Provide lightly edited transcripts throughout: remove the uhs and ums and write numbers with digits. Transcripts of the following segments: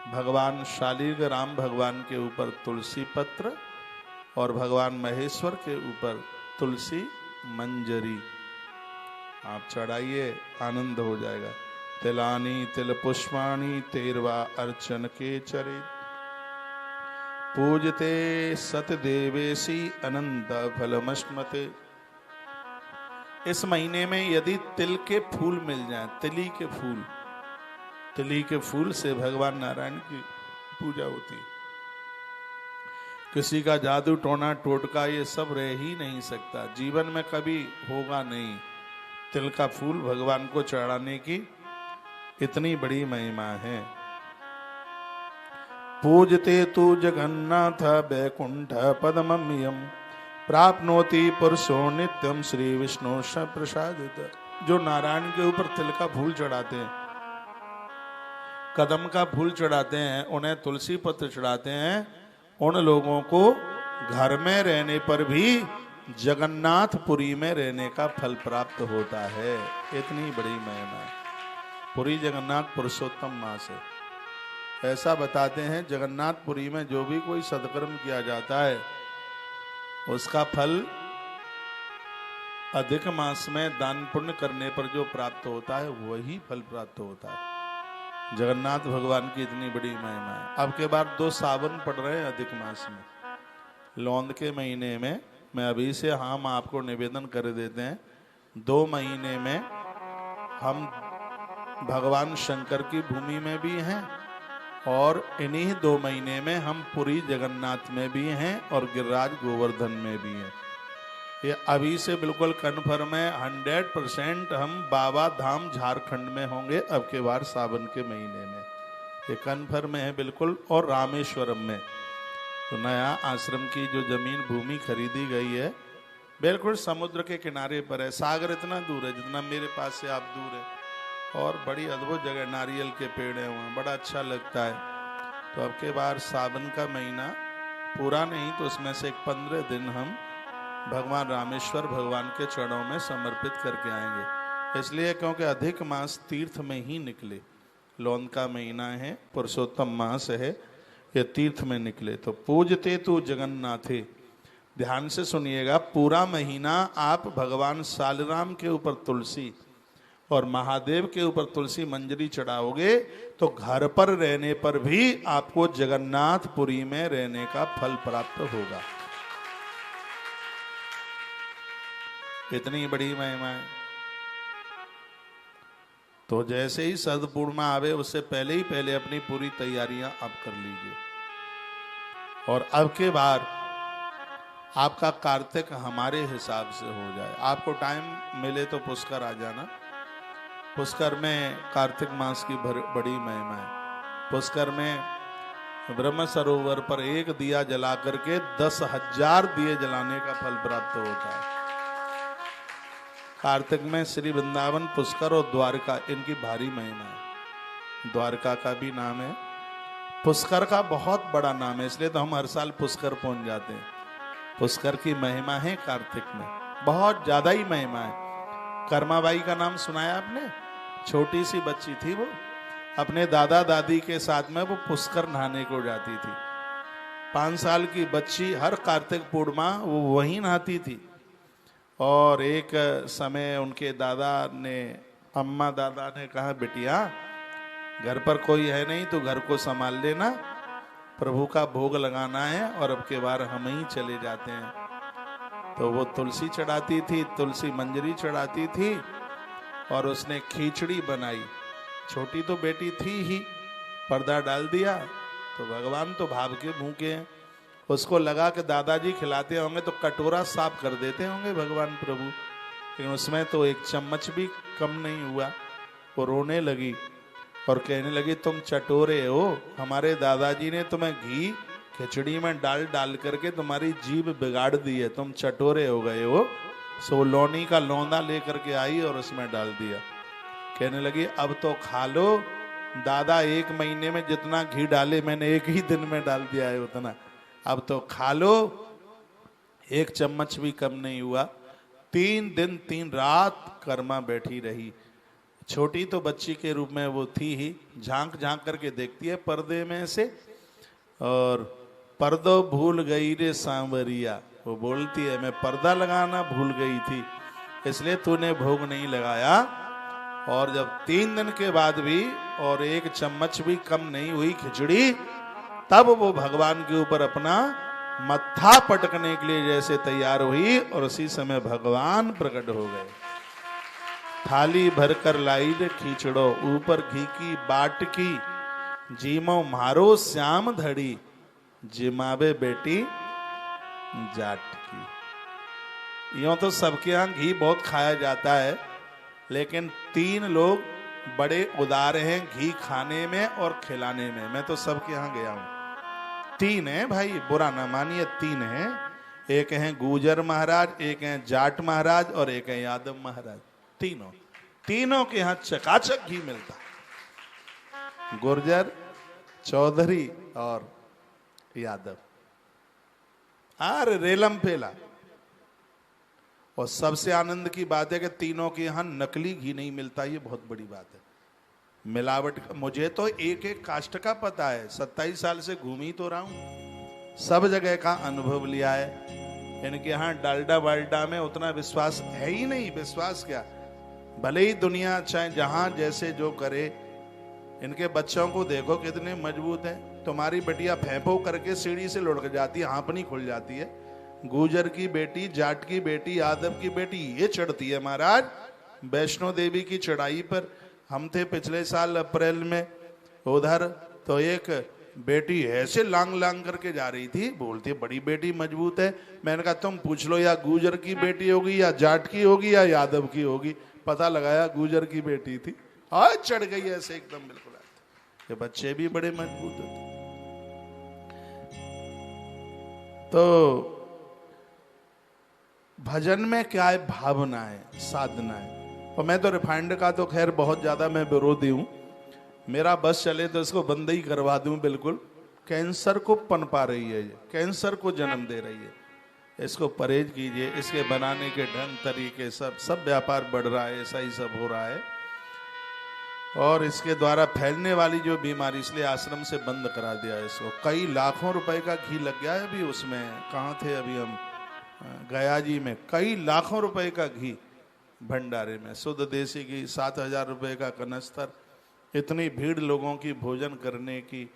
भगवान शालीग्राम राम भगवान के ऊपर तुलसी पत्र और भगवान महेश्वर के ऊपर तुलसी मंजरी आप चढ़ाइए, आनंद हो जाएगा। तिलानी तिल पुष्पाणी तेरवा अर्चन के चरित पूजते सत देवेशी अनंत फलमश्मते। इस महीने में यदि तिल के फूल मिल जाएं, तिली के फूल से भगवान नारायण की पूजा होती है। किसी का जादू टोना टोटका ये सब रह ही नहीं सकता, जीवन में कभी होगा नहीं। तिल का फूल भगवान को चढ़ाने की इतनी बड़ी महिमा है। पूजते तु जगन्नाथ बैकुंठ पदमम्यम प्राप्नोति पुरुषो नित्यम श्री विष्णु प्रसादित। जो नारायण के ऊपर तिल का फूल चढ़ाते हैं, कदम का फूल चढ़ाते हैं, उन्हें तुलसी पत्र चढ़ाते हैं, उन लोगों को घर में रहने पर भी जगन्नाथपुरी में रहने का फल प्राप्त होता है। इतनी बड़ी महिमा है। पुरी जगन्नाथ पुरुषोत्तम मास है। ऐसा बताते हैं जगन्नाथपुरी में जो भी कोई सत्कर्म किया जाता है उसका फल अधिक मास में दान पुण्य करने पर जो प्राप्त होता है वही फल प्राप्त होता है। जगन्नाथ भगवान की इतनी बड़ी महिमा है। अब के बाद 2 सावन पड़ रहे हैं अधिक मास में, लौंद के महीने में। मैं अभी से हम आपको निवेदन कर देते हैं, 2 महीने में हम भगवान शंकर की भूमि में भी हैं और इन्हीं 2 महीने में हम पुरी जगन्नाथ में भी हैं और गिरिराज गोवर्धन में भी हैं। ये अभी से बिल्कुल कन्फर्म है, 100% हम बाबा धाम झारखंड में होंगे अब के बार सावन के महीने में। ये कन्फर्म है बिल्कुल। और रामेश्वरम में तो नया आश्रम की जो जमीन भूमि खरीदी गई है बिल्कुल समुद्र के किनारे पर है। सागर इतना दूर है जितना मेरे पास से आप दूर है, और बड़ी अद्भुत जगह, नारियल के पेड़ है वहाँ, बड़ा अच्छा लगता है। तो अब के बार सावन का महीना पूरा नहीं तो उसमें से 15 दिन हम भगवान रामेश्वर भगवान के चरणों में समर्पित करके आएंगे। इसलिए क्योंकि अधिक मास तीर्थ में ही निकले, लौन का महीना है, पुरुषोत्तम मास है, ये तीर्थ में निकले। तो पूजते तु जगन्नाथे, ध्यान से सुनिएगा, पूरा महीना आप भगवान सालराम के ऊपर तुलसी और महादेव के ऊपर तुलसी मंजरी चढ़ाओगे तो घर पर रहने पर भी आपको जगन्नाथपुरी में रहने का फल प्राप्त होगा। इतनी बड़ी महिमा है। तो जैसे ही शरद पूर्णिमा आवे उससे पहले अपनी पूरी तैयारियां आप कर लीजिए। और अब के बार आपका कार्तिक हमारे हिसाब से हो जाए। आपको टाइम मिले तो पुष्कर आ जाना। पुष्कर में कार्तिक मास की बड़ी महिमा है। पुष्कर में ब्रह्म सरोवर पर एक दिया जला करके 10,000 दिए जलाने का फल प्राप्त होता है। कार्तिक में श्री वृंदावन, पुष्कर और द्वारका, इनकी भारी महिमा है। द्वारका का भी नाम है, पुष्कर का बहुत बड़ा नाम है, इसलिए तो हम हर साल पुष्कर पहुंच जाते हैं। पुष्कर की महिमा है कार्तिक में, बहुत ज्यादा ही महिमा है। कर्माबाई का नाम सुनाया आपने? छोटी सी बच्ची थी, वो अपने दादा दादी के साथ में वो पुष्कर नहाने को जाती थी। 5 साल की बच्ची हर कार्तिक पूर्णिमा वो वहीं नहाती थी। और एक समय उनके अम्मा दादा ने कहा, बिटिया घर पर कोई है नहीं तो घर को संभाल लेना, प्रभु का भोग लगाना है और अब के बार हम ही चले जाते हैं। तो वो तुलसी चढ़ाती थी, तुलसी मंजरी चढ़ाती थी और उसने खिचड़ी बनाई। छोटी तो बेटी थी ही, पर्दा डाल दिया। तो भगवान तो भाव के भूखे हैं, उसको लगा कि दादाजी खिलाते होंगे तो कटोरा साफ कर देते होंगे भगवान प्रभु, लेकिन उसमें तो एक चम्मच भी कम नहीं हुआ। वो रोने लगी और कहने लगी, तुम चटोरे हो, हमारे दादाजी ने तुम्हें घी खिचड़ी में डाल करके तुम्हारी जीभ बिगाड़ दी है, तुम चटोरे हो गए हो। सो लौनी का लौंदा लेकर के आई और उसमें डाल दिया। कहने लगी, अब तो खा लो दादा, 1 महीने में जितना घी डाले मैंने 1 ही दिन में डाल दिया है उतना, अब तो खा लो। 1 चम्मच भी कम नहीं हुआ। 3 दिन 3 रात कर्मा बैठी रही। छोटी तो बच्ची के रूप में वो थी ही, झांक झांक करके देखती है पर्दे में से, और पर्दो भूल गई रे सांवरिया, वो बोलती है मैं पर्दा लगाना भूल गई थी, इसलिए तूने भोग नहीं लगाया। और जब 3 दिन के बाद भी और 1 चम्मच भी कम नहीं हुई खिचड़ी, तब वो भगवान के ऊपर अपना मत्था पटकने के लिए जैसे तैयार हुई, और उसी समय भगवान प्रकट हो गए। थाली भरकर लाई रे खींचड़ो, ऊपर घी की बाट की, जीमो मारो श्याम धड़ी, जिमावे बेटी जाट की। यूं तो सबके यहाँ घी बहुत खाया जाता है, लेकिन 3 लोग बड़े उदार हैं घी खाने में और खिलाने में। मैं तो सबके यहाँ गया हूं। 3 हैं भाई, बुरा ना मानिए, 3 हैं। एक हैं गुजर महाराज, एक हैं जाट महाराज, और एक हैं यादव महाराज। तीनों के यहाँ चकाचक घी मिलता, गुर्जर, चौधरी और यादव। अरे रेलम फेला। और सबसे आनंद की बात है कि तीनों के यहाँ नकली घी नहीं मिलता, ये बहुत बड़ी बात है। मिलावट, मुझे तो एक एक कास्ट का पता है, 27 साल से घूमी तो रहा हूं, सब जगह का अनुभव लिया है। इनके यहाँ डालडा वाल्डा में उतना विश्वास है ही नहीं। विश्वास क्या, भले ही दुनिया चाहे जहां जैसे जो करे, इनके बच्चों को देखो कितने मजबूत हैं। तुम्हारी बेटियां फेंफो करके सीढ़ी से लुढ़क जाती है, हाँपनी खुल जाती है। गुजर की बेटी, जाट की बेटी, यादव की बेटी ये चढ़ती है महाराज वैष्णो देवी की चढ़ाई पर। हम थे पिछले साल अप्रैल में उधर, तो एक बेटी ऐसे लांग लांग करके जा रही थी, बोलती है बड़ी बेटी मजबूत है। मैंने कहा तुम पूछ लो या गुजर की बेटी होगी या जाट की होगी या यादव की होगी। पता लगाया गुजर की बेटी थी, आज चढ़ गई ऐसे एकदम बिल्कुल। ये बच्चे भी बड़े मजबूत होते। तो भजन में क्या है, भावना है, साधना है। और मैं तो रिफाइंड का तो खैर बहुत ज्यादा मैं विरोधी हूं। मेरा बस चले तो इसको बंद ही करवा दूं बिल्कुल। कैंसर को पनपा रही है, ये कैंसर को जन्म दे रही है। इसको परहेज कीजिए। इसके बनाने के ढंग तरीके सब व्यापार बढ़ रहा है, ऐसा ही सब हो रहा है। और इसके द्वारा फैलने वाली जो बीमारी, इसलिए आश्रम से बंद करा दिया इसको। कई लाखों रुपए का घी लग गया है अभी उसमें। कहाँ थे अभी हम, गया जी में कई लाखों रुपए का घी भंडारे में, शुद्ध देसी घी, 7,000 रुपए का कनस्तर। इतनी भीड़ लोगों की भोजन करने की,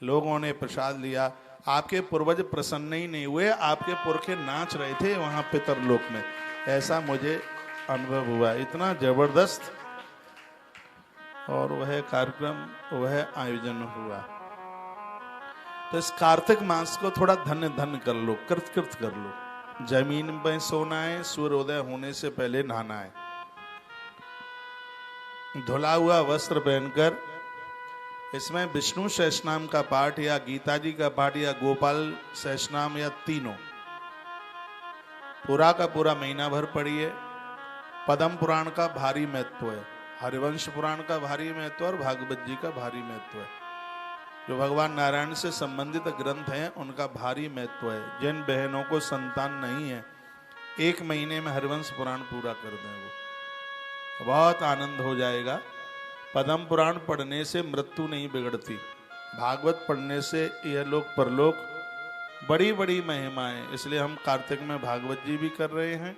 लोगों ने प्रसाद लिया। आपके पूर्वज प्रसन्न ही नहीं हुए, आपके पुरखे नाच रहे थे वहां पितरलोक में, ऐसा मुझे अनुभव हुआ। इतना जबरदस्त और वह कार्यक्रम, वह आयोजन हुआ। तो इस कार्तिक मास को थोड़ा धन्य धन्य कर लो, कृत कृत कर लो। जमीन में सोना है, सूर्योदय होने से पहले नहाना है, धुला हुआ वस्त्र पहनकर। इसमें विष्णु सहस्रनाम का पाठ या गीता जी का पाठ या गोपाल सहस्रनाम या तीनों पूरा का पूरा महीना भर पढ़िए। पद्म पुराण का भारी महत्व है, हरिवंश पुराण का भारी महत्व और भागवत जी का भारी महत्व है। जो भगवान नारायण से संबंधित ग्रंथ हैं उनका भारी महत्व है। जिन बहनों को संतान नहीं है, 1 महीने में हरिवंश पुराण पूरा कर दें, वो बहुत आनंद हो जाएगा। पद्म पुराण पढ़ने से मृत्यु नहीं बिगड़ती, भागवत पढ़ने से यह लोक परलोक बड़ी बड़ी महिमाएं। इसलिए हम कार्तिक में भागवत जी भी कर रहे हैं,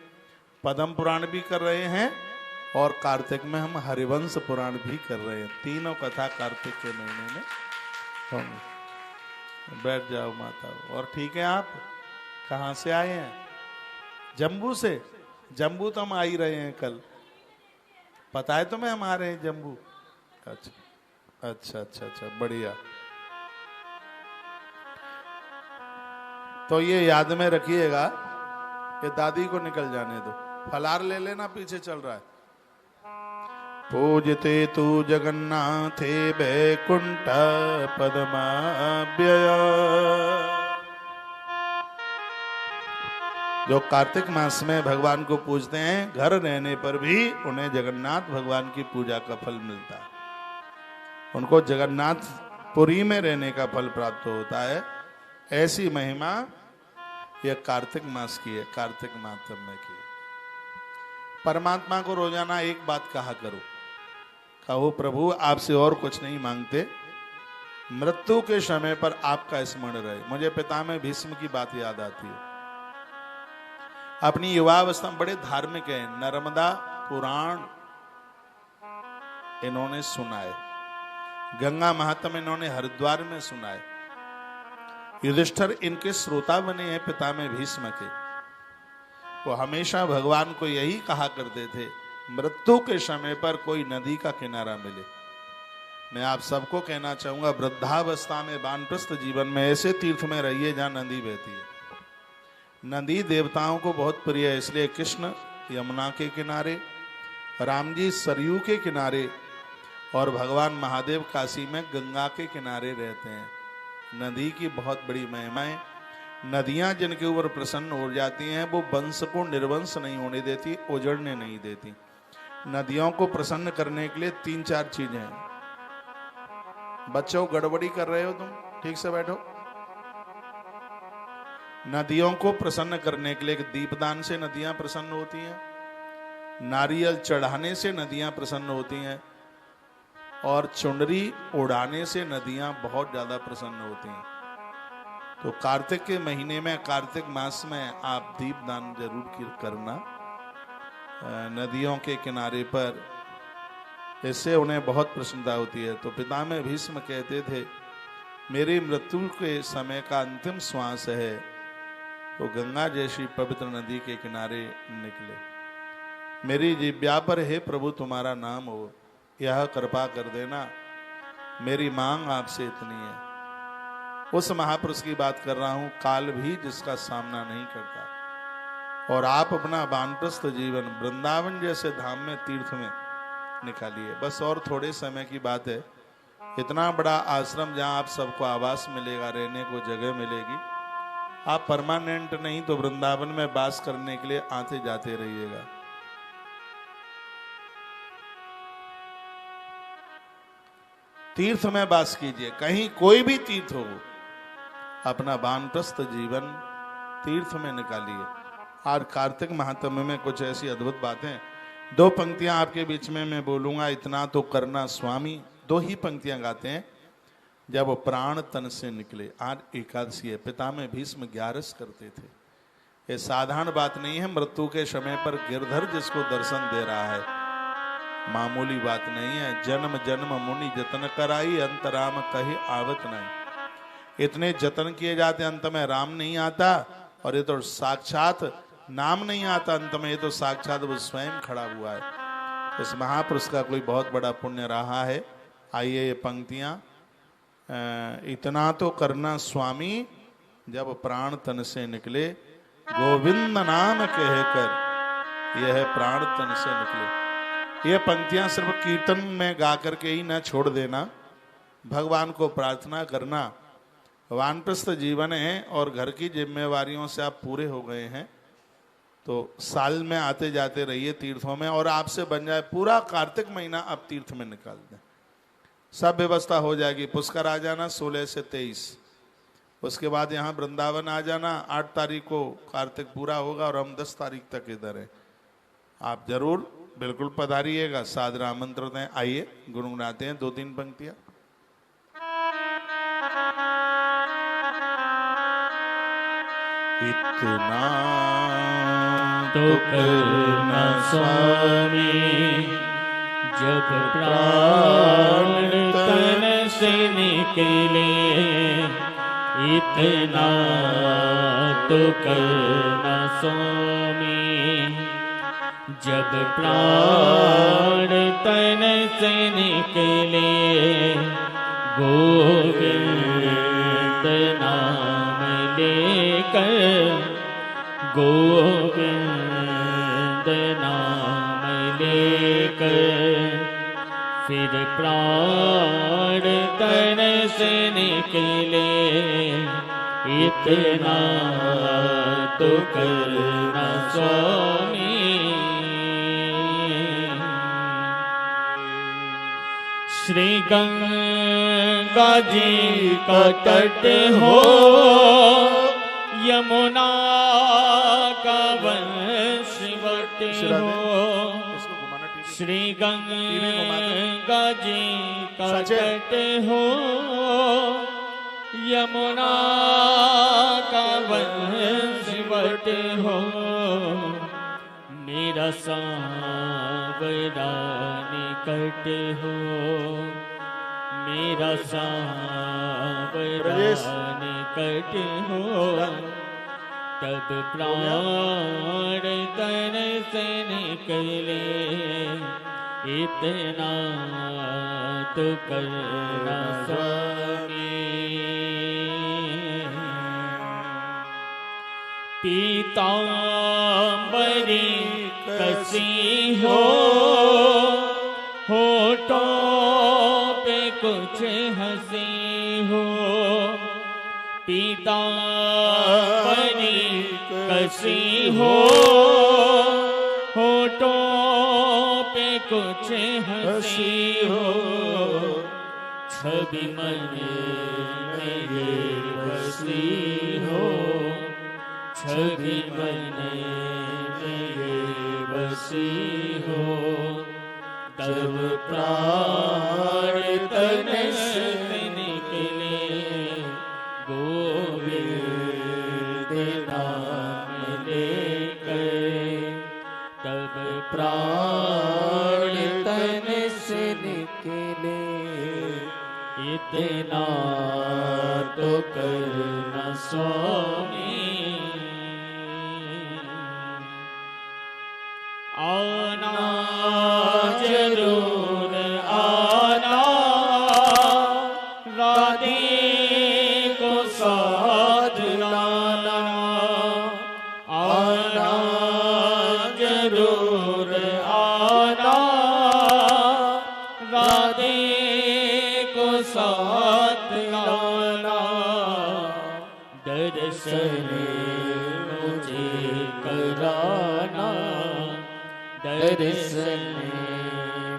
पद्म पुराण भी कर रहे हैं, और कार्तिक में हम हरिवंश पुराण भी कर रहे हैं। तीनों कथा कार्तिक के महीने में होंगे। बैठ जाओ माता। और ठीक है, आप कहाँ से आए हैं? जम्बू से। जम्बू तो हम आ ही रहे हैं कल, पता है तुम्हें हम आ रहे हैं जम्बू। अच्छा अच्छा अच्छा अच्छा, बढ़िया। तो ये याद में रखिएगा, ये दादी को निकल जाने दो। फलार ले लेना, पीछे चल रहा है। पूजते तू जगन्नाथे बैकुंठ पदमाभ्यय। जो कार्तिक मास में भगवान को पूजते हैं, घर रहने पर भी उन्हें जगन्नाथ भगवान की पूजा का फल मिलता है। उनको जगन्नाथपुरी में रहने का फल प्राप्त होता है। ऐसी महिमा यह कार्तिक मास की है, कार्तिक मास में की। परमात्मा को रोजाना एक बात कहा करो, कहो प्रभु आपसे और कुछ नहीं मांगते, मृत्यु के समय पर आपका स्मरण रहे। मुझे पितामह भीष्म की बात याद आती है। अपनी युवावस्था में बड़े धार्मिक हैं, नर्मदा पुराण इन्होंने सुनाए, गंगा महात्म्य इन्होंने हरिद्वार में सुनाए, युधिष्ठिर इनके श्रोता बने हैं पितामह भीष्म के। वो हमेशा भगवान को यही कहा करते थे, मृत्यु के समय पर कोई नदी का किनारा मिले। मैं आप सबको कहना चाहूंगा, वृद्धावस्था में वानप्रस्थ जीवन में ऐसे तीर्थ में रहिए जहां नदी बहती है। नदी देवताओं को बहुत प्रिय है, इसलिए कृष्ण यमुना के किनारे, राम जी सरयू के किनारे और भगवान महादेव काशी में गंगा के किनारे रहते हैं। नदी की बहुत बड़ी महिमा है। नदियां जिनके ऊपर प्रसन्न हो जाती हैं वो वंश को निर्वंश नहीं होने देती, उजड़ने नहीं देती। नदियों को प्रसन्न करने के लिए 3-4 चीजें हैं। बच्चों गड़बड़ी कर रहे हो तुम, ठीक से बैठो। नदियों को प्रसन्न करने के लिए दीपदान से नदियां प्रसन्न होती हैं, नारियल चढ़ाने से नदियां प्रसन्न होती हैं और चुनरी उड़ाने से नदियां बहुत ज्यादा प्रसन्न होती हैं। तो कार्तिक के महीने में, कार्तिक मास में आप दीपदान जरूर करना नदियों के किनारे पर, इससे उन्हें बहुत प्रसन्नता होती है। तो पितामह भीष्म कहते थे, मेरी मृत्यु के समय का अंतिम श्वास है तो गंगा जैसी पवित्र नदी के किनारे निकले। मेरी जिह्वा पर हे प्रभु तुम्हारा नाम हो, यह कृपा कर देना, मेरी मांग आपसे इतनी है। उस महापुरुष की बात कर रहा हूं, काल भी जिसका सामना नहीं करता। और आप अपना वानप्रस्थ जीवन वृंदावन जैसे धाम में, तीर्थ में निकालिए। बस और थोड़े समय की बात है। इतना बड़ा आश्रम जहां आप सबको आवास मिलेगा, रहने को जगह मिलेगी। आप परमानेंट नहीं तो वृंदावन में वास करने के लिए आते जाते रहिएगा। तीर्थ में वास कीजिए, कहीं कोई भी तीर्थ हो, अपना वानप्रस्थ जीवन तीर्थ में निकालिए। और कार्तिक महात्म्य में कुछ ऐसी अद्भुत बातें, 2 पंक्तियां आपके बीच में मैं बोलूंगा। इतना तो करना स्वामी, 2 ही पंक्तियां गाते हैं। जब वो प्राण तन से निकले, आज एकादशी है, पितामह भीष्म 11 करते थे। ये साधारण बात नहीं है। मृत्यु के समय पर गिरधर जिसको दर्शन दे रहा है, मामूली बात नहीं है। जन्म जन्म मुनि जतन कराई, अंत राम कहे आवत नहीं। इतने जतन किए जाते, अंत में राम नहीं आता। और ये तो साक्षात नाम नहीं आता अंत में, ये तो साक्षात वो स्वयं खड़ा हुआ है। इस महापुरुष का कोई बहुत बड़ा पुण्य रहा है। आइए ये पंक्तियां, इतना तो करना स्वामी, जब प्राण तन से निकले, गोविंद नाम कहकर यह प्राण तन से निकले। ये पंक्तियां सिर्फ कीर्तन में गा करके ही ना छोड़ देना, भगवान को प्रार्थना करना। वानप्रस्थ जीवन है और घर की जिम्मेवारियों से आप पूरे हो गए हैं, तो साल में आते जाते रहिए तीर्थों में, और आपसे बन जाए पूरा कार्तिक महीना आप तीर्थ में निकाल दें। सब व्यवस्था हो जाएगी। पुष्कर आ जाना 16 से 23, उसके बाद यहाँ वृंदावन आ जाना। 8 तारीख को कार्तिक पूरा होगा और हम 10 तारीख तक इधर हैं। आप जरूर बिल्कुल पधारिएगा, सादर आमंत्रण है। आइए गुनगुनाते हैं 2-3 पंक्तियां। इतना तो करना स्वामी, जब प्राण तन से निकले, इतना तो करना स्वामी, जब प्राण तन से निकले, गोविंद नाम लेकर, गोविंद नाम लेकर, फिर प्राण तन से निकले, इतना तो करना स्वामी। श्री गंगा जी का तट हो, यमुना का वंशवट हो, श्री गंगा जी का सचे। तट हो, यमुना का वंशवट हो, मेरा सांवरा निकट हो, मेरा सांवरा निकट हो, तब प्राण तन से निकले, इतना तो करना स्वामी। पीतांबरी कसी हो, होठों पे कुछ हंसी हो, पीतांबरी कसी हो, होठों पे कुछ हंसी हो, छवि मन मेरे बसी हो, छवि मन मेरे बसी हो, तब प्राण तन से निकले, गोविंद नाम लेकर, तब प्राण तन से निकले, इतना तो करना स्वामी। आना जरूर आना, राधे को साथ लाना, आना जरूर आना, राधे को साथ लाना, दर्शन मुझे कराना, दर्शन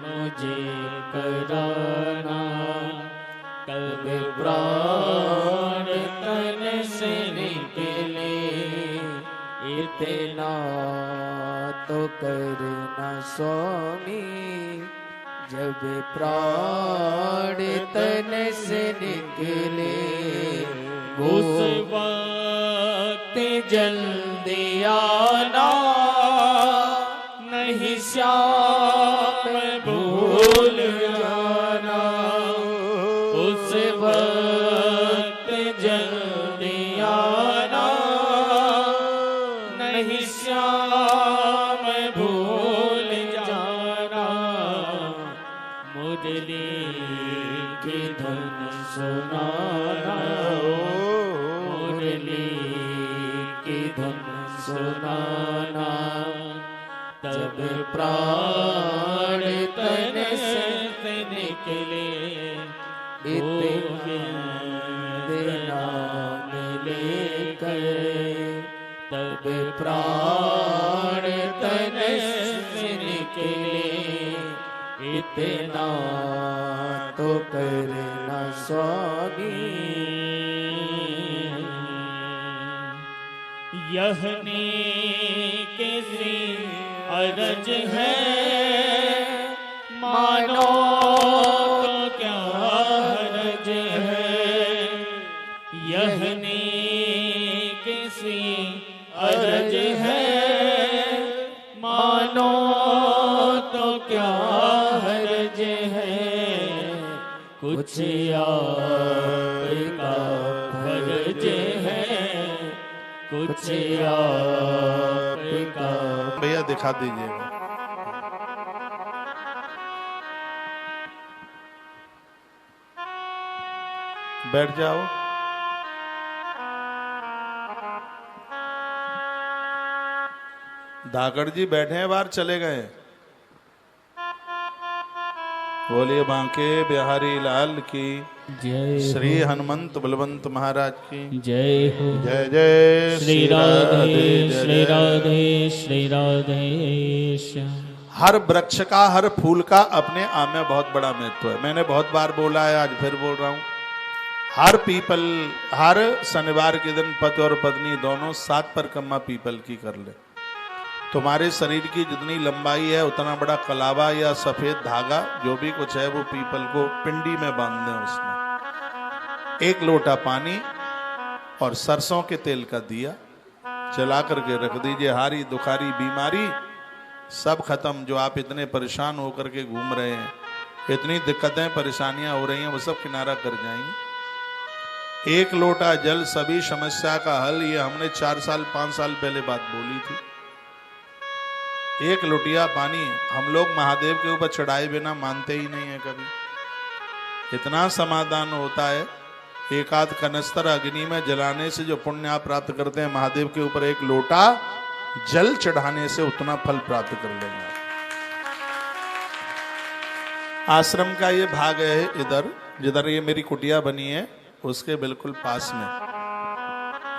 मुझे कराना, तब प्राण तन से निकले, इतना तो करना स्वामी। जब प्राण तन से निकले, उस वक्त जल्दी आना, नहीं श्याम भूल जाना, उस वक्त जल्दी आना, नहीं श्याम भूल जाना, मुरली की धुन सुनाना, मुरली की धुन सुनाना, तब प्राण तन से निकले, गोविंद नाम लेकर, तब प्राण तन से निकले, इतना तो करना स्वामी। यह किसी अरज है, मानो तो क्या हरज है, यह किसी अरज है, मानो तो क्या हरज है, कुछ आपका फर्ज है, कुछ आपका। भैया दिखा दीजिएगा। बैठ जाओ। धाकड़ जी बैठे हैं बाहर, चले गए। बोलिए बांके बिहारी लाल की जय, श्री हनुमंत बलवंत महाराज की जय हो। जय जय श्री राधे श्री राधे श्री राधे श्याम। हर वृक्ष का, हर फूल का अपने आप में बहुत बड़ा महत्व है। मैंने बहुत बार बोला है, आज फिर बोल रहा हूं। हर पीपल, हर शनिवार के दिन पति और पत्नी दोनों 7 परिक्रमा पीपल की कर ले, तुम्हारे शरीर की जितनी लंबाई है उतना बड़ा कलावा या सफेद धागा जो भी कुछ है वो पीपल को पिंडी में बांध दें, उसमें 1 लोटा पानी और सरसों के तेल का दिया जला करके रख दीजिए। हारी दुखारी बीमारी सब खत्म। जो आप इतने परेशान होकर के घूम रहे हैं, इतनी दिक्कतें परेशानियां हो रही हैं, वो सब किनारा कर जाएंगी। 1 लोटा जल सभी समस्या का हल। ये हमने 4 साल 5 साल पहले बात बोली थी। 1 लोटिया पानी हम लोग महादेव के ऊपर चढ़ाए बिना मानते ही नहीं है कभी। इतना समाधान होता है। 1 आध कनस्तर अग्नि में जलाने से जो पुण्य आप प्राप्त करते हैं, महादेव के ऊपर 1 लोटा जल चढ़ाने से उतना फल प्राप्त कर लेंगे। आश्रम का ये भाग है इधर, जिधर ये मेरी कुटिया बनी है उसके बिल्कुल पास में।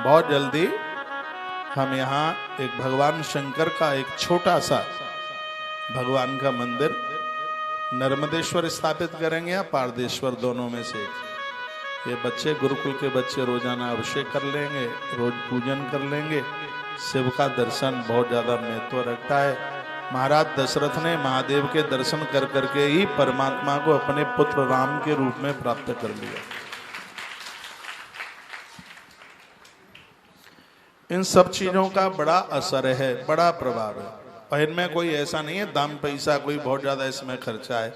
बहुत जल्दी हम यहाँ एक भगवान शंकर का एक छोटा सा भगवान का मंदिर नर्मदेश्वर स्थापित करेंगे या पारदेश्वर, दोनों में से। ये बच्चे, गुरुकुल के बच्चे रोजाना अभिषेक कर लेंगे, रोज पूजन कर लेंगे। शिव का दर्शन बहुत ज्यादा महत्व रखता है। महाराज दशरथ ने महादेव के दर्शन कर करके ही परमात्मा को अपने पुत्र राम के रूप में प्राप्त कर लिया। इन सब चीजों का बड़ा असर है, बड़ा प्रभाव है। और इनमें कोई ऐसा नहीं है दाम पैसा कोई बहुत ज्यादा इसमें खर्चा है,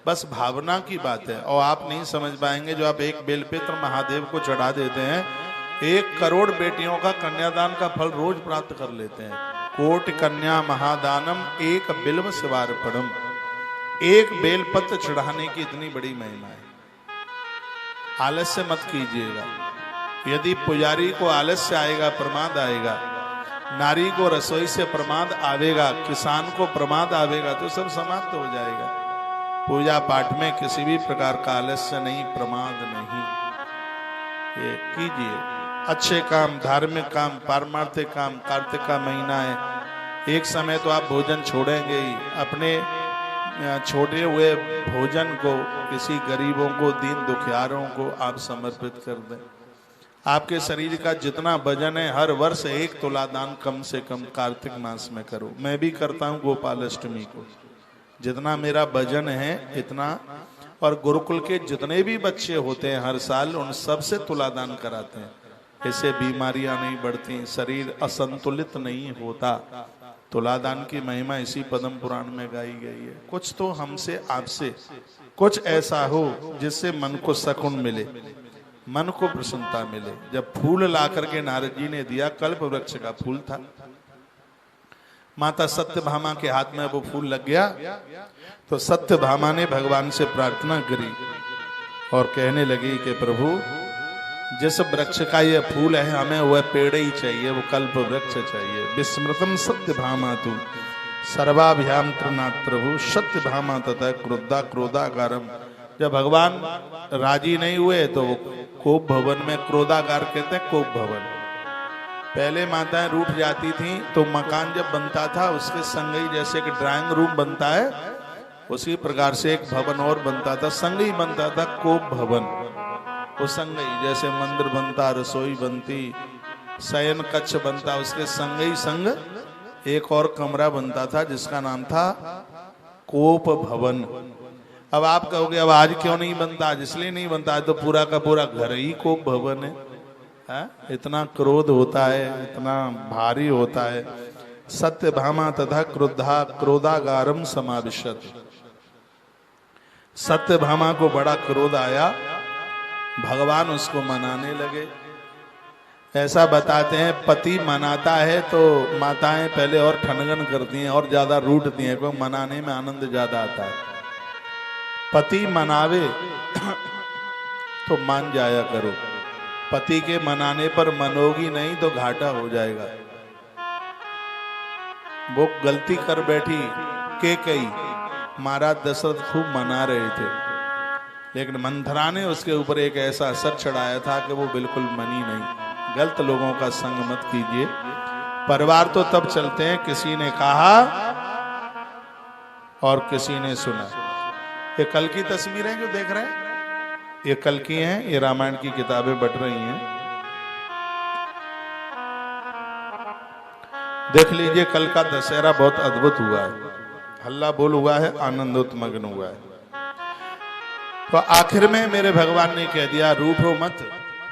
बस भावना की बात है। और आप नहीं समझ पाएंगे, जो आप 1 बेलपत्र महादेव को चढ़ा देते हैं, 1 करोड़ बेटियों का कन्यादान का फल रोज प्राप्त कर लेते हैं। कोटि कन्या महादानम 1 बिल्व शिवार्पणम। 1 बेलपत्र चढ़ाने की इतनी बड़ी महिमा है। आलस्य मत कीजिएगा। यदि पुजारी को आलस्य आएगा, प्रमाद आएगा, नारी को रसोई से प्रमाद आवेगा, किसान को प्रमाद आवेगा, तो सब समाप्त हो जाएगा। पूजा पाठ में किसी भी प्रकार का आलस्य नहीं, प्रमाद नहीं। ये कीजिए। अच्छे काम, धार्मिक काम, पारमार्थिक काम। कार्तिक का महीना है, एक समय तो आप भोजन छोड़ेंगे ही। अपने छोड़े हुए भोजन को किसी गरीबों को, दीन दुखियारों को आप समर्पित कर दें। आपके शरीर का जितना वजन है, हर वर्ष 1 तुला दान कम से कम कार्तिक मास में करो। मैं भी करता हूँ गोपाल अष्टमी को। जितना मेरा वजन है इतना, और गुरुकुल के जितने भी बच्चे होते हैं हर साल, उन सब से तुला दान कराते हैं। इससे बीमारियां नहीं बढ़ती, शरीर असंतुलित नहीं होता। तुलादान की महिमा इसी पद्म पुराण में गाई गई है। कुछ तो हमसे आपसे कुछ ऐसा हो जिससे मन को सुकून मिले, मन को प्रसन्नता मिले। जब फूल ला करके नारद जी ने दिया, कल्प वृक्ष का फूल था, माता सत्यभामा के हाथ में वो फूल लग गया, तो सत्यभामा ने भगवान से प्रार्थना करी और कहने लगी कि प्रभु, जिस वृक्ष का ये फूल है हमें वह पेड़ ही चाहिए, वो कल्प वृक्ष चाहिए। विस्मृतम सत्यभामा तू सर्वाभ्याम त्रिनाथ प्रभु सत्यभामा तथा क्रोधा क्रोधागारम। जब भगवान राजी नहीं हुए तो वो कोप भवन में, क्रोधागार कहते हैं कोप भवन। पहले माताएं रूठ जाती थी तो मकान जब बनता था उसके संग ही, जैसे कि ड्राइंग रूम बनता है उसी प्रकार से एक भवन और बनता था, संग ही बनता था कोप भवन। वो संग ही, जैसे मंदिर बनता, रसोई बनती, शयन कक्ष बनता, उसके संग ही संग एक और कमरा बनता था जिसका नाम था कोप भवन। अब आप कहोगे अब आज क्यों नहीं बनता? आज इसलिए नहीं बनता, आज तो पूरा का पूरा घर ही कोप भवन है। इतना क्रोध होता है, इतना भारी होता है। सत्यभामा तथा क्रोधा क्रोधागारम समाविशत। सत्यभामा को बड़ा क्रोध आया, भगवान उसको मनाने लगे। ऐसा बताते हैं पति मनाता है तो माताएं पहले और ठनगन करती हैं और ज्यादा रूठती हैं, क्योंकि मनाने में आनंद ज्यादा आता है। पति मनावे तो मान जाया करो, पति के मनाने पर मनोगी नहीं तो घाटा हो जाएगा। वो गलती कर बैठी कैकेयी, महाराज दशरथ खूब मना रहे थे, लेकिन मंथरा ने उसके ऊपर एक ऐसा असर चढ़ाया था कि वो बिल्कुल मनी नहीं। गलत लोगों का संग मत कीजिए। परिवार तो तब चलते हैं किसी ने कहा और किसी ने सुना। ये कल की तस्वीरें जो देख रहे हैं, ये कल की हैं, ये रामायण की किताबें बट रही हैं। देख लीजिए कल का दशहरा बहुत अद्भुत हुआ है, हल्ला बोल हुआ है, आनंदोत्मग्न हुआ है। तो आखिर में मेरे भगवान ने कह दिया रूठो मत,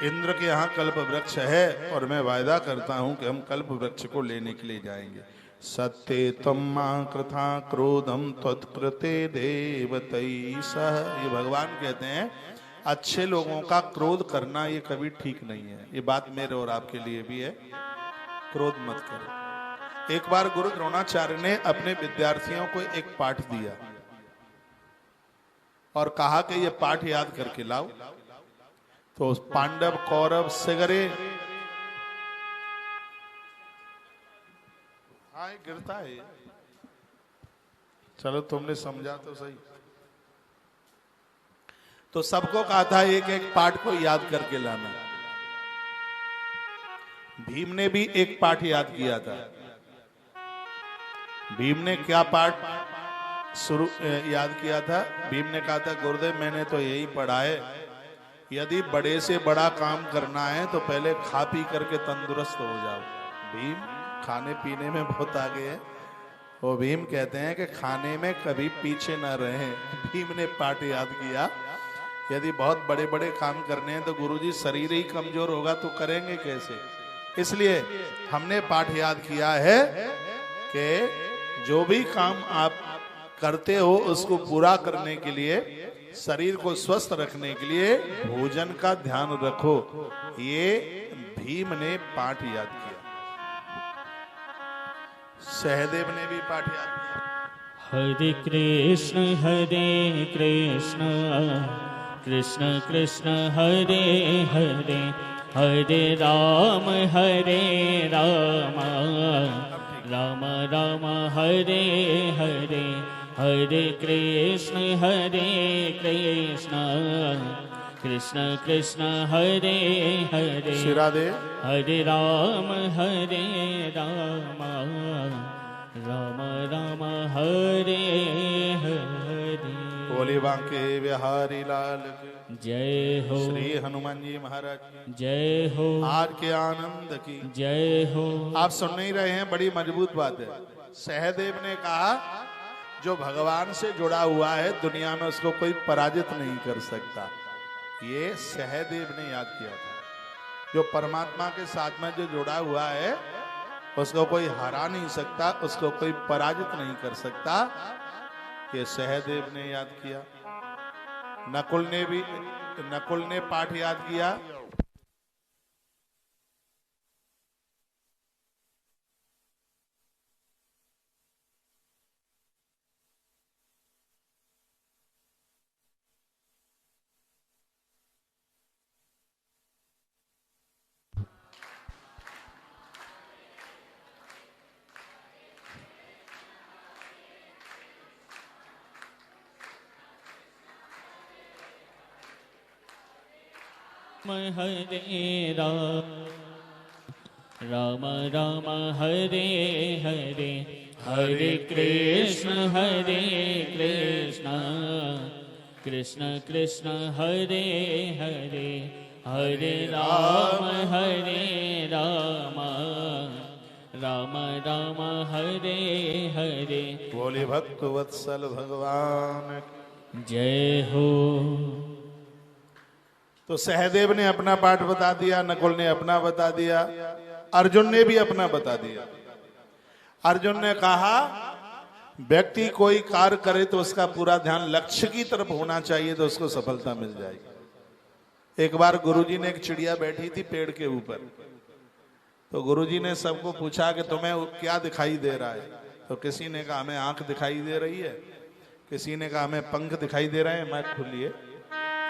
इंद्र के यहाँ कल्प वृक्ष है और मैं वायदा करता हूं कि हम कल्प वृक्ष को लेने के लिए जाएंगे। सत्य तम्मा कृथा क्रोधम त्वत्कृते देवतई सह। ये भगवान कहते हैं अच्छे लोगों का क्रोध करना ये कभी ठीक नहीं है। ये बात मेरे और आपके लिए भी है, क्रोध मत करो। एक बार गुरु द्रोणाचार्य ने अपने विद्यार्थियों को एक पाठ दिया और कहा कि ये पाठ याद करके लाओ। तो पांडव कौरव सिगरे, हाँ गिरता है, चलो तुमने समझा तो सही। तो सबको कहा था एक एक पाठ को याद करके लाना। भीम ने भी एक पाठ याद किया था। भीम ने क्या पाठ याद किया था? भीम ने कहा था गुरुदेव मैंने तो यही पढ़ा है, यदि बड़े से बड़ा काम करना है तो पहले खा पी करके तंदुरुस्त हो जाओ। भीम खाने पीने में बहुत आगे है। वो भीम कहते हैं कि खाने में कभी पीछे ना रहे। भीम ने पाठ याद किया, यदि बहुत बड़े बड़े काम करने हैं तो गुरुजी शरीर ही कमजोर होगा तो करेंगे कैसे। इसलिए हमने पाठ याद किया है कि जो भी काम आप करते हो उसको पूरा करने के लिए, शरीर को स्वस्थ रखने के लिए भोजन का ध्यान रखो। ये भीम ने पाठ याद किया। सहदेव ने भी पाठ याद किया। हरे कृष्ण कृष्ण कृष्ण हरे हरे, हरे राम राम राम हरे हरे, हरे कृष्ण कृष्ण कृष्ण हरे हरे, शिरादे हरे राम राम राम हरे हरे। बोले बांके बिहारी लाल की जय हो, श्री हनुमान जी महाराज की जय हो, आज के आनंद की जय हो। आप सुन नहीं रहे हैं, बड़ी मजबूत बात है। सहदेव ने कहा जो भगवान से जुड़ा हुआ है दुनिया में उसको कोई पराजित नहीं कर सकता। ये सहदेव ने याद किया था। जो परमात्मा के साथ में जो जुड़ा हुआ है उसको कोई हरा नहीं सकता, उसको कोई पराजित नहीं कर सकता। ये सहदेव ने याद किया। नकुल ने पाठ याद किया। हरे राम राम हरे हरे, हरे कृष्ण कृष्ण कृष्ण हरे हरे, हरे राम राम राम हरे हरे। बोले भक्त वत्सल भगवान जय हो। तो सहदेव ने अपना पाठ बता दिया, नकुल ने अपना बता दिया, अर्जुन ने भी अपना बता दिया। अर्जुन ने कहा व्यक्ति कोई कार्य करे तो उसका पूरा ध्यान लक्ष्य की तरफ होना चाहिए तो उसको सफलता मिल जाएगी। एक बार गुरुजी ने एक चिड़िया बैठी थी पेड़ के ऊपर, तो गुरुजी ने सबको पूछा कि तुम्हें क्या दिखाई दे रहा है। तो किसी ने कहा हमें आंख दिखाई दे रही है, किसी ने कहा हमें पंख दिखाई दे रहे हैं, मैं खोलिए,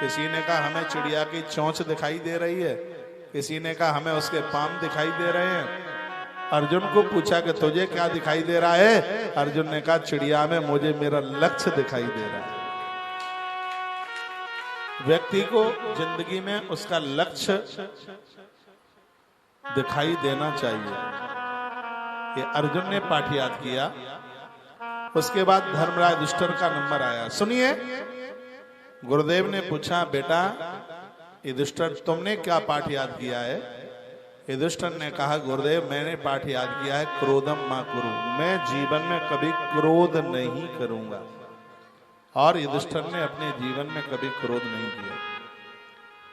किसी ने कहा हमें चिड़िया की चोंच दिखाई दे रही है, किसी ने कहा हमें उसके पाम दिखाई दे रहे हैं। अर्जुन को पूछा कि तुझे क्या दिखाई दे रहा है? अर्जुन ने कहा चिड़िया में मुझे मेरा लक्ष्य दिखाई दे रहा है। व्यक्ति को जिंदगी में उसका लक्ष्य दिखाई देना चाहिए। ये अर्जुन ने पाठ याद किया। उसके बाद धर्मराज युधिष्ठिर का नंबर आया। सुनिए, गुरुदेव ने पूछा बेटा युधिष्ठिर तुमने क्या पाठ याद किया है? युधिष्ठिर ने कहा गुरुदेव मैंने पाठ याद किया है, क्रोधम मा कुरु, मैं जीवन में कभी क्रोध नहीं करूंगा। और युधिष्ठिर ने अपने जीवन में कभी क्रोध नहीं किया।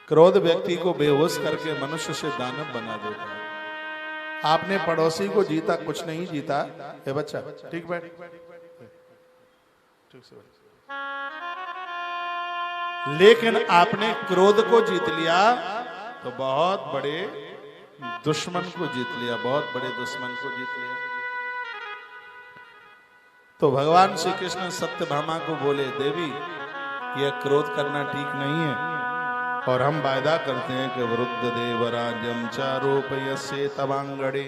क्रोध व्यक्ति को बेहोश करके मनुष्य से दानव बना देता है। आपने पड़ोसी को जीता, कुछ नहीं जीता। ए बच्चा ठीक बैठ, ठीक से बैठ। लेकिन आपने क्रोध को जीत लिया तो बहुत बड़े दुश्मन को जीत लिया, बहुत बड़े दुश्मन को जीत लिया। तो भगवान श्री कृष्ण सत्यभामा को बोले, देवी यह क्रोध करना ठीक नहीं है, और हम वायदा करते हैं कि वृद्ध देवराजम चारोपयसे तवांगड़े,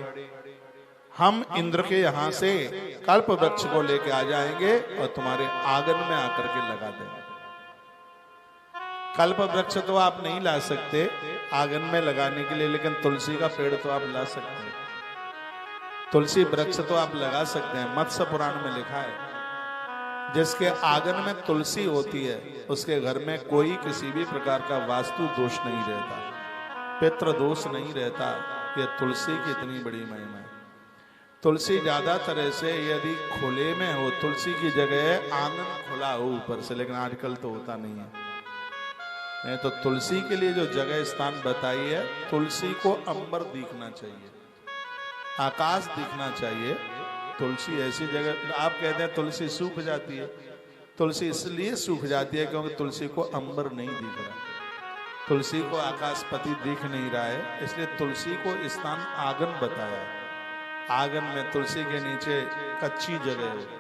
हम इंद्र के यहां से कल्प वृक्ष को लेके आ जाएंगे और तुम्हारे आंगन में आकर के लगा देंगे। कल्प वृक्ष तो आप नहीं ला सकते आंगन में लगाने के लिए, लेकिन तुलसी का पेड़ तो आप ला सकते हैं। तुलसी वृक्ष तो आप लगा सकते हैं। मत्स्य पुराण में लिखा है, जिसके आंगन में तुलसी होती है उसके घर में कोई किसी भी प्रकार का वास्तु दोष नहीं रहता, पितृ दोष नहीं रहता। यह तुलसी की इतनी बड़ी महिमा है। तुलसी ज्यादा तरह से यदि खुले में हो, तुलसी की जगह आंगन खुला हो ऊपर से, लेकिन आजकल तो होता नहीं है। नहीं तो तुलसी के लिए जो जगह स्थान बताई है, तुलसी को अंबर दिखना चाहिए, आकाश दिखना चाहिए। तुलसी ऐसी जगह, आप कहते हैं तुलसी सूख जाती है, तुलसी इसलिए सूख जाती है क्योंकि तुलसी को अंबर नहीं दिख रहा, तुलसी को आकाशपति दिख नहीं रहा है, इसलिए तुलसी को स्थान आंगन बताया। आंगन में तुलसी के नीचे कच्ची जगह है,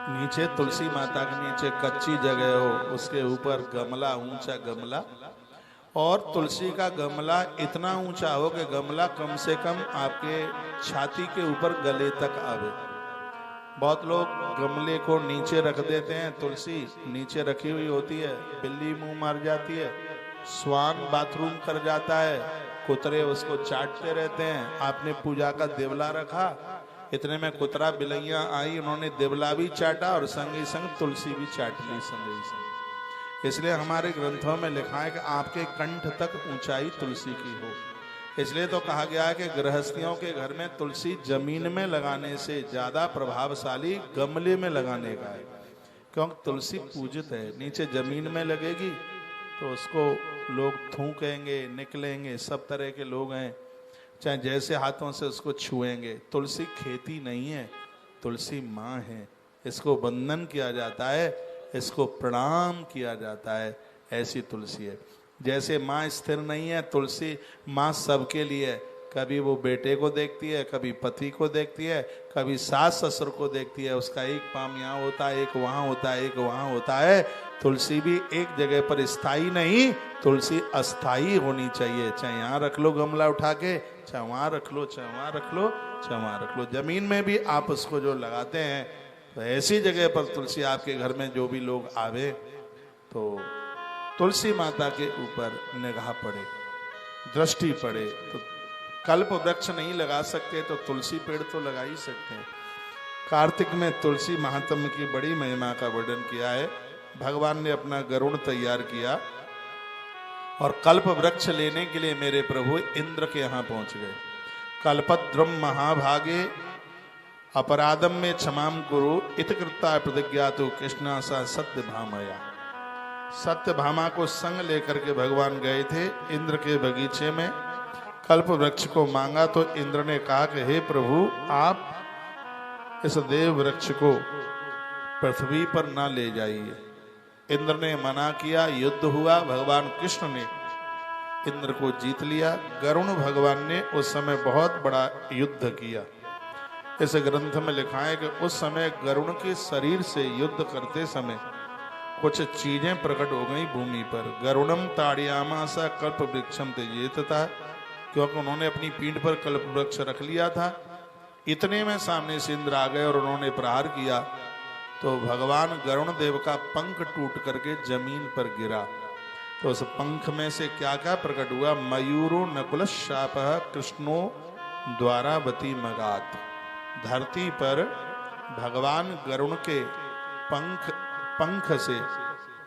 नीचे तुलसी माता के नीचे कच्ची जगह हो, उसके ऊपर गमला, ऊंचा गमला, और तुलसी का गमला इतना ऊंचा हो कि गमला कम से कम आपके छाती के ऊपर गले तक आवे। बहुत लोग गमले को नीचे रख देते हैं, तुलसी नीचे रखी हुई होती है, बिल्ली मुंह मार जाती है, स्वान बाथरूम कर जाता है, कुतरे उसको चाटते रहते हैं। आपने पूजा का देवला रखा, इतने में कुतरा बिलैया आई, उन्होंने देवला भी चाटा और संगी संग तुलसी भी चाट ली संगी संग। इसलिए हमारे ग्रंथों में लिखा है कि आपके कंठ तक ऊंचाई तुलसी की हो। इसलिए तो कहा गया है कि गृहस्थियों के घर में तुलसी जमीन में लगाने से ज्यादा प्रभावशाली गमले में लगाने का है, क्योंकि तुलसी पूजित है। नीचे जमीन में लगेगी तो उसको लोग थूकेंगे, निकलेंगे, सब तरह के लोग हैं, चाहे जैसे हाथों से उसको छुएंगे। तुलसी खेती नहीं है, तुलसी माँ है, इसको वंदन किया जाता है, इसको प्रणाम किया जाता है, ऐसी तुलसी है। जैसे माँ स्थिर नहीं है, तुलसी माँ सबके लिए है। कभी वो बेटे को देखती है, कभी पति को देखती है, कभी सास ससुर को देखती है, उसका एक पाँव यहाँ होता है, एक वहाँ होता है, एक वहाँ होता है। तुलसी भी एक जगह पर स्थायी नहीं, तुलसी अस्थाई होनी चाहिए। चाहे यहाँ रख लो गमला उठा के, चाहे वहाँ रख लो, चाहे वहाँ रख लो, चाहे वहाँ रख लो। जमीन में भी आप उसको जो लगाते हैं, तो ऐसी जगह पर तुलसी आपके घर में जो भी लोग आवे तो तुलसी माता के ऊपर निगाह पड़े, दृष्टि पड़े। तो कल्प वृक्ष नहीं लगा सकते तो तुलसी पेड़ तो लगा ही सकते हैं। कार्तिक में तुलसी महात्म्य की बड़ी महिमा का वर्णन किया है। भगवान ने अपना गरुड़ तैयार किया और कल्प वृक्ष लेने के लिए मेरे प्रभु इंद्र के यहाँ पहुंच गए। कल्पद्रुम महाभागे अपराधम में क्षमाम कुरु इतकृता प्रतिज्ञा तो कृष्णा सा सत्यभामया। सत्यभामा को संग लेकर के भगवान गए थे इंद्र के बगीचे में। कल्प वृक्ष को मांगा तो इंद्र ने कहा कि हे प्रभु, आप इस देव वृक्ष को पृथ्वी पर ना ले जाइए। इंद्र ने मना किया, युद्ध हुआ, भगवान कृष्ण ने इंद्र को जीत लिया। गरुण भगवान ने उस समय बहुत बड़ा युद्ध किया। इस ग्रंथ में लिखा है कि उस समय गरुण के शरीर से युद्ध करते समय कुछ चीजें प्रकट हो गई भूमि पर। गरुणम ताड़ियामासा कल्प वृक्षम तेजेत था, क्योंकि उन्होंने अपनी पीठ पर कल्प वृक्ष रख लिया था। इतने में सामने से इंद्र आ गए और उन्होंने प्रहार किया तो भगवान गरुण देव का पंख टूट करके जमीन पर गिरा। तो उस पंख में से क्या क्या प्रकट हुआ? मयूरो नकुल शाप कृष्णो द्वारावती मगात। धरती पर भगवान गरुण के पंख से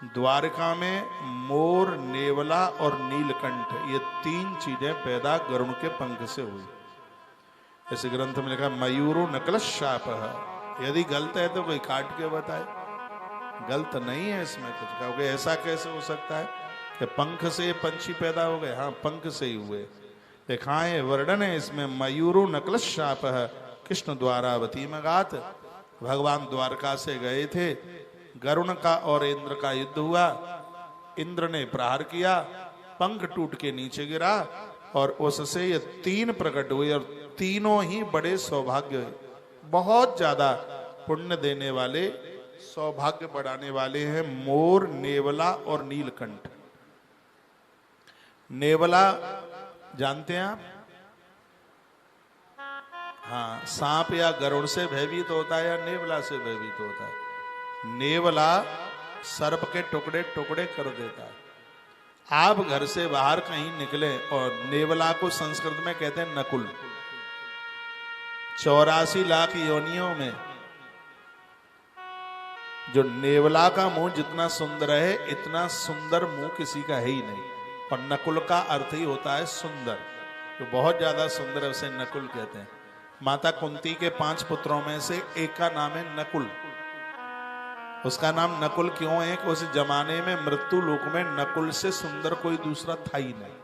द्वारका में मोर, नेवला और नीलकंठ ये 3 चीजें पैदा गरुण के पंख से हुई। इस ग्रंथ में लिखा मयूरो नकल शाप। यदि गलत है तो कोई काट के बताए, गलत नहीं है इसमें कुछ। कहोगे ऐसा कैसे हो सकता है कि पंख से पंछी पैदा हो गए? हाँ, पंख से ही हुए। देखा है, वर्णन है इसमें, मयूरो नकल शाप कृष्ण द्वारावती में गात। भगवान द्वारका से गए थे, गरुण का और इंद्र का युद्ध हुआ। इंद्र ने प्रहार किया, पंख टूट के नीचे गिरा और उससे ये 3 प्रकट हुए और तीनों ही बड़े सौभाग्य, बहुत ज्यादा पुण्य देने वाले, सौभाग्य बढ़ाने वाले हैं। मोर, नेवला और नीलकंठ। नेवला जानते हैं आप? हाँ, सांप या गरुड़ से भयभीत होता है या नेवला से भयभीत होता है? नेवला सर्प के टुकड़े टुकड़े कर देता है। आप घर से बाहर कहीं निकले और नेवला को संस्कृत में कहते हैं नकुल। 84 लाख योनियों में जो नेवला का मुंह जितना सुंदर है, इतना सुंदर मुंह किसी का है ही नहीं। और नकुल का अर्थ ही होता है सुंदर, तो बहुत ज्यादा सुंदर है, उसे नकुल कहते हैं। माता कुंती के 5 पुत्रों में से एक का नाम है नकुल। उसका नाम नकुल क्यों है कि उस जमाने में मृत्यु लोक में नकुल से सुंदर कोई दूसरा था ही नहीं।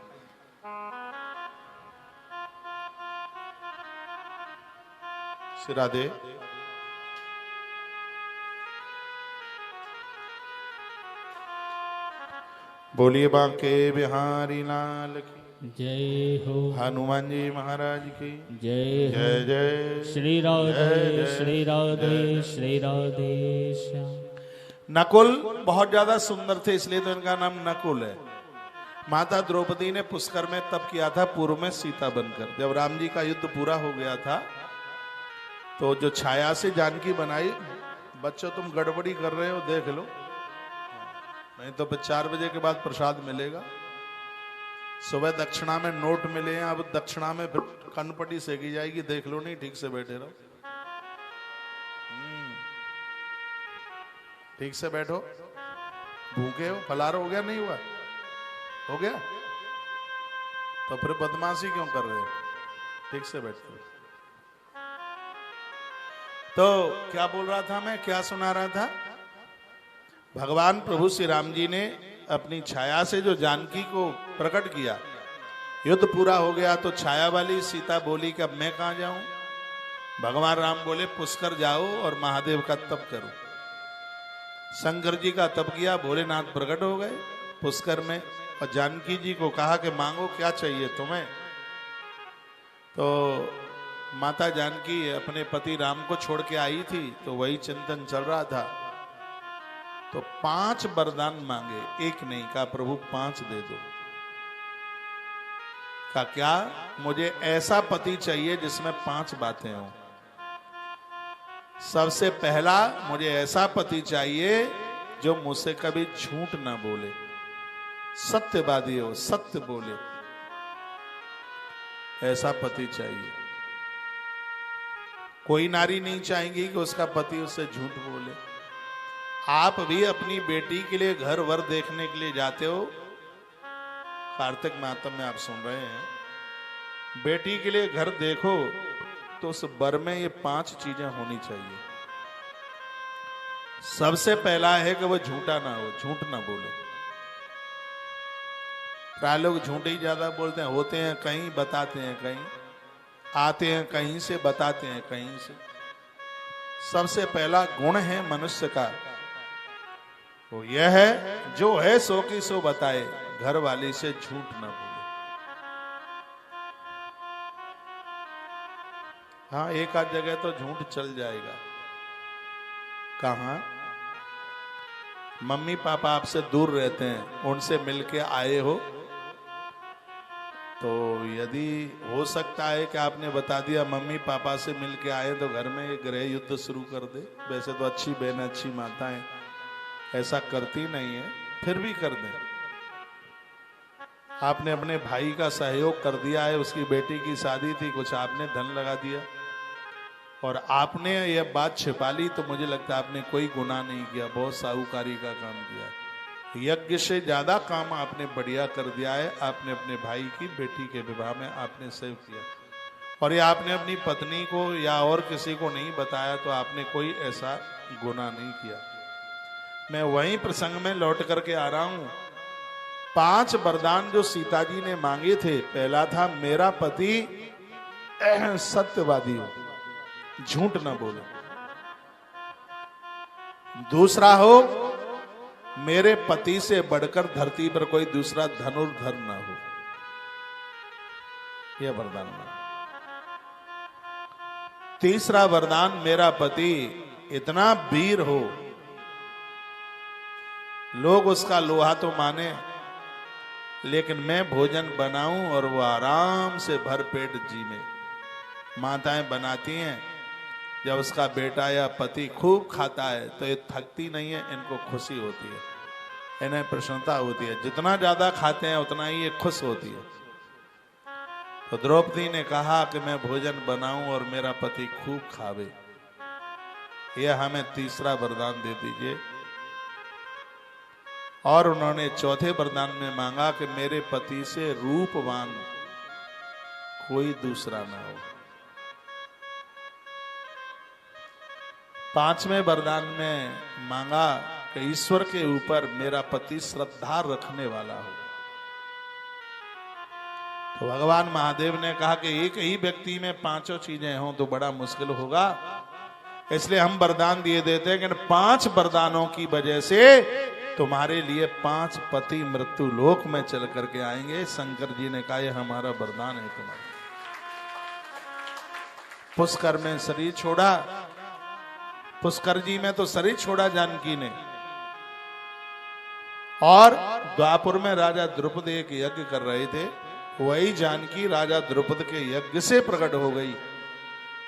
राधे। बोलिए बांके बिहारी लाल की जय हो। हनुमान जी महाराज की जय हो। जय जय श्री राधे जय श्री राधे श्री राधे श्याम। नकुल बहुत ज्यादा सुंदर थे, इसलिए तो इनका नाम नकुल है। माता द्रौपदी ने पुष्कर में तप किया था, पूर्व में सीता बनकर। जब राम जी का युद्ध पूरा हो गया था तो जो छाया से जानकी बनाई, बच्चों तुम गड़बड़ी कर रहे हो, देख लो, नहीं तो 4 बजे के बाद प्रसाद मिलेगा। सुबह दक्षिणा में नोट मिले हैं, अब दक्षिणा में फिर कनपटी सेकी जाएगी, देख लो, नहीं ठीक से बैठे रहो, ठीक से बैठो। भूखे हो? फलार हो गया? नहीं हुआ? हो गया? तो फिर बदमाशी क्यों कर रहे हो? ठीक से बैठो। तो क्या बोल रहा था मैं, क्या सुना रहा था? भगवान प्रभु श्री राम जी ने अपनी छाया से जो जानकी को प्रकट किया, युद्ध पूरा हो गया तो छाया वाली सीता बोली कि अब मैं कहां जाऊं? भगवान राम बोले पुष्कर जाओ और महादेव का तप करो। शंकर जी का तप किया, भोलेनाथ प्रकट हो गए पुष्कर में और जानकी जी को कहा कि मांगो, क्या चाहिए तुम्हें? तो माता जानकी अपने पति राम को छोड़ के आई थी, तो वही चिंतन चल रहा था। तो 5 वरदान मांगे, एक नहीं, कहा प्रभु 5 दे दो। कहा क्या? मुझे ऐसा पति चाहिए जिसमें 5 बातें हों। सबसे पहला, मुझे ऐसा पति चाहिए जो मुझसे कभी झूठ ना बोले, सत्यवादी हो, सत्य बोले, ऐसा पति चाहिए। कोई नारी नहीं चाहेगी कि उसका पति उससे झूठ बोले। आप भी अपनी बेटी के लिए घर वर देखने के लिए जाते हो, कार्तिक मातम में आप सुन रहे हैं, बेटी के लिए घर देखो तो उस वर में ये 5 चीजें होनी चाहिए। सबसे पहला है कि वो झूठा ना हो, झूठ ना बोले। प्राय लोग झूठ ही ज्यादा बोलते हैं, होते हैं कहीं, बताते हैं कहीं, आते हैं कहीं से, बताते हैं कहीं से। सबसे पहला गुण है मनुष्य का, वो यह है जो है सो की सो बताए, घर वाली से झूठ ना बोले। हाँ, एक आध जगह तो झूठ चल जाएगा। कहाँ? मम्मी पापा आपसे दूर रहते हैं, उनसे मिलके आए हो तो यदि हो सकता है कि आपने बता दिया मम्मी पापा से मिलके आए तो घर में गृह युद्ध शुरू कर दे। वैसे तो अच्छी बहन, अच्छी माताएं ऐसा करती नहीं है, फिर भी कर दें। आपने अपने भाई का सहयोग कर दिया है, उसकी बेटी की शादी थी, कुछ आपने धन लगा दिया और आपने यह बात छिपा ली, तो मुझे लगता है आपने कोई गुनाह नहीं किया, बहुत साहूकारी का काम किया। यज्ञ से ज्यादा काम आपने बढ़िया कर दिया है। आपने अपने भाई की बेटी के विवाह में आपने सेव किया, और ये आपने अपनी पत्नी को या और किसी को नहीं बताया, तो आपने कोई ऐसा गुनाह नहीं किया। मैं वही प्रसंग में लौट करके आ रहा हूं। 5 वरदान जो सीता जी ने मांगे थे, पहला था मेरा पति सत्यवादी हो, झूठ ना बोले। दूसरा हो, मेरे पति से बढ़कर धरती पर कोई दूसरा धनुर्धर ना हो, यह वरदान मांगा। तीसरा वरदान, मेरा पति इतना वीर हो, लोग उसका लोहा तो माने, लेकिन मैं भोजन बनाऊं और वो आराम से भरपेट जीवे। माताएं बनाती हैं, जब उसका बेटा या पति खूब खाता है तो ये थकती नहीं है, इनको खुशी होती है, इन्हें प्रसन्नता होती है। जितना ज्यादा खाते हैं उतना ही ये खुश होती है। तो द्रौपदी ने कहा कि मैं भोजन बनाऊं और मेरा पति खूब खावे। यह हमें तीसरा वरदान दे दीजिए। और उन्होंने चौथे वरदान में मांगा कि मेरे पति से रूपवान कोई दूसरा ना हो। 5वें वरदान में मांगा कि ईश्वर के ऊपर मेरा पति श्रद्धा रखने वाला हो। तो भगवान महादेव ने कहा कि एक ही व्यक्ति में 5 चीजें हों तो बड़ा मुश्किल होगा, इसलिए हम वरदान दिए देते हैं कि 5 वरदानों की वजह से तुम्हारे लिए 5 पति मृत्यु लोक में चल करके आएंगे। शंकर जी ने कहा यह हमारा वरदान है तुम्हारा। पुष्कर में शरीर छोड़ा, पुष्कर जी में तो शरीर छोड़ा जानकी ने, और द्वापुर में राजा द्रुपद एक यज्ञ कर रहे थे, वही जानकी राजा द्रुपद के यज्ञ से प्रकट हो गई,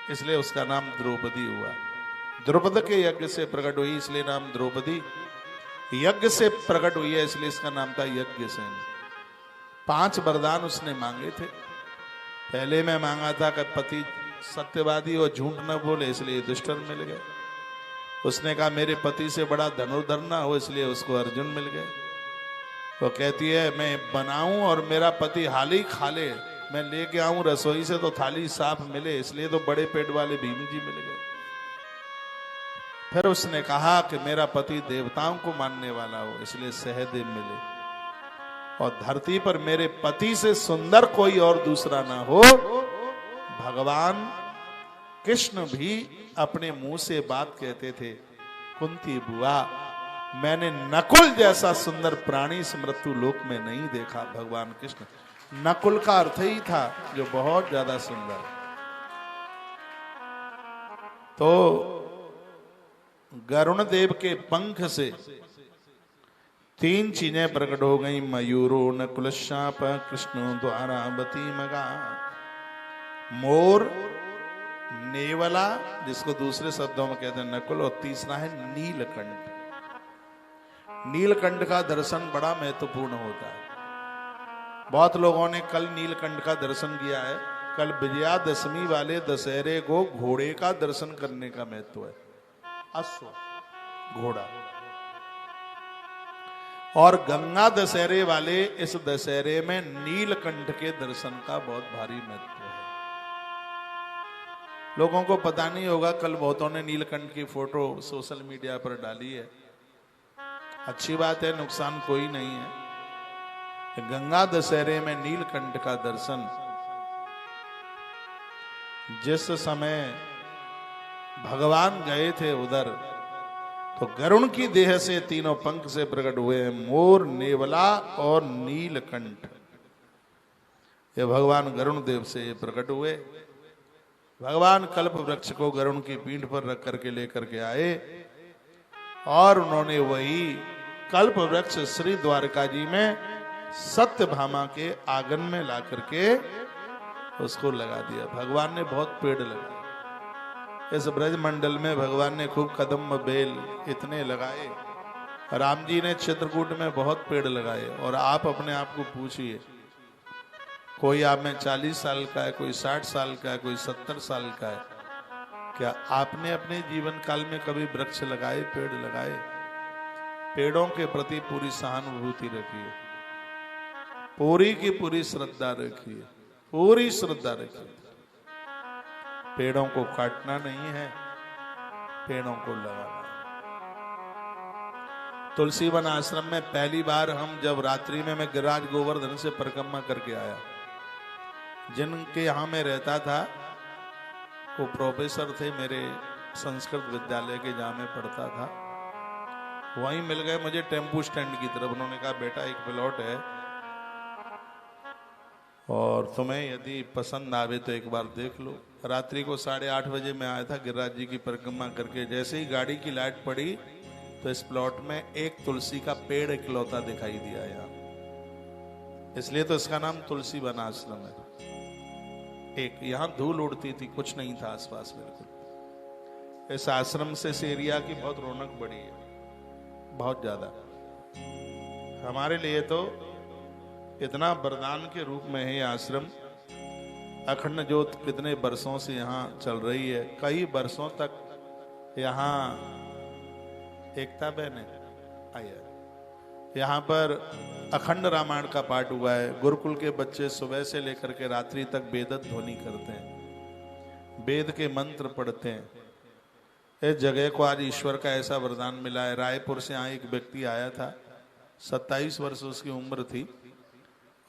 इसलिए उसका नाम द्रौपदी हुआ। द्रुपद के यज्ञ से प्रकट हुई इसलिए नाम द्रौपदी, यज्ञ से प्रकट हुई है इसलिए इसका नाम था यज्ञसेन। 5 वरदान उसने मांगे थे। पहले में मांगा था कि पति सत्यवादी और झूठ न बोले, इसलिए दुष्टन मिल गए। उसने कहा मेरे पति से बड़ा धनुर्धर ना हो, इसलिए उसको अर्जुन मिल गए। वो कहती है मैं बनाऊं और मेरा पति हाली खा ले, मैं लेके आऊं रसोई से तो थाली साफ मिले, इसलिए तो बड़े पेट वाले भीम जी मिल गए। फिर उसने कहा कि मेरा पति देवताओं को मानने वाला हो, इसलिए सहदेव मिले। और धरती पर मेरे पति से सुंदर कोई और दूसरा ना हो। भगवान कृष्ण भी अपने मुंह से बात कहते थे, कुंती बुआ मैंने नकुल जैसा सुंदर प्राणी इस मृत्यु लोक में नहीं देखा। भगवान कृष्ण, नकुल का अर्थ ही था जो बहुत ज्यादा सुंदर। तो गरुण देव के पंख से 3 चीजें प्रकट हो गई, मयूरो नकुल शाप कृष्णो द्वारावती मगा। मोर, नेवला जिसको दूसरे शब्दों में कहते हैं नकुल, और तीसरा है नीलकंठ। नीलकंठ का दर्शन बड़ा महत्वपूर्ण होता है। बहुत लोगों ने कल नीलकंठ का दर्शन किया है। कल विजयादशमी वाले दशहरे को घोड़े का दर्शन करने का महत्व है। अश्व, घोड़ा। और गंगा दशहरे वाले इस दशहरे में नीलकंठ के दर्शन का बहुत भारी महत्व है। लोगों को पता नहीं होगा, कल बहुतों ने नीलकंठ की फोटो सोशल मीडिया पर डाली है। अच्छी बात है, नुकसान कोई नहीं है। गंगा दशहरे में नीलकंठ का दर्शन, जिस समय भगवान गए थे उधर, तो गरुण की देह से 3 पंख से प्रकट हुए हैं, मोर, नेवला और नीलकंठ। ये भगवान गरुण देव से प्रकट हुए। भगवान कल्प वृक्ष को गरुण की पीठ पर रख करके लेकर के आए, और उन्होंने वही कल्प वृक्ष श्री द्वारका जी में सत्यभामा के आंगन में ला करके उसको लगा दिया। भगवान ने बहुत पेड़ लगाए इस ब्रज मंडल में। भगवान ने खूब कदम बेल इतने लगाए। राम जी ने चित्रकूट में बहुत पेड़ लगाए। और आप अपने आप को पूछिए, कोई आप में 40 साल का है, कोई 60 साल का है, कोई 70 साल का है, क्या आपने अपने जीवन काल में कभी वृक्ष लगाए, पेड़ लगाए? पेड़ों के प्रति पूरी सहानुभूति रखिए, पूरी की पूरी श्रद्धा रखिए, पूरी श्रद्धा रखिए। पेड़ों को काटना नहीं है, पेड़ों को लगाना। तुलसी वन आश्रम में पहली बार हम जब रात्रि में मैं गिरिराज गोवर्धन से परिक्रमा करके आया, जिनके यहाँ में रहता था वो प्रोफेसर थे मेरे संस्कृत विद्यालय के, जहाँ में पढ़ता था। वहीं मिल गए मुझे टेम्पू स्टैंड की तरफ। उन्होंने कहा बेटा एक प्लॉट है और तुम्हें यदि पसंद आवे तो एक बार देख लो। रात्रि को 8:30 बजे मैं आया था गिरिराज जी की परिक्रमा करके। जैसे ही गाड़ी की लाइट पड़ी तो इस प्लॉट में एक तुलसी का पेड़ इकलौता दिखाई दिया यहाँ, इसलिए तो इसका नाम तुलसी वन आश्रम है। एक यहाँ धूल उड़ती थी, कुछ नहीं था आसपास बिल्कुल। इस आश्रम से इस एरिया की बहुत रौनक बढ़ी है, बहुत ज्यादा। हमारे लिए तो इतना वरदान के रूप में है ये आश्रम। अखंड ज्योत कितने वर्षों से यहाँ चल रही है, कई वर्षों तक यहाँ एकता बहन आई है। यहाँ पर अखंड रामायण का पाठ हुआ है। गुरुकुल के बच्चे सुबह से लेकर के रात्रि तक वेद ध्वनि करते हैं, वेद के मंत्र पढ़ते हैं। इस जगह को आज ईश्वर का ऐसा वरदान मिला है। रायपुर से यहाँ एक व्यक्ति आया था, 27 वर्ष उसकी उम्र थी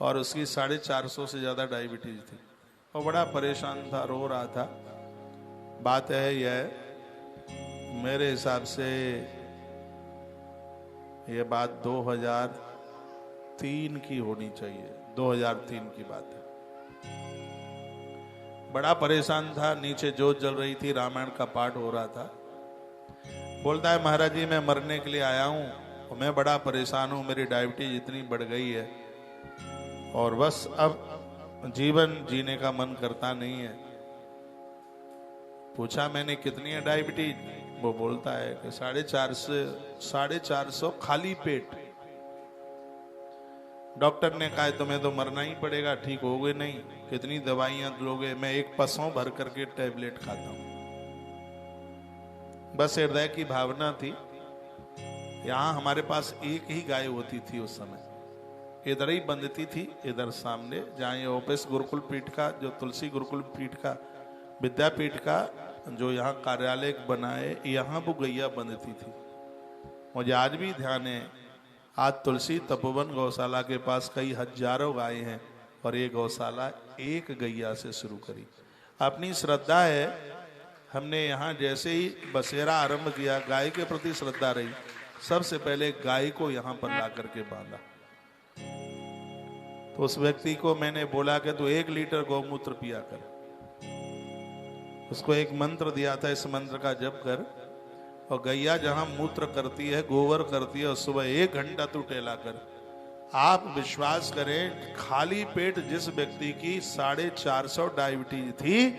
और उसकी 450 से ज्यादा डायबिटीज थी और बड़ा परेशान था, रो रहा था। बात है यह, मेरे हिसाब से ये बात 2003 की होनी चाहिए, 2003 की बात है। बड़ा परेशान था, नीचे जोत जल रही थी, रामायण का पाठ हो रहा था। बोलता है महाराज जी मैं मरने के लिए आया हूं और मैं बड़ा परेशान हूं, मेरी डायबिटीज इतनी बढ़ गई है और बस अब जीवन जीने का मन करता नहीं है। पूछा मैंने कितनी है डायबिटीज? वो बोलता है कि 450 खाली पेट। डॉक्टर ने कहा तुम्हें तो मरना ही पड़ेगा, ठीक होगे नहीं, कितनी दवाइयां लोगे? मैं एक पसों भर करके टैबलेट खाता हूं। बस हृदय की भावना थी। यहां हमारे पास एक ही गाय होती थी उस समय, इधर ही बंधती थी, इधर सामने जहाँ ये ऑफिस गुरुकुल पीठ का, जो तुलसी गुरुकुल पीठ का विद्यापीठ का जो यहाँ कार्यालय बना है, यहाँ वो गैया बंधती थी। मुझे आज भी ध्यान है, आज तुलसी तपोवन गौशाला के पास कई हजारों गायें हैं और ये गौशाला एक गैया से शुरू करी। अपनी श्रद्धा है, हमने यहाँ जैसे ही बसेरा आरंभ किया, गाय के प्रति श्रद्धा रही, सबसे पहले गाय को यहाँ पर ला करके बांधा। तो उस व्यक्ति को मैंने बोला कि तू 1 लीटर गौमूत्र पिया कर। उसको एक मंत्र दिया था, इस मंत्र का जप कर, और गैया जहां मूत्र करती है, गोबर करती है, और सुबह 1 घंटा तू टहला कर। आप विश्वास करें, खाली पेट जिस व्यक्ति की 450 डायबिटीज थी,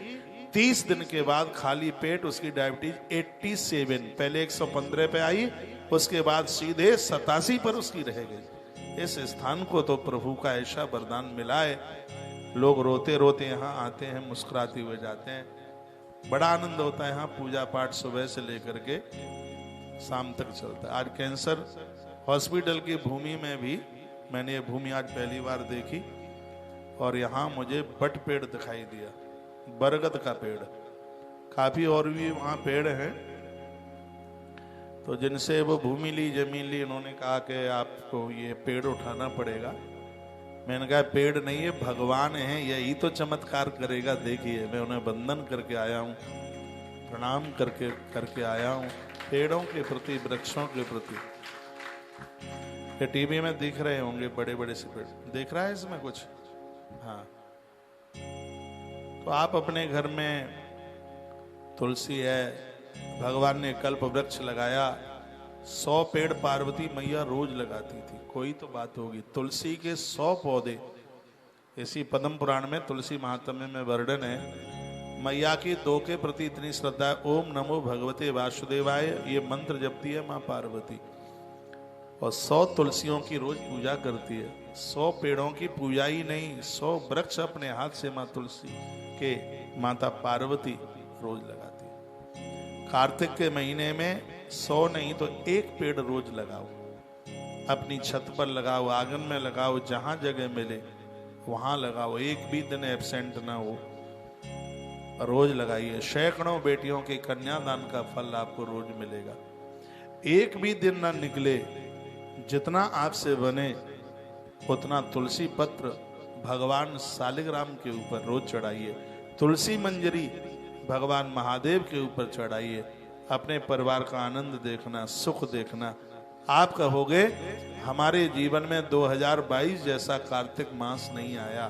30 दिन के बाद खाली पेट उसकी डायबिटीज 87, पहले 115 पे आई, उसके बाद सीधे 87 पर उसकी रह गई। इस स्थान को तो प्रभु का ऐसा वरदान मिला है, लोग रोते रोते यहाँ आते हैं, मुस्कुराते हुए जाते हैं। बड़ा आनंद होता है यहाँ। पूजा पाठ सुबह से लेकर के शाम तक चलता है। आज कैंसर हॉस्पिटल की भूमि में भी मैंने ये भूमि आज पहली बार देखी और यहाँ मुझे बट पेड़ दिखाई दिया, बरगद का पेड़। काफी और भी वहाँ पेड़ हैं। तो जिनसे वो भूमि ली, जमीन ली, उन्होंने कहा कि आपको ये पेड़ उठाना पड़ेगा। मैंने कहा पेड़ नहीं है, भगवान है, यही तो चमत्कार करेगा। देखिए मैं उन्हें वंदन करके आया हूँ, प्रणाम करके आया हूँ पेड़ों के प्रति, वृक्षों के प्रति। ये टीवी में दिख रहे होंगे बड़े बड़े से पेड़, देख रहा है इसमें कुछ? हाँ। तो आप अपने घर में तुलसी है, भगवान ने कल्प वृक्ष लगाया, 100 पेड़ पार्वती मैया रोज लगाती थी, कोई तो बात होगी। तुलसी के 100 पौधे, इसी पद्म पुराण में तुलसी महात्म्य में वर्णन है। मैया की 2 के प्रति इतनी श्रद्धा है। ओम नमो भगवते वासुदेवाय, ये मंत्र जपती है माँ पार्वती और 100 तुलसियों की रोज पूजा करती है। 100 पेड़ों की पूजा ही नहीं, 100 वृक्ष अपने हाथ से माँ तुलसी के माता पार्वती रोज लगाती है। कार्तिक के महीने में 100 नहीं तो 1 पेड़ रोज लगाओ, अपनी छत पर लगाओ, आंगन में लगाओ, जहां जगह मिले वहां लगाओ, एक भी दिन एब्सेंट ना हो, रोज लगाइए। सैकड़ों बेटियों के कन्यादान का फल आपको रोज मिलेगा। एक भी दिन ना निकले, जितना आपसे बने उतना तुलसी पत्र भगवान सालिग्राम के ऊपर रोज चढ़ाइए। तुलसी मंजरी भगवान महादेव के ऊपर चढ़ाइए। अपने परिवार का आनंद देखना, सुख देखना। आप कहोगे हमारे जीवन में 2022 जैसा कार्तिक मास नहीं आया,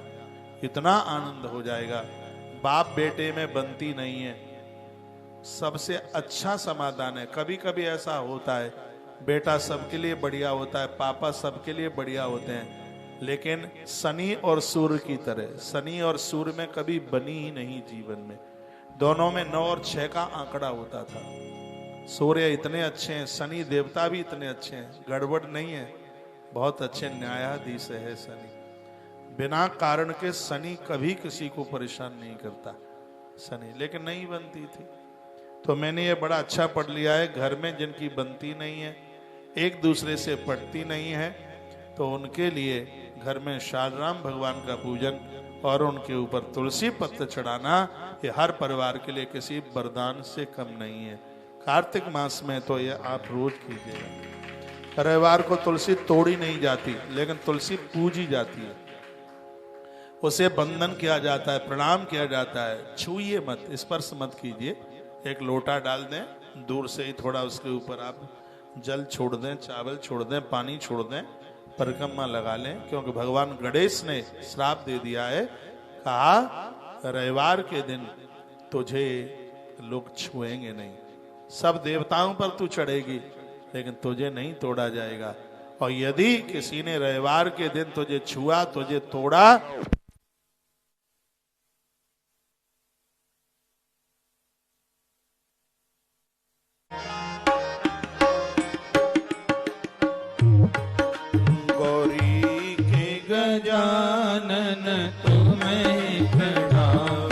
इतना आनंद हो जाएगा। बाप बेटे में बनती नहीं है, सबसे अच्छा समाधान है। कभी कभी ऐसा होता है, बेटा सबके लिए बढ़िया होता है, पापा सबके लिए बढ़िया होते हैं, लेकिन शनि और सूर्य की तरह, शनि और सूर्य में कभी बनी ही नहीं जीवन में। दोनों में 9 और 6 का आंकड़ा होता था। सूर्य इतने अच्छे हैं, शनि देवता भी इतने अच्छे हैं, गड़बड़ नहीं है, बहुत अच्छे न्यायाधीश है शनि। बिना कारण के शनि कभी किसी को परेशान नहीं करता शनि, लेकिन नहीं बनती थी। तो मैंने ये बड़ा अच्छा पढ़ लिया है, घर में जिनकी बनती नहीं है, एक दूसरे से पटती नहीं है, तो उनके लिए घर में शालराम भगवान का पूजन और उनके ऊपर तुलसी पत्र चढ़ाना, ये हर परिवार के लिए किसी वरदान से कम नहीं है। कार्तिक मास में तो ये आप रोज कीजिएगा। रविवार को तुलसी तोड़ी नहीं जाती, लेकिन तुलसी पूजी जाती है, उसे बंधन किया जाता है, प्रणाम किया जाता है। छूइए मत, स्पर्श मत कीजिए। एक लोटा डाल दें, दूर से ही थोड़ा उसके ऊपर आप जल छोड़ दें, चावल छोड़ दें, पानी छोड़ दें, परिक्रमा लगा लें, क्योंकि भगवान गणेश ने श्राप दे दिया है, कहा रविवार के दिन तुझे लोग छुएंगे नहीं, सब देवताओं पर तू चढ़ेगी लेकिन तुझे नहीं तोड़ा जाएगा। और यदि किसी ने रविवार के दिन तुझे छुआ, तुझे तोड़ा, गौरी के गजानन तुम्हें प्रणाम,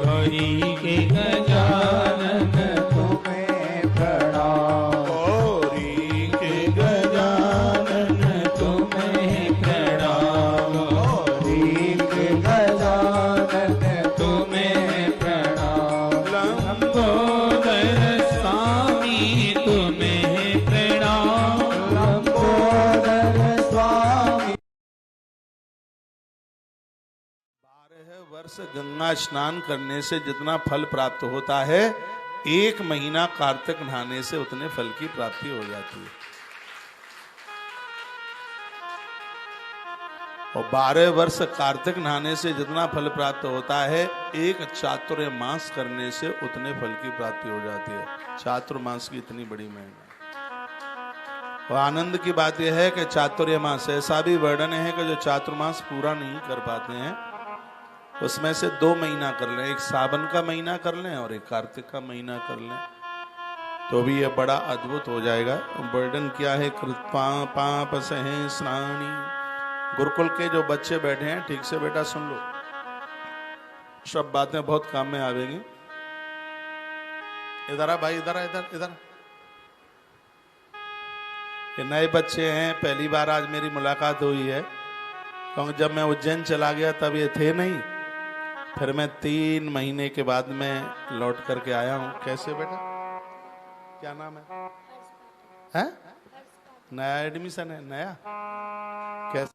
गौरी के गजानन तुम्हें प्रणाम, गौरी के गजानन तुम्हें प्रणाम, गौरी के गजानन तुम्हें प्रणाम, लंबोदर स्वामी तुम्हें प्रणाम, लंबोदर स्वामी। 12 वर्ष गंगा स्नान करने से जितना फल प्राप्त होता है, 1 महीना कार्तिक नहाने से उतने फल की प्राप्ति हो जाती है। और 12 वर्ष कार्तिक नहाने से जितना फल प्राप्त होता है, 1 चातुर्य मास करने से उतने फल की प्राप्ति हो जाती है। चातुर्मास की इतनी बड़ी महिमा। और आनंद की बात यह है कि चातुर्य मास, ऐसा भी वर्णन है कि जो चातुर्मास पूरा नहीं कर पाते हैं, उसमें से 2 महीना कर लें, एक सावन का महीना कर लें और एक कार्तिक का महीना कर लें, तो भी यह बड़ा अद्भुत हो जाएगा। वर्णन क्या है, कृत्वा पाप सहे स्नानी। गुरुकुल के जो बच्चे बैठे हैं, ठीक से बेटा सुन लो, सब बातें बहुत काम में आवेंगी। इधर आ भाई, इधर आ, इधर इधर। ये नए बच्चे हैं, पहली बार आज मेरी मुलाकात हुई है, क्योंकि जब मैं उज्जैन चला गया तब ये थे नहीं, फिर मैं 3 महीने के बाद में लौट करके आया हूँ। कैसे बेटा, क्या नाम है? नया एडमिशन है, नया? कैसे?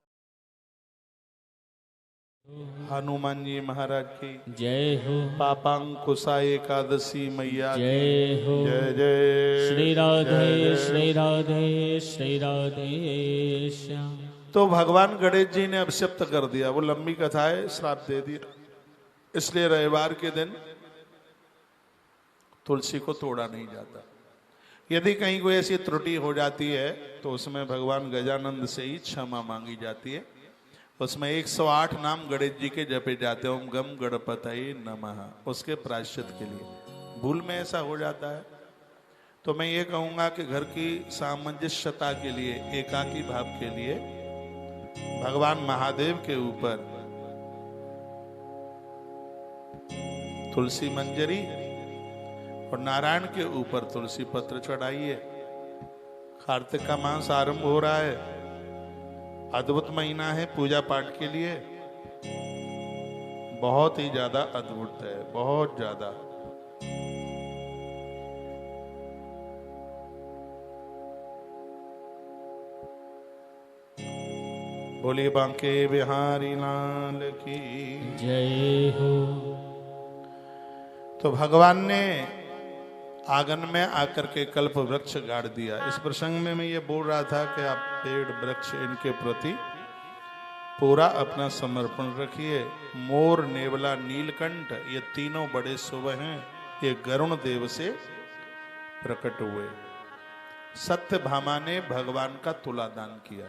हनुमान जी महाराज की जय हो, पापांकुशा एकादशी मैया की जय हो, जय जय श्री राधे जय। श्री राधे श्री राधे श्याम। तो भगवान गणेश जी ने अभिशप्त कर दिया, वो लंबी कथा है, श्राप दे दिया। इसलिए रविवार के दिन तुलसी को तोड़ा नहीं जाता। यदि कहीं कोई ऐसी त्रुटि हो जाती है तो उसमें भगवान गजानंद से ही क्षमा मांगी जाती है। उसमें 108 नाम गणेश जी के जपे जाते हैं, ओम गम गणपतये नमः, उसके प्रायश्चित के लिए। भूल में ऐसा हो जाता है तो मैं ये कहूंगा कि घर की सामंजस्यता के लिए, एकाकी भाव के लिए भगवान महादेव के ऊपर तुलसी मंजरी और नारायण के ऊपर तुलसी पत्र चढ़ाइए। कार्तिक का मास आरंभ हो रहा है, अद्भुत महीना है पूजा पाठ के लिए, बहुत ही ज्यादा अद्भुत है, बहुत ज्यादा। बोलिए बांके बिहारी लाल की जय हो। तो भगवान ने आंगन में आकर के कल्प वृक्ष गाड़ दिया। इस प्रसंग में मैं ये बोल रहा था कि आप पेड़ वृक्ष इनके प्रति पूरा अपना समर्पण रखिए। मोर, नेवला, नीलकंठ ये तीनों बड़े शुभ हैं, ये गरुण देव से प्रकट हुए। सत्यभामा ने भगवान का तुला दान किया।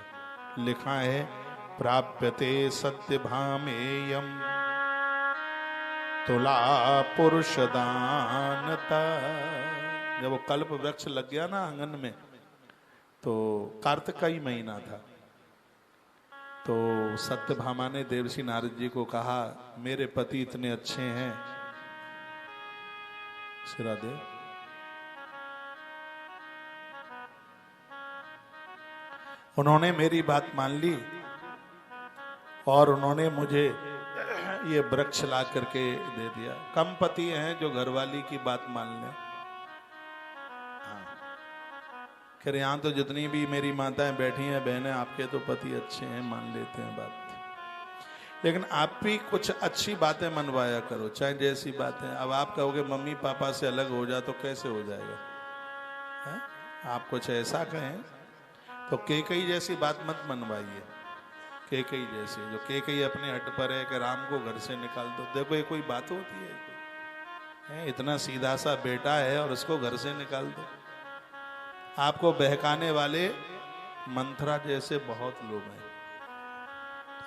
लिखा है प्राप्यते सत्यभामेयम तुला पुरुष दानता। जब वो कल्प वृक्ष लग गया ना आंगन में, तो कार्तिक का ही महीना था, तो सत्यभामा ने देवर्षि नारद जी को कहा, मेरे पति इतने अच्छे हैं, सिरा दे, उन्होंने मेरी बात मान ली और उन्होंने मुझे ये वृक्ष ला करके दे दिया। कम पति हैं जो घरवाली की बात मान लें। खैर यहाँ तो जितनी भी मेरी माताएं बैठी हैं, बहनें, आपके तो पति अच्छे हैं, मान लेते हैं बात, लेकिन आप भी कुछ अच्छी बातें मनवाया करो, चाहे जैसी बातें। अब आप कहोगे मम्मी पापा से अलग हो जा, तो कैसे हो जाएगा? है? आप कुछ ऐसा कहें तो केकई जैसी बात मत मनवाइए। केकई जैसी, जो केकई अपने हट पर है कि राम को घर से निकाल दो। देखो ये कोई बात होती है? इतना सीधा सा बेटा है और उसको घर से निकाल दो। आपको बहकाने वाले मंथरा जैसे बहुत लोग हैं।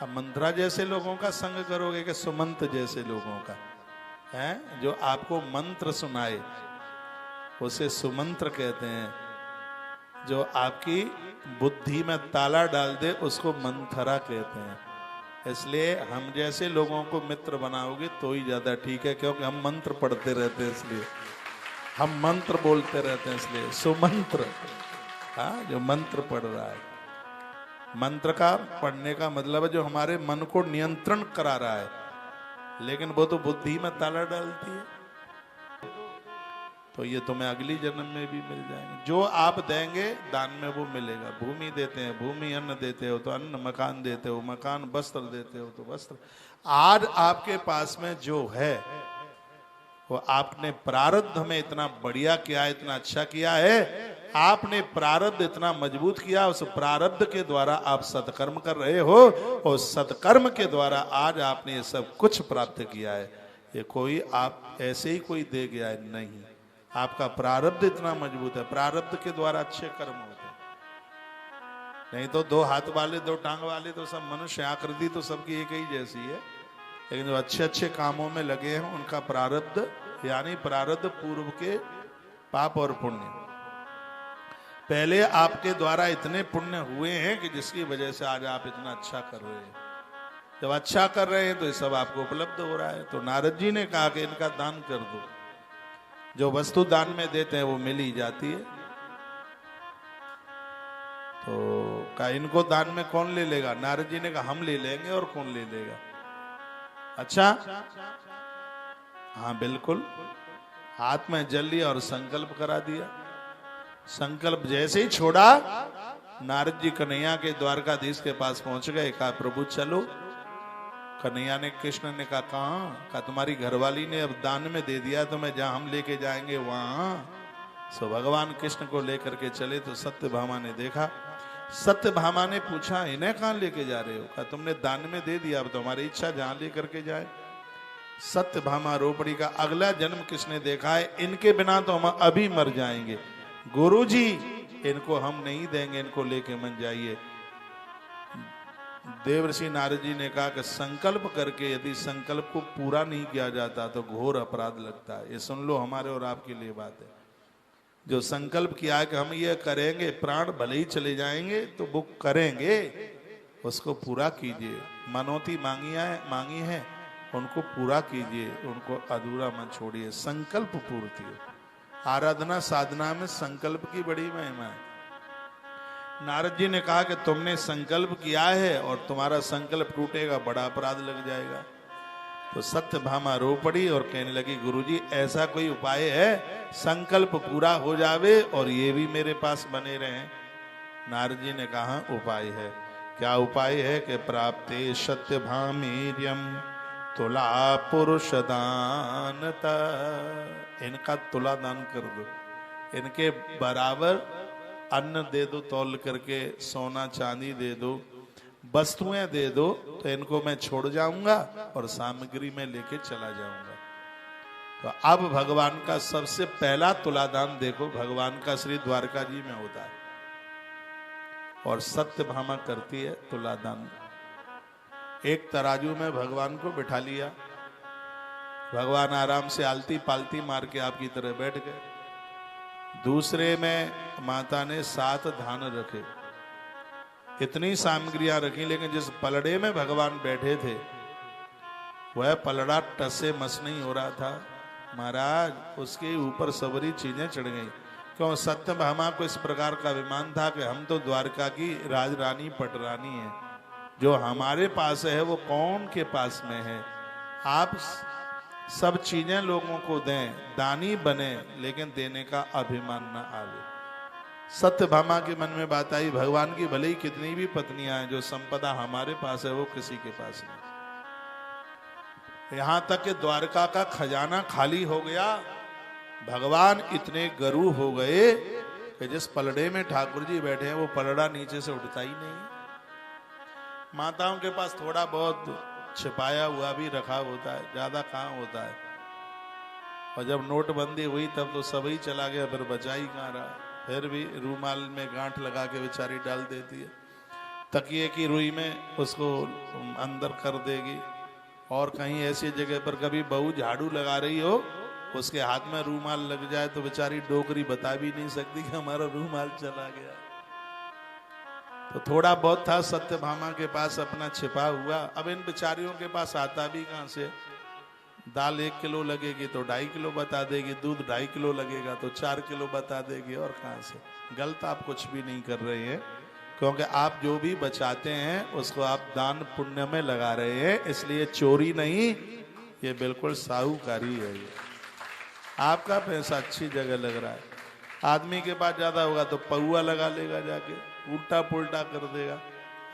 अब मंथरा जैसे लोगों का संग करोगे कि सुमंत जैसे लोगों का? है जो आपको मंत्र सुनाए उसे सुमंत्र कहते हैं, जो आपकी बुद्धि में ताला डाल दे उसको मंथरा कहते हैं। इसलिए हम जैसे लोगों को मित्र बनाओगे तो ही ज्यादा ठीक है, क्योंकि हम मंत्र पढ़ते रहते हैं, इसलिए हम मंत्र बोलते रहते हैं, इसलिए सुमंत्र। हाँ, जो मंत्र पढ़ रहा है, मंत्र का पढ़ने का मतलब है जो हमारे मन को नियंत्रण करा रहा है, लेकिन वो तो बुद्धि में ताला डालती है। तो ये तुम्हें अगली जन्म में भी मिल जाएंगे। जो आप देंगे दान में वो मिलेगा। भूमि देते हैं, भूमि, अन्न देते हो तो अन्न, मकान देते हो मकान, वस्त्र देते हो तो वस्त्र। आज आपके पास में जो है वो आपने प्रारब्ध में इतना बढ़िया किया, इतना अच्छा किया है, आपने प्रारब्ध इतना मजबूत किया, उस प्रारब्ध के द्वारा आप सत्कर्म कर रहे हो और सत्कर्म के द्वारा आज आपने ये सब कुछ प्राप्त किया है। ये कोई आप ऐसे ही कोई दे गया है नहीं, आपका प्रारब्ध इतना मजबूत है। प्रारब्ध के द्वारा अच्छे कर्म होते हैं, नहीं तो दो हाथ वाले दो टांग वाले तो सब मनुष्य, आकृति तो सबकी एक ही जैसी है, लेकिन जो अच्छे अच्छे कामों में लगे हैं उनका प्रारब्ध, यानी प्रारब्ध पूर्व के पाप और पुण्य, पहले आपके द्वारा इतने पुण्य हुए हैं कि जिसकी वजह से आज आप इतना अच्छा कर रहे हैं। जब अच्छा कर रहे हैं तो ये सब आपको उपलब्ध हो रहा है। तो नारद जी ने कहा कि इनका दान कर दो। जो वस्तु दान में देते हैं वो मिल ही जाती है। तो कहा इनको दान में कौन ले लेगा? नारद जी ने कहा हम ले लेंगे, और कौन ले लेगा? अच्छा, हाँ बिल्कुल। हाथ में जल लिया और संकल्प करा दिया। संकल्प जैसे ही छोड़ा, नारद जी कन्हैया के द्वारकाधीश के पास पहुंच गए। कहा प्रभु चलो। कन्हैया ने, कृष्ण ने कहा कहाँ? कहा तुम्हारी घरवाली ने अब दान में दे दिया, तो मैं जहां हम लेके जाएंगे वहां। सो भगवान कृष्ण को लेकर के चले। तो सत्यभामा ने देखा। सत्यभामा ने पूछा इन्हें कहाँ लेके जा रहे हो? कहा तुमने दान में दे दिया, अब तुम्हारी इच्छा जहां लेकर के जाए। सत्यभामा रो पड़ी। का अगला जन्म किसने देखा है? इनके बिना तो हम अभी मर जाएंगे। गुरुजी इनको हम नहीं देंगे, इनको लेके मन जाइए। देवर्षि नारद जी ने कहा कि संकल्प करके यदि संकल्प को पूरा नहीं किया जाता तो घोर अपराध लगता है। ये सुन लो, हमारे और आपके लिए बात है। जो संकल्प किया है कि हम ये करेंगे, प्राण भले ही चले जाएंगे तो वो करेंगे, उसको पूरा कीजिए। मनौती मांगी है उनको पूरा कीजिए, उनको अधूरा मत छोड़िए। संकल्प पूर्ति है। आराधना साधना में संकल्प की बड़ी महिमा है। नारद जी ने कहा कि तुमने संकल्प किया है और तुम्हारा संकल्प टूटेगा, बड़ा अपराध लग जाएगा। तो सत्यभामा रो पड़ी और कहने लगी, गुरुजी ऐसा कोई उपाय है संकल्प पूरा हो जावे और ये भी मेरे पास बने रहें? नारद जी ने कहा उपाय है। क्या उपाय है? कि प्राप्ते सत्यभामीर्यम तुला पुरुष दानता, इनका तुला दान कर दो, इनके बराबर अन्न दे दो, तौल करके सोना चांदी दे दो, वस्तुएं दे दो, तो इनको मैं छोड़ जाऊंगा और सामग्री में लेके चला जाऊंगा। तो अब भगवान का सबसे पहला तुलादान देखो, भगवान का श्री द्वारका जी में होता है और सत्यभामा करती है तुलादान। एक तराजू में भगवान को बिठा लिया, भगवान आराम से आलती पालती मार के आपकी तरह बैठ गए। दूसरे में माता ने 7 धान रखे, इतनी सामग्रियां रखी, लेकिन जिस पलड़े में भगवान बैठे थे वह पलड़ा टसे मस नहीं हो रहा था महाराज, उसके ऊपर सबरी चीजें चढ़ गई। क्यों? सत्यभामा को इस प्रकार का अभिमान था कि हम तो द्वारका की राजरानी पटरानी है, जो हमारे पास है वो कौन के पास में है। आप सब चीजें लोगों को दें, दानी बने, लेकिन देने का अभिमान न आवे। सत्यभामा के मन में बात आई, भगवान की भले ही कितनी भी पत्नियां हैं, जो संपदा हमारे पास है वो किसी के पास नहीं। यहां तक कि द्वारका का खजाना खाली हो गया। भगवान इतने गरू हो गए कि जिस पलड़े में ठाकुर जी बैठे हैं वो पलड़ा नीचे से उठता ही नहीं। माताओं के पास थोड़ा बहुत छिपाया हुआ भी रखा होता है, ज्यादा कहाँ होता है। और जब नोटबंदी हुई तब तो सभी चला गया, फिर बचा ही कहाँ रहा। फिर भी रूमाल में गांठ लगा के बेचारी डाल देती है, तकिए की रुई में उसको अंदर कर देगी। और कहीं ऐसी जगह पर कभी बहू झाड़ू लगा रही हो, उसके हाथ में रूमाल लग जाए तो बेचारी डोकरी बता भी नहीं सकती कि हमारा रूमाल चला गया। तो थोड़ा बहुत था सत्यभामा के पास अपना छिपा हुआ। अब इन बेचारियों के पास आता भी कहां से? दाल 1 किलो लगेगी तो 2.5 किलो बता देगी, दूध 2.5 किलो लगेगा तो 4 किलो बता देगी। और कहां से? गलत आप कुछ भी नहीं कर रहे हैं, क्योंकि आप जो भी बचाते हैं उसको आप दान पुण्य में लगा रहे हैं, इसलिए चोरी नहीं, ये बिल्कुल साहूकारी है। ये आपका पैसा अच्छी जगह लग रहा है। आदमी के पास ज्यादा होगा तो पौआ लगा लेगा, जाके उल्टा पुल्टा कर देगा।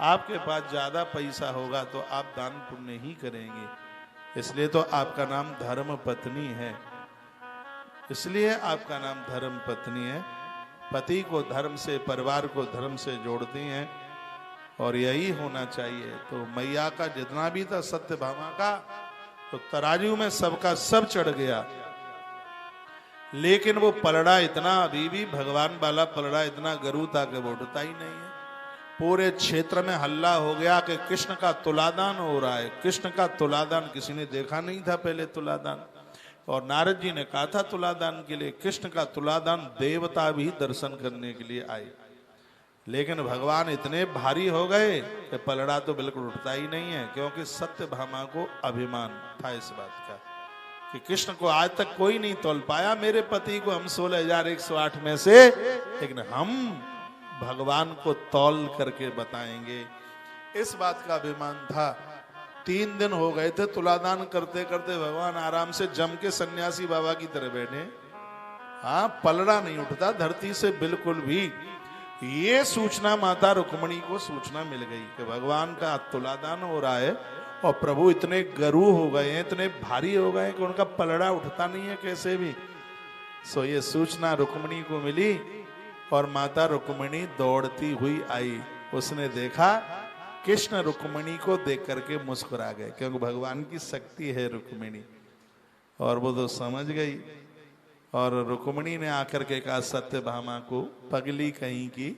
आपके पास ज्यादा पैसा होगा तो आप दान पुण्य ही करेंगे, इसलिए तो आपका नाम धर्म पत्नी है। इसलिए आपका नाम धर्म पत्नी है। पति को धर्म से, परिवार को धर्म से जोड़ती हैं, और यही होना चाहिए। तो मैया का जितना भी था सत्यभामा का, तो तराजू में सबका सब चढ़ गया, लेकिन वो पलड़ा इतना, अभी भी भगवान वाला पलड़ा इतना गरू था कि वो उठता ही नहीं है। पूरे क्षेत्र में हल्ला हो गया कि कृष्ण का तुलादान हो रहा है, कृष्ण का तुलादान। किसी ने देखा नहीं था पहले तुलादान, और नारद जी ने कहा था तुलादान के लिए। कृष्ण का तुलादान देवता भी दर्शन करने के लिए आए, लेकिन भगवान इतने भारी हो गए कि पलड़ा तो बिल्कुल उठता ही नहीं है, क्योंकि सत्यभामा को अभिमान था इस बात का कि कृष्ण को आज तक कोई नहीं तोल पाया। मेरे पति को हम 16,108 में से, लेकिन हम भगवान को तौल करके बताएंगे, इस बात का अभिमान था। 3 दिन हो गए थे तुलादान करते करते, भगवान आराम से जम के सन्यासी बाबा की तरह बैठे। हाँ, पलड़ा नहीं उठता धरती से बिल्कुल भी। ये सूचना माता रुक्मणी को सूचना मिल गई कि भगवान का तुलादान हो रहा है, और प्रभु इतने गरू हो गए हैं, इतने भारी हो गए हैं कि उनका पलड़ा उठता नहीं है कैसे भी। सो ये सूचना रुक्मणी को मिली, और माता रुक्मणी दौड़ती हुई आई। उसने देखा, कृष्ण रुक्मणी को देख करके मुस्कुरा गए, क्योंकि भगवान की शक्ति है रुक्मणी, और वो तो समझ गई। और रुक्मणी ने आकर के कहा सत्यभामा को, पगली कहीं की,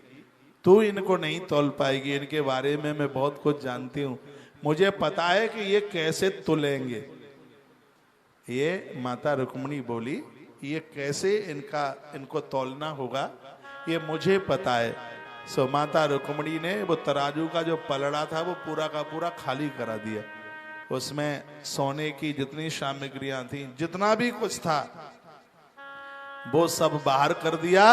तू इनको नहीं तौल पाएगी, इनके बारे में मैं बहुत कुछ जानती हूँ, मुझे पता है कि ये कैसे तुलेंगे। ये माता रुक्मणी बोली, ये कैसे इनको तौलना होगा ये मुझे पता है। सो माता रुक्मणी ने वो तराजू का जो पलड़ा था वो पूरा का पूरा खाली करा दिया। उसमें सोने की जितनी सामग्रियां थी, जितना भी कुछ था, वो सब बाहर कर दिया,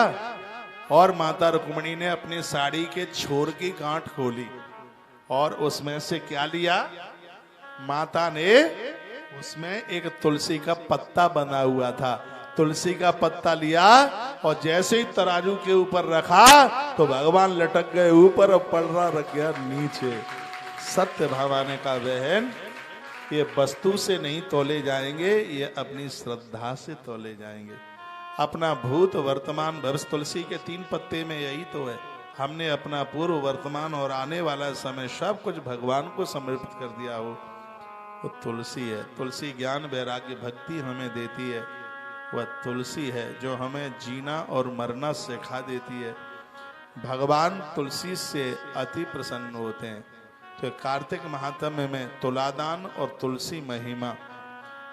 और माता रुक्मिणी ने अपनी साड़ी के छोर की गांठ खोली और उसमें से क्या लिया? माता ने उसमें एक तुलसी का पत्ता बना हुआ था, तुलसी का पत्ता लिया और जैसे ही तराजू के ऊपर रखा तो भगवान लटक गए ऊपर और पलड़ा रख गया नीचे। सत्य भावाने का बहन, ये वस्तु से नहीं तोले जाएंगे, ये अपनी श्रद्धा से तोले जाएंगे। अपना भूत वर्तमान भविष्य, तुलसी के 3 पत्ते में यही तो है। हमने अपना पूर्व वर्तमान और आने वाला समय सब कुछ भगवान को समर्पित कर दिया हो, वो तुलसी है। तुलसी ज्ञान वैराग्य भक्ति हमें देती है, वह तुलसी है जो हमें जीना और मरना सिखा देती है। भगवान तुलसी से अति प्रसन्न होते हैं। तो कार्तिक महात्म्य में तुलादान और तुलसी महिमा,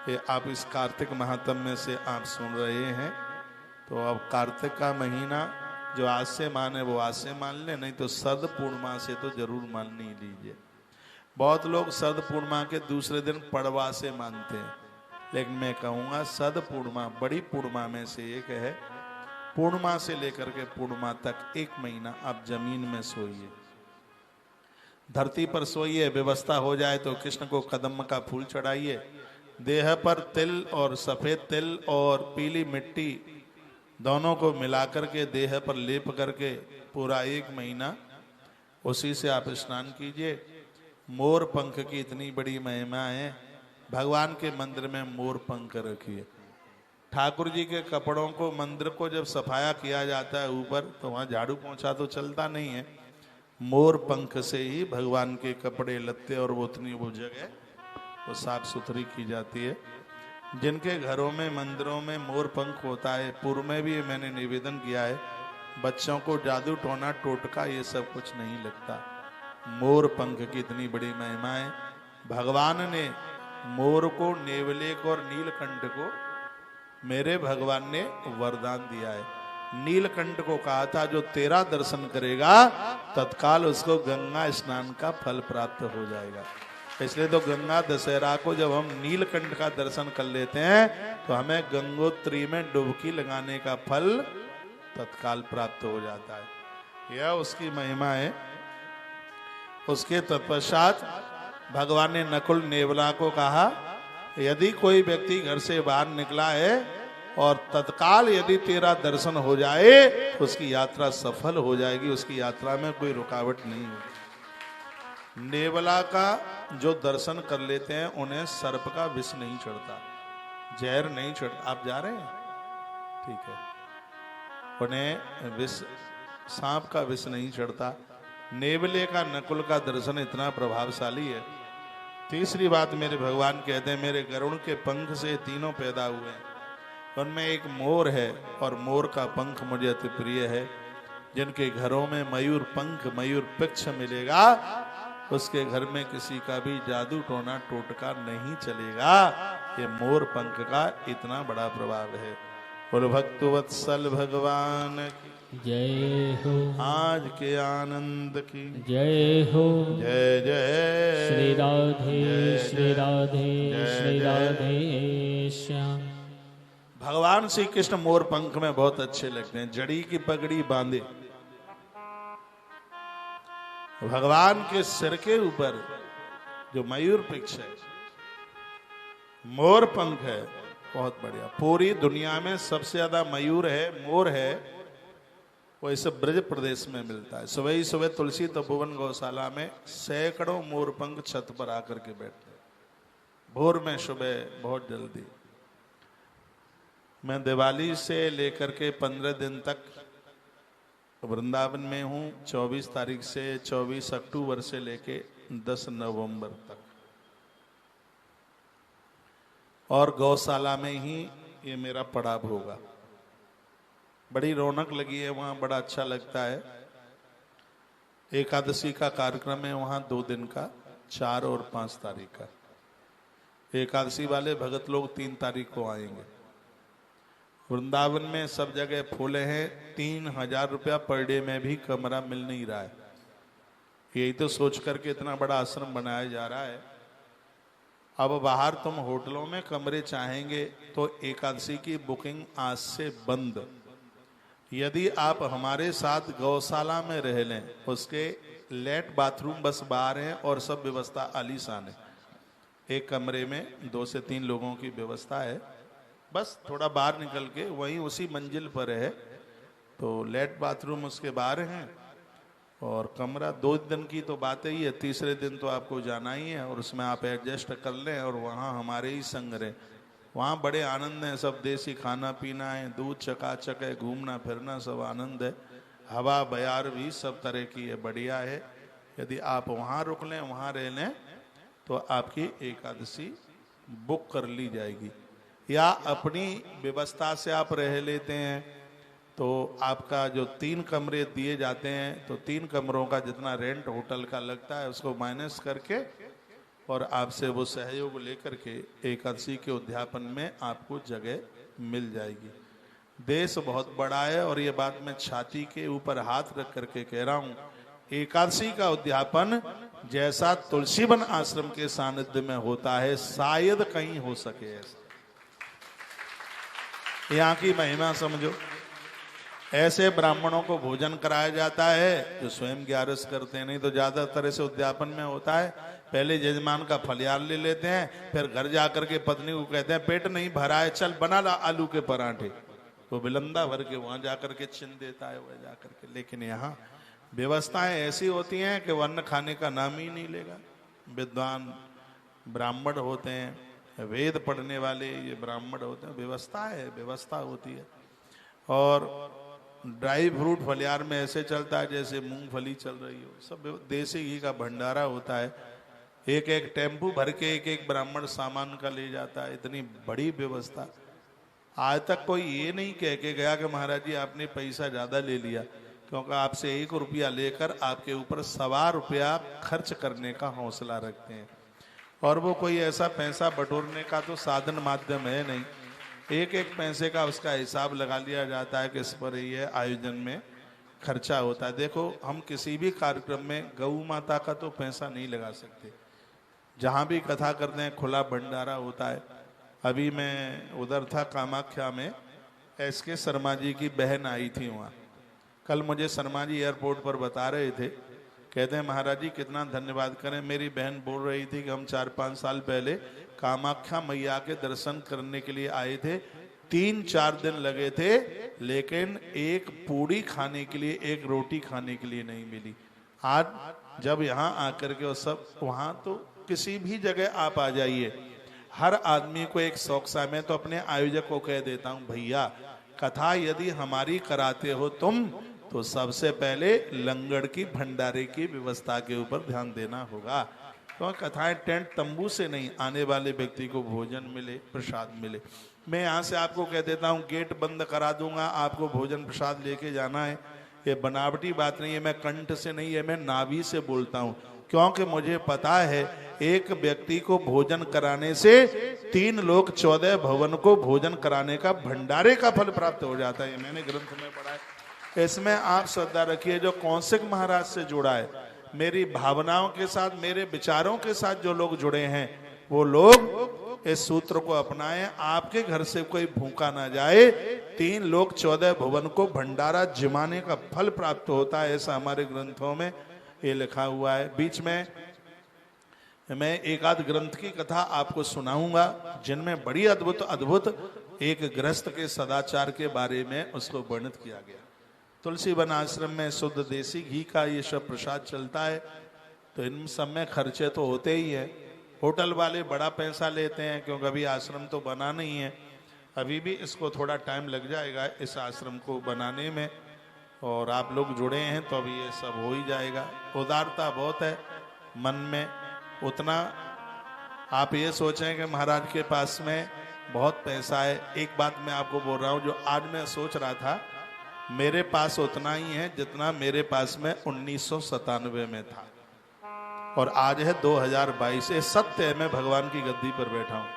ये आप इस कार्तिक महात्म्य से आप सुन रहे हैं। तो अब कार्तिक का महीना जो आज से माने वो आज से मान ले, नहीं तो शरद पूर्णिमा से तो जरूर मान ही लीजिए। बहुत लोग शरद पूर्णिमा के दूसरे दिन पड़वा से मानते हैं, लेकिन मैं कहूँगा शरद पूर्णिमा बड़ी पूर्णिमा में से एक है। पूर्णिमा से लेकर के पूर्णिमा तक 1 महीना आप जमीन में सोइए, धरती पर सोइए। व्यवस्था हो जाए तो कृष्ण को कदम का फूल चढ़ाइए, देह पर तिल और सफेद तिल और पीली मिट्टी दोनों को मिलाकर के देह पर लेप करके पूरा 1 महीना उसी से आप स्नान कीजिए। मोर पंख की इतनी बड़ी महिमा है, भगवान के मंदिर में मोर पंख रखिए। ठाकुर जी के कपड़ों को, मंदिर को जब सफाया किया जाता है ऊपर, तो वहाँ झाड़ू पोंछा तो चलता नहीं है, मोर पंख से ही भगवान के कपड़े लत्ते और वो उतनी वो जगह वो साफ सुथरी की जाती है। जिनके घरों में मंदिरों में मोर पंख होता है, पूर्व में भी मैंने निवेदन किया है, बच्चों को जादू टोना टोटका ये सब कुछ नहीं लगता। मोर पंख की इतनी बड़ी महिमा है। भगवान ने मोर को, नेवले को और नीलकंठ को मेरे भगवान ने वरदान दिया है। नीलकंठ को कहा था जो तेरा दर्शन करेगा तत्काल उसको गंगा स्नान का फल प्राप्त हो जाएगा। इसलिए तो गंगा दशहरा को जब हम नीलकंठ का दर्शन कर लेते हैं तो हमें गंगोत्री में डुबकी लगाने का फल तत्काल प्राप्त हो जाता है। यह उसकी महिमा है। उसके तत्पश्चात भगवान ने नकुल नेवला को कहा, यदि कोई व्यक्ति घर से बाहर निकला है और तत्काल यदि तेरा दर्शन हो जाए तो उसकी यात्रा सफल हो जाएगी, उसकी यात्रा में कोई रुकावट नहीं होगी। नेवला का जो दर्शन कर लेते हैं उन्हें सर्प का विष नहीं चढ़ता, जहर नहीं चढ़ता। आप जा रहे हैं? ठीक है। उन्हें विष, सांप का विष नहीं चढ़ता। नेवले का, नकुल का दर्शन इतना प्रभावशाली है। तीसरी बात, मेरे भगवान कहते हैं मेरे गरुड़ के पंख से तीनों पैदा हुए हैं, उनमें एक मोर है और मोर का पंख मुझे अति प्रिय है। जिनके घरों में मयूर पंख, मयूर पिच्छ मिलेगा, उसके घर में किसी का भी जादू टोना टोटका नहीं चलेगा। ये मोर पंख का इतना बड़ा प्रभाव है। बोलो भक्तवत्सल भगवान की जय हो, आज के आनंद की जय हो। जय जय श्री राधे श्री राधे जय श्री जय। राधे श्याम। भगवान श्री कृष्ण मोर पंख में बहुत अच्छे लगते हैं। जड़ी की पगड़ी बांधे, भगवान के सिर के ऊपर जो मयूर पिच्छ है, मोर पंख है, बहुत बढ़िया। पूरी दुनिया में सबसे ज्यादा मयूर है, मोर है, वो इस ब्रज प्रदेश में मिलता है। सुबह ही सुबह तुलसी तपोवन गौशाला में सैकड़ों मोर पंख छत पर आकर के बैठते हैं, भोर में, सुबह बहुत जल्दी। मैं दिवाली से लेकर के 15 दिन तक वृंदावन में हूँ। 24 तारीख से 24 अक्टूबर से लेके 10 नवंबर तक, और गौशाला में ही ये मेरा पड़ाव होगा। बड़ी रौनक लगी है वहाँ, बड़ा अच्छा लगता है। एकादशी का कार्यक्रम है वहाँ 2 दिन का, 4 और 5 तारीख का। एकादशी वाले भगत लोग 3 तारीख को आएंगे। वृंदावन में सब जगह फूले हैं। 3000 रुपया पर डे में भी कमरा मिल नहीं रहा है। यही तो सोच करके इतना बड़ा आश्रम बनाया जा रहा है। अब बाहर तुम होटलों में कमरे चाहेंगे तो एकादशी की बुकिंग आज से बंद। यदि आप हमारे साथ गौशाला में रह लें, उसके लेट बाथरूम बस बाहर हैं और सब व्यवस्था आलीशान है। एक कमरे में 2 से 3 लोगों की व्यवस्था है, बस थोड़ा बाहर निकल के वहीं उसी मंजिल पर है, तो लेट बाथरूम उसके बाहर हैं और कमरा 2 दिन की तो बात ही है, तीसरे दिन तो आपको जाना ही है और उसमें आप एडजस्ट कर लें और वहाँ हमारे ही संग रहें। वहाँ बड़े आनंद है, सब देसी खाना पीना है, दूध चकाचक है, घूमना फिरना सब आनंद है, हवा बयार भी सब तरह की है, बढ़िया है। यदि आप वहाँ रुक लें, वहाँ रह लें तो आपकी एकादशी बुक कर ली जाएगी। या अपनी व्यवस्था से आप रह लेते हैं तो आपका जो 3 कमरे दिए जाते हैं, तो 3 कमरों का जितना रेंट होटल का लगता है उसको माइनस करके और आपसे वो सहयोग लेकर के एकादशी के उद्यापन में आपको जगह मिल जाएगी। देश बहुत बड़ा है और ये बात मैं छाती के ऊपर हाथ रख करके कह रहा हूँ, एकादशी का उद्यापन जैसा तुलसीवन आश्रम के सानिध्य में होता है शायद कहीं हो सके ऐसा। यहाँ की महिमा समझो। ऐसे ब्राह्मणों को भोजन कराया जाता है जो स्वयं ग्यारस करते हैं, नहीं तो ज्यादातर से उद्यापन में होता है पहले यजमान का फलियार ले लेते हैं, फिर घर जाकर के पत्नी को कहते हैं पेट नहीं भरा है, चल बना ला आलू के पराठे, वो बिलंदा भर के वहां जाकर के छिन देता है वह जाकर के। लेकिन यहाँ व्यवस्थाएं ऐसी होती हैं कि वो अन्न खाने का नाम ही नहीं लेगा। विद्वान ब्राह्मण होते हैं, वेद पढ़ने वाले ये ब्राह्मण होते हैं, व्यवस्था है, व्यवस्था होती है। और ड्राई फ्रूट फलियार में ऐसे चलता है जैसे मूंगफली चल रही हो, सब देसी घी का भंडारा होता है। एक एक टेम्पू भर के एक एक ब्राह्मण सामान का ले जाता है, इतनी बड़ी व्यवस्था। आज तक कोई ये नहीं कह के गया कि महाराज जी आपने पैसा ज्यादा ले लिया, क्योंकि आपसे 1 रुपया लेकर आपके ऊपर 1.25 रुपया खर्च करने का हौसला रखते हैं। और वो कोई ऐसा पैसा बटोरने का तो साधन माध्यम है नहीं, एक एक पैसे का उसका हिसाब लगा लिया जाता है कि इस पर ये आयोजन में खर्चा होता है। देखो हम किसी भी कार्यक्रम में गौ माता का तो पैसा नहीं लगा सकते, जहाँ भी कथा करते हैं खुला भंडारा होता है। अभी मैं उधर था कामाख्या में, SK शर्मा जी की बहन आई थी वहाँ, कल मुझे शर्मा जी एयरपोर्ट पर बता रहे थे, कहते हैं महाराज जी कितना धन्यवाद करें, मेरी बहन बोल रही थी कि हम 4-5 साल पहले कामाख्या मैया के दर्शन करने के लिए आए थे, 3-4 दिन लगे थे, लेकिन एक पूड़ी खाने के लिए, एक रोटी खाने के लिए नहीं मिली। आज जब यहाँ आकर के वो सब, वहाँ तो किसी भी जगह आप आ जाइए, हर आदमी को एक शौक सा। मैं तो अपने आयोजक को कह देता हूँ, भैया कथा यदि हमारी कराते हो तुम, तो सबसे पहले लंगड़ की भंडारे की व्यवस्था के ऊपर ध्यान देना होगा। तो कथाएं टेंट तंबू से नहीं, आने वाले व्यक्ति को भोजन मिले, प्रसाद मिले। मैं यहाँ से आपको कह देता हूँ गेट बंद करा दूंगा, आपको भोजन प्रसाद लेके जाना है। ये बनावटी बात नहीं है, मैं कंठ से नहीं है, मैं नाभि से बोलता हूँ, क्योंकि मुझे पता है एक व्यक्ति को भोजन कराने से 3 लोग 14 भवन को भोजन कराने का भंडारे का फल प्राप्त हो जाता है। मैंने ग्रंथ में पढ़ा है। इसमें आप श्रद्धा रखिए, जो कौशिक महाराज से जुड़ा है, मेरी भावनाओं के साथ, मेरे विचारों के साथ जो लोग जुड़े हैं, वो लोग इस सूत्र को अपनाएं। आपके घर से कोई भूखा ना जाए, 3 लोग 14 भवन को भंडारा जिमाने का फल प्राप्त होता है, ऐसा हमारे ग्रंथों में ये लिखा हुआ है। बीच में मैं एक आध ग्रंथ की कथा आपको सुनाऊंगा, जिनमें बड़ी अद्भुत अद्भुत एक गृहस्थ के सदाचार के बारे में उसको वर्णित किया गया। तुलसी वन आश्रम में शुद्ध देसी घी का ये सब प्रसाद चलता है, तो इन सब में खर्चे तो होते ही है। होटल वाले बड़ा पैसा लेते हैं, क्योंकि अभी आश्रम तो बना नहीं है, अभी भी इसको थोड़ा टाइम लग जाएगा इस आश्रम को बनाने में, और आप लोग जुड़े हैं तो अभी ये सब हो ही जाएगा। उदारता बहुत है मन में, उतना आप ये सोचें कि महाराज के पास में बहुत पैसा है। एक बात मैं आपको बोल रहा हूँ, जो आज मैं सोच रहा था, मेरे पास उतना ही है जितना मेरे पास में 1997 में था, और आज है 2022। ये सत्य है, मैं भगवान की गद्दी पर बैठा हूँ।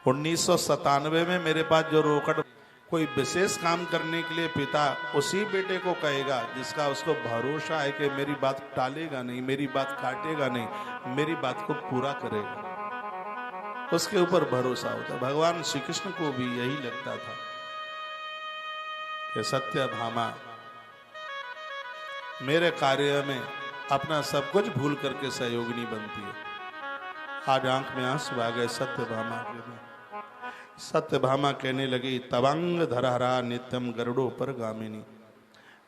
1997 में मेरे पास जो रोकड़, कोई विशेष काम करने के लिए पिता उसी बेटे को कहेगा जिसका उसको भरोसा है कि मेरी बात टालेगा नहीं, मेरी बात काटेगा नहीं, मेरी बात को पूरा करेगा, उसके ऊपर भरोसा होता है। भगवान श्री कृष्ण को भी यही लगता था। कि सत्यभामा मेरे कार्य में अपना सब कुछ भूल करके सहयोगिनी बनती है। आज आंख में आंसू आ गए सत्यभामा के। सत्यभामा कहने लगी, तवंग धरहरा नित्यम गरुड़ों पर गामिनी।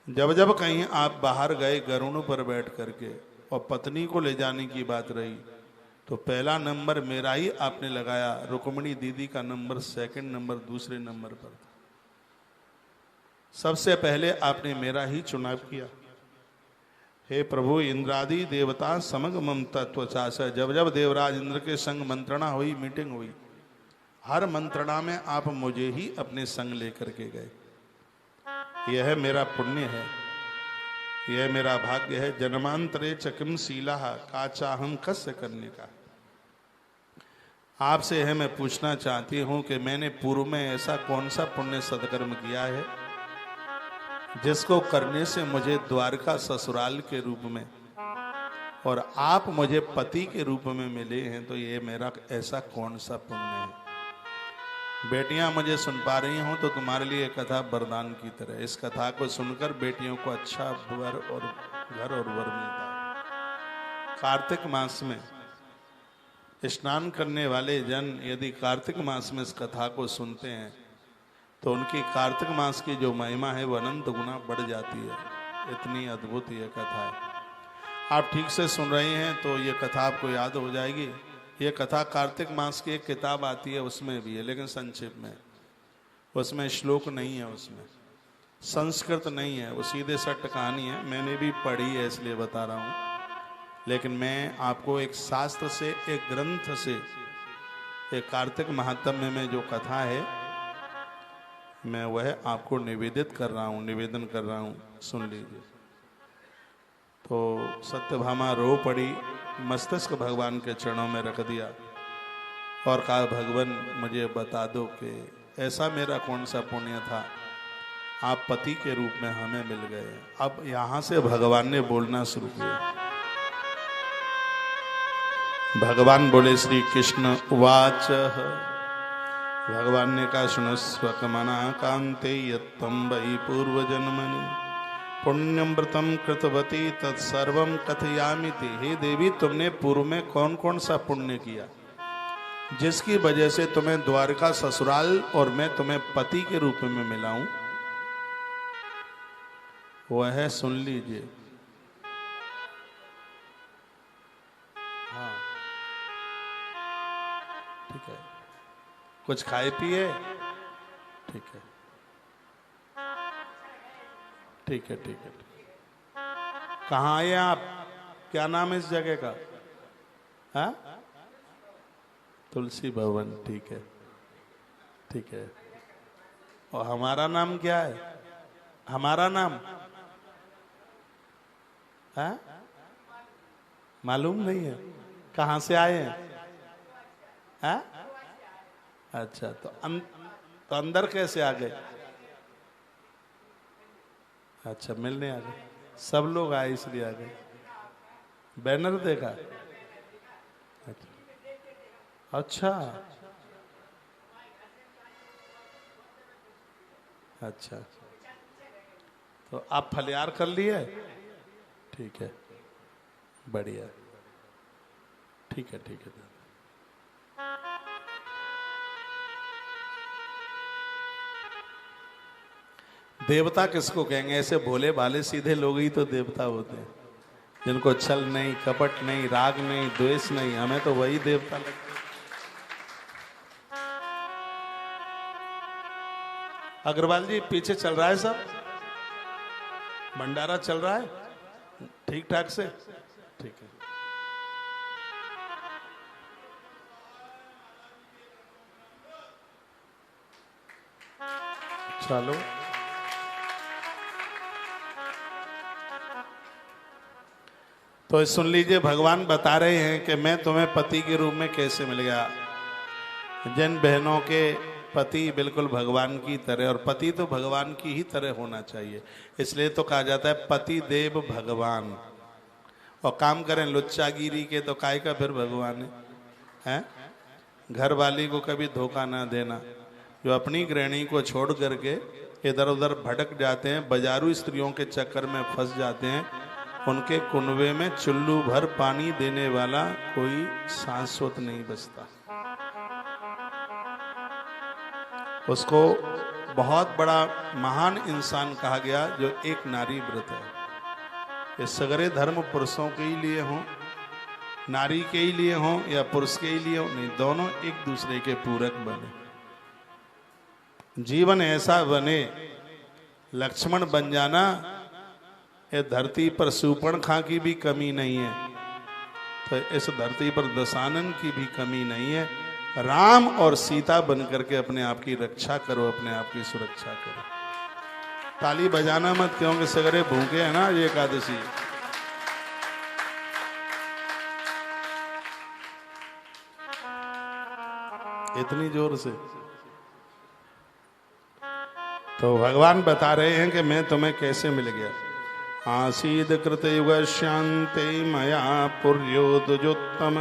जब जब कहीं आप बाहर गए गरुड़ों पर बैठ करके और पत्नी को ले जाने की बात रही तो पहला नंबर मेरा ही आपने लगाया, रुक्मिणी दीदी का नंबर सेकंड नंबर दूसरे नंबर पर था। सबसे पहले आपने मेरा ही चुनाव किया। हे प्रभु, इंद्रादि देवता समगमम तत्व चास। जब जब देवराज इंद्र के संग मंत्रणा हुई, मीटिंग हुई, हर मंत्रणा में आप मुझे ही अपने संग लेकर के गए। यह मेरा पुण्य है, यह मेरा भाग्य है। जन्मांतरे चकिम शीला का चाहम कस्य करने का। आपसे है मैं पूछना चाहती हूं कि मैंने पूर्व में ऐसा कौन सा पुण्य सत्कर्म किया है जिसको करने से मुझे द्वारका ससुराल के रूप में और आप मुझे पति के रूप में मिले हैं। तो ये मेरा ऐसा कौन सा पुण्य है। बेटियां मुझे सुन पा रही हों तो तुम्हारे लिए कथा वरदान की तरह। इस कथा को सुनकर बेटियों को अच्छा वर और घर और वर मिलता है। कार्तिक मास में स्नान करने वाले जन यदि कार्तिक मास में इस कथा को सुनते हैं तो उनकी कार्तिक मास की जो महिमा है वो अनंत गुना बढ़ जाती है। इतनी अद्भुत ये कथा है। आप ठीक से सुन रहे हैं तो ये कथा आपको याद हो जाएगी। ये कथा कार्तिक मास की एक किताब आती है उसमें भी है, लेकिन संक्षेप में। उसमें श्लोक नहीं है, उसमें संस्कृत नहीं है, वो सीधे सट्ट कहानी है। मैंने भी पढ़ी है इसलिए बता रहा हूँ। लेकिन मैं आपको एक शास्त्र से, एक ग्रंथ से, एक कार्तिक महात्म्य में जो कथा है मैं वह आपको निवेदित कर रहा हूँ, निवेदन कर रहा हूँ, सुन लीजिए। तो सत्यभामा रो पड़ी, मस्तिष्क भगवान के चरणों में रख दिया और कहा, भगवान मुझे बता दो कि ऐसा मेरा कौन सा पुण्य था, आप पति के रूप में हमें मिल गए। अब यहां से भगवान ने बोलना शुरू किया। भगवान बोले, श्री कृष्ण उवाच। भगवान ने कहा, शुणस्व कमना कांते यत्तम वै पूर्व जन्मनि पुण्यम व्रतम कृतवती तत्सर्वम कथयामि ते। हे देवी, तुमने पूर्व में कौन कौन सा पुण्य किया जिसकी वजह से तुम्हें द्वारका ससुराल और मैं तुम्हें पति के रूप में मिला हूं, वह सुन लीजिए। हाँ ठीक है, कुछ खाए पिए, ठीक है ठीक है ठीक है। कहाँ आए आप, क्या नाम है इस जगह का? हाँ, तुलसी भवन, ठीक है ठीक है। और हमारा नाम क्या है? हमारा नाम है मालूम नहीं है। कहाँ से आए हैं? है? अच्छा, तो अंदर कैसे आ गए? अच्छा, मिलने आ गए। सब लोग आए इसलिए आ गए। बैनर देखा? अच्छा अच्छा, तो आप फलियार कर लिए? ठीक है, बढ़िया, ठीक है ठीक है। देवता किसको कहेंगे? ऐसे भोले भाले सीधे लोग ही तो देवता होते हैं, जिनको छल नहीं, कपट नहीं, राग नहीं, द्वेष नहीं। हमें तो वही देवता लगते हैं। अग्रवाल जी, पीछे चल रहा है सब? भंडारा चल रहा है ठीक ठाक से? ठीक है। चलो, तो सुन लीजिए, भगवान बता रहे हैं कि मैं तुम्हें पति के रूप में कैसे मिल गया। जिन बहनों के पति बिल्कुल भगवान की तरह, और पति तो भगवान की ही तरह होना चाहिए, इसलिए तो कहा जाता है पति देव भगवान। और काम करें लुच्चागिरी के तो काय का फिर भगवान है? घर वाली को कभी धोखा ना देना। जो अपनी गृहिणी को छोड़ करके इधर उधर भटक जाते हैं, बाजारू स्त्रियों के चक्कर में फंस जाते हैं, उनके कुनबे में चुल्लू भर पानी देने वाला कोई शाश्वत नहीं बचता। उसको बहुत बड़ा महान इंसान कहा गया जो एक नारी व्रत है। ये सगरे धर्म पुरुषों के ही लिए हों, नारी के ही लिए हों या पुरुष के ही लिए हों, नहीं, दोनों एक दूसरे के पूरक बने। जीवन ऐसा बने, लक्ष्मण बन जाना, ये धरती पर शूर्पणखा की भी कमी नहीं है, तो इस धरती पर दशानन की भी कमी नहीं है। राम और सीता बन करके अपने आप की रक्षा करो, अपने आप की सुरक्षा करो। ताली बजाना मत, क्योंकि सगरे भूखे हैं ना ये एकादशी। इतनी जोर से तो भगवान बता रहे हैं कि मैं तुम्हें कैसे मिल गया। आसीद कृत युग शांते मया पुर्यो दुजोत्तम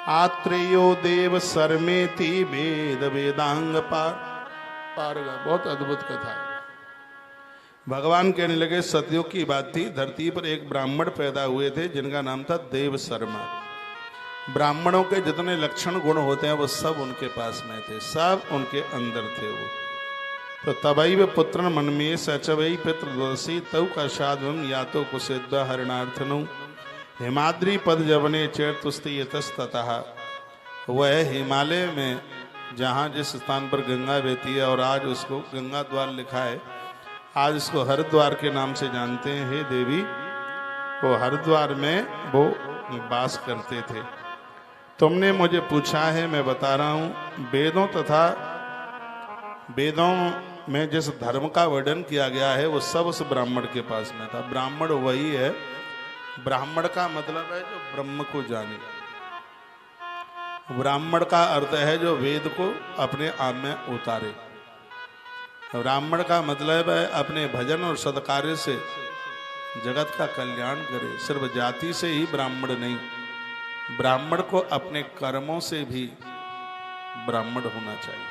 आत्रेयो देव सर्मेति वेद वेदांग पारगा। बहुत अद्भुत कथा है। भगवान कहने लगे सतयुग की बात थी, धरती पर एक ब्राह्मण पैदा हुए थे जिनका नाम था देव शर्मा। ब्राह्मणों के जितने लक्षण गुण होते हैं वो सब उनके पास में थे, सब उनके अंदर थे वो। तो तबई व पुत्र मनमे सचवई पितृदोषी तव का साधवम या तो कुसिद्ध हरणार्थनु हिमाद्री पद जवने चेतुस्ती यतस्ततः। वह हिमालय में जहाँ जिस स्थान पर गंगा बहती है और आज उसको गंगा द्वार लिखा है, आज इसको हरिद्वार के नाम से जानते हैं। हे देवी, वो हरिद्वार में वो वास करते थे। तुमने मुझे पूछा है, मैं बता रहा हूँ। वेदों में जिस धर्म का वर्णन किया गया है वो सब उस ब्राह्मण के पास में था। ब्राह्मण वही है, ब्राह्मण का मतलब है जो ब्रह्म को जाने। ब्राह्मण का अर्थ है जो वेद को अपने आप में उतारे। ब्राह्मण का मतलब है अपने भजन और सत्कार्य से जगत का कल्याण करे। सिर्फ जाति से ही ब्राह्मण नहीं, ब्राह्मण को अपने कर्मों से भी ब्राह्मण होना चाहिए।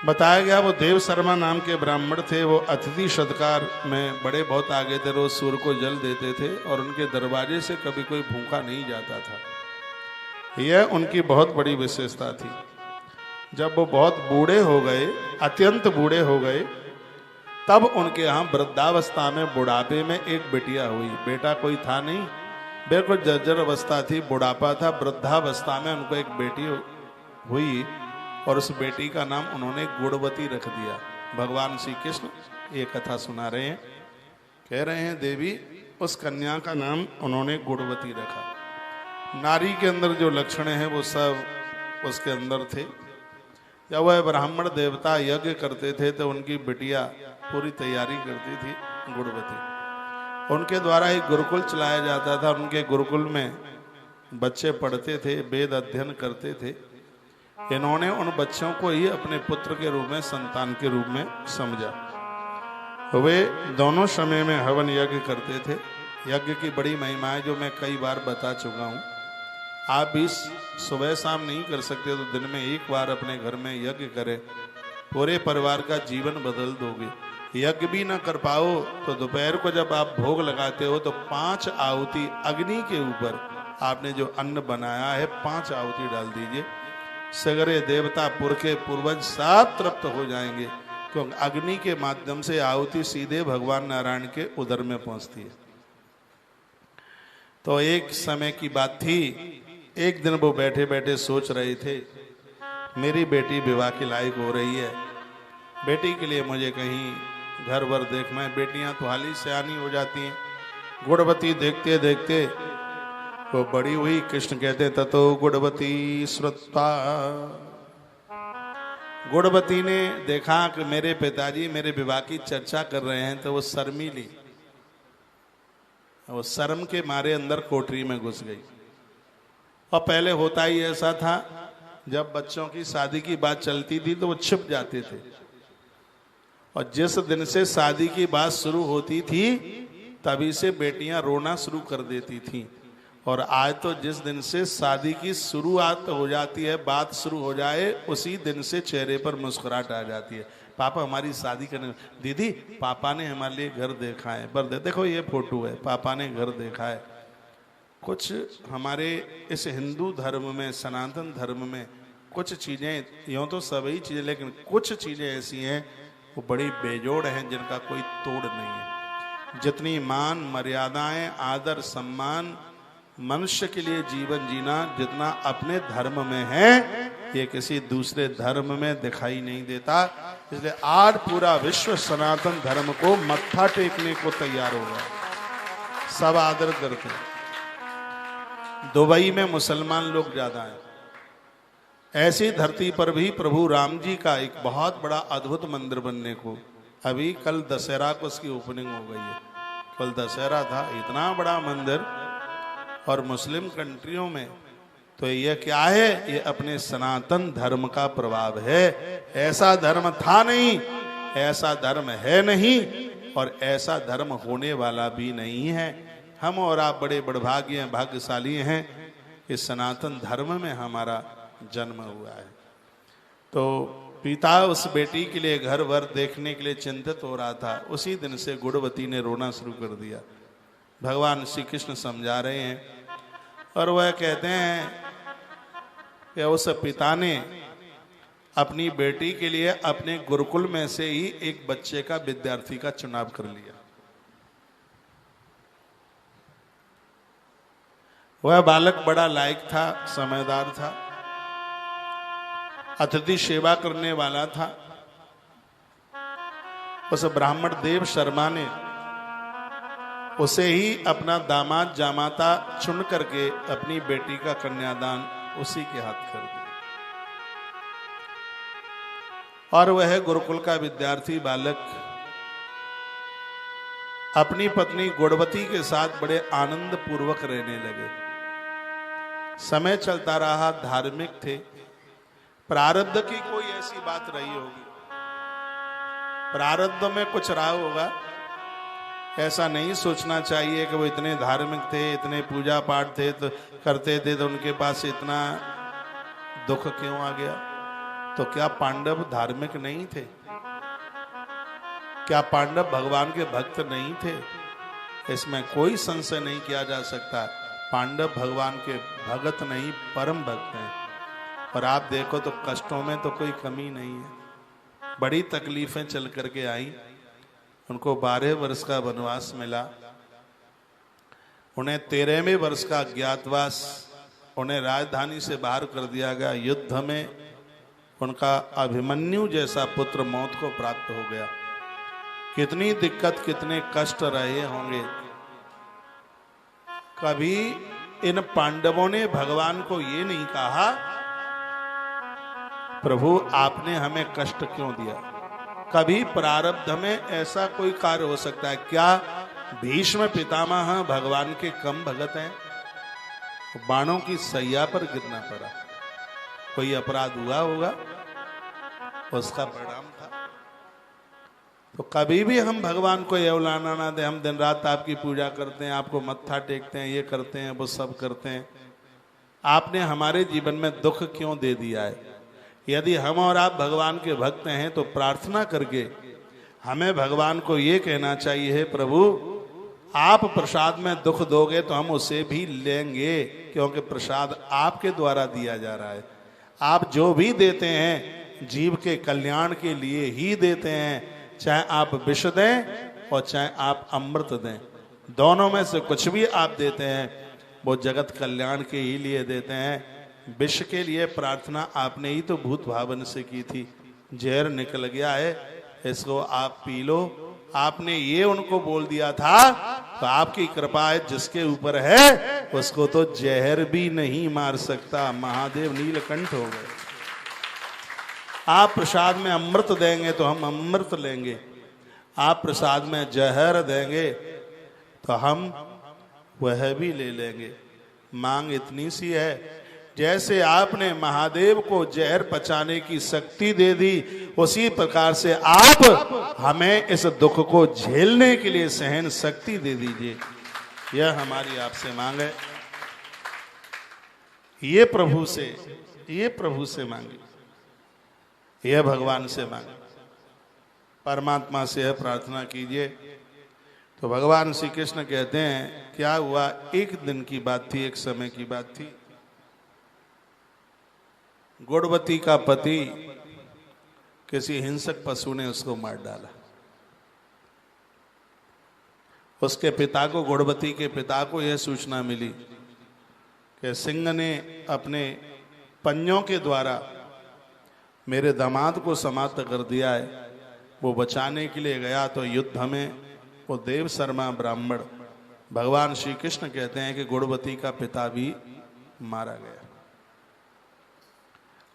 बताया गया वो देव शर्मा नाम के ब्राह्मण थे। वो अतिथि सत्कार में बड़े बहुत आगे थे, रोज सूर्य को जल देते थे और उनके दरवाजे से कभी कोई भूखा नहीं जाता था। यह उनकी बहुत बड़ी विशेषता थी। जब वो बहुत बूढ़े हो गए, अत्यंत बूढ़े हो गए, तब उनके यहाँ वृद्धावस्था में, बुढ़ापे में एक बेटिया हुई। बेटा कोई था नहीं, बिल्कुल जर्जर अवस्था थी, बुढ़ापा था। वृद्धावस्था में उनको एक बेटी हुई और उस बेटी का नाम उन्होंने गुणवती रख दिया। भगवान श्री कृष्ण ये कथा सुना रहे हैं, कह रहे हैं देवी उस कन्या का नाम उन्होंने गुणवती रखा। नारी के अंदर जो लक्षण हैं वो सब उसके अंदर थे। जब वह ब्राह्मण देवता यज्ञ करते थे तो उनकी बिटिया पूरी तैयारी करती थी गुणवती। उनके द्वारा एक गुरुकुल चलाया जाता था। उनके गुरुकुल में बच्चे पढ़ते थे, वेद अध्ययन करते थे। इन्होंने उन बच्चों को ही अपने पुत्र के रूप में, संतान के रूप में समझा। वे दोनों समय में हवन यज्ञ करते थे। यज्ञ की बड़ी महिमा है जो मैं कई बार बता चुका हूँ। आप भी सुबह शाम नहीं कर सकते तो दिन में एक बार अपने घर में यज्ञ करें, पूरे परिवार का जीवन बदल दोगे। यज्ञ भी ना कर पाओ तो दोपहर को जब आप भोग लगाते हो तो 5 आहुति अग्नि के ऊपर आपने जो अन्न बनाया है 5 आहुति डाल दीजिए। सगरे देवता पुरखे पूर्वज सब तृप्त हो जाएंगे, क्योंकि अग्नि के माध्यम से आहुति सीधे भगवान नारायण के उदर में पहुंचती है। तो एक समय की बात थी, एक दिन वो बैठे बैठे सोच रहे थे मेरी बेटी विवाह के लायक हो रही है, बेटी के लिए मुझे कहीं घर वर देखना है। बेटियां तो हाली सयानी हो जाती हैं। गुणवती देखते देखते वो बड़ी हुई। कृष्ण कहते ततो गुणवती श्रुत्वा, गुणवती ने देखा कि मेरे पिताजी मेरे विवाह की चर्चा कर रहे हैं, तो वो शर्मी ली। वो शर्म के मारे अंदर कोठरी में घुस गई। और पहले होता ही ऐसा था, जब बच्चों की शादी की बात चलती थी तो वो छिप जाते थे, और जिस दिन से शादी की बात शुरू होती थी तभी से बेटियां रोना शुरू कर देती थीं। और आज तो जिस दिन से शादी की शुरुआत हो जाती है, बात शुरू हो जाए, उसी दिन से चेहरे पर मुस्कुराहट आ जाती है। पापा हमारी शादी करने, दीदी पापा ने हमारे लिए घर देखा है, देखो ये फोटो है, पापा ने घर देखा है। कुछ हमारे इस हिंदू धर्म में, सनातन धर्म में कुछ चीज़ें, यूँ तो सभी चीज़ें, लेकिन कुछ चीज़ें ऐसी हैं वो बड़ी बेजोड़ हैं, जिनका कोई तोड़ नहीं है। जितनी मान मर्यादाएं, आदर सम्मान मनुष्य के लिए जीवन जीना जितना अपने धर्म में है, ये किसी दूसरे धर्म में दिखाई नहीं देता। इसलिए आज पूरा विश्व सनातन धर्म को मत्था टेकने को तैयार हो गया, सब आदर करते हैं। दुबई में मुसलमान लोग ज्यादा हैं। ऐसी धरती पर भी प्रभु राम जी का एक बहुत बड़ा अद्भुत मंदिर बनने को, अभी कल दशहरा को उसकी ओपनिंग हो गई है। कल दशहरा था, इतना बड़ा मंदिर, और मुस्लिम कंट्रियों में तो ये क्या है, ये अपने सनातन धर्म का प्रभाव है। ऐसा धर्म था नहीं, ऐसा धर्म है नहीं, और ऐसा धर्म होने वाला भी नहीं है। हम और आप बड़े बड़भाग्य भाग्यशाली हैं कि सनातन धर्म में हमारा जन्म हुआ है। तो पिता उस बेटी के लिए घर वर देखने के लिए चिंतित हो रहा था। उसी दिन से गुड़वती ने रोना शुरू कर दिया। भगवान श्री कृष्ण समझा रहे हैं, और वह कहते हैं कि उस पिता ने अपनी बेटी के लिए अपने गुरुकुल में से ही एक बच्चे का, विद्यार्थी का चुनाव कर लिया। वह बालक बड़ा लायक था, समझदार था, अतिथि सेवा करने वाला था। उस ब्राह्मण देव शर्मा ने उसे ही अपना दामाद जामाता चुन करके अपनी बेटी का कन्यादान उसी के हाथ कर दिया। और वह गुरुकुल का विद्यार्थी बालक अपनी पत्नी गुणवती के साथ बड़े आनंद पूर्वक रहने लगे। समय चलता रहा, धार्मिक थे। प्रारब्ध की कोई ऐसी बात रही होगी, प्रारब्ध में कुछ रहा होगा। ऐसा नहीं सोचना चाहिए कि वो इतने धार्मिक थे, इतने पूजा पाठ थे तो करते थे, तो उनके पास इतना दुख क्यों आ गया। तो क्या पांडव धार्मिक नहीं थे? क्या पांडव भगवान के भक्त नहीं थे? इसमें कोई संशय नहीं किया जा सकता। पांडव भगवान के भगत नहीं, परम भक्त हैं। और आप देखो तो कष्टों में तो कोई कमी नहीं है। बड़ी तकलीफें चल करके आई। उनको 12 वर्ष का वनवास मिला, उन्हें 13वें वर्ष का अज्ञातवास, उन्हें राजधानी से बाहर कर दिया गया। युद्ध में उनका अभिमन्यु जैसा पुत्र मौत को प्राप्त हो गया। कितनी दिक्कत, कितने कष्ट रहे होंगे। कभी इन पांडवों ने भगवान को ये नहीं कहा, प्रभु आपने हमें कष्ट क्यों दिया। कभी प्रारब्ध में ऐसा कोई कार्य हो सकता है क्या? भीष्म पितामह भगवान के कम भगत हैं? बाणों की सैया पर गिरना पड़ा, कोई अपराध हुआ होगा, उसका परिणाम था। तो कभी भी हम भगवान को ये उलाना ना दे, हम दिन रात आपकी पूजा करते हैं, आपको मत्था टेकते हैं, ये करते हैं, वो सब करते हैं। आपने हमारे जीवन में दुख क्यों दे दिया है? यदि हम और आप भगवान के भक्त हैं तो प्रार्थना करके हमें भगवान को ये कहना चाहिए, हे प्रभु आप प्रसाद में दुख दोगे तो हम उसे भी लेंगे, क्योंकि प्रसाद आपके द्वारा दिया जा रहा है। आप जो भी देते हैं जीव के कल्याण के लिए ही देते हैं, चाहे आप विष दें और चाहे आप अमृत दें। दोनों में से कुछ भी आप देते हैं वो जगत कल्याण के ही लिए देते हैं। विष के लिए प्रार्थना आपने ही तो भूत भावन से की थी। जहर निकल गया है, इसको आप पी लो, आपने ये उनको बोल दिया था। तो आपकी कृपा है, जिसके ऊपर है उसको तो जहर भी नहीं मार सकता। महादेव नीलकंठ हो गए। आप प्रसाद में अमृत देंगे तो हम अमृत लेंगे, आप प्रसाद में जहर देंगे तो हम वह भी ले लेंगे। मांग इतनी सी है, जैसे आपने महादेव को जहर पचाने की शक्ति दे दी, उसी प्रकार से आप हमें इस दुख को झेलने के लिए सहन शक्ति दे दीजिए। यह हमारी आपसे मांग है। ये प्रभु से मांगे, यह भगवान से मांगे, परमात्मा से यह प्रार्थना कीजिए। तो भगवान श्री कृष्ण कहते हैं क्या हुआ, एक दिन की बात थी, एक समय की बात थी। गुड़वती का पति किसी हिंसक पशु ने उसको मार डाला। उसके पिता को, गुड़वती के पिता को यह सूचना मिली कि सिंह ने अपने पंजों के द्वारा मेरे दामाद को समाप्त कर दिया है। वो बचाने के लिए गया तो युद्ध में वो देव शर्मा ब्राह्मण, भगवान श्री कृष्ण कहते हैं कि गुड़वती का पिता भी मारा गया।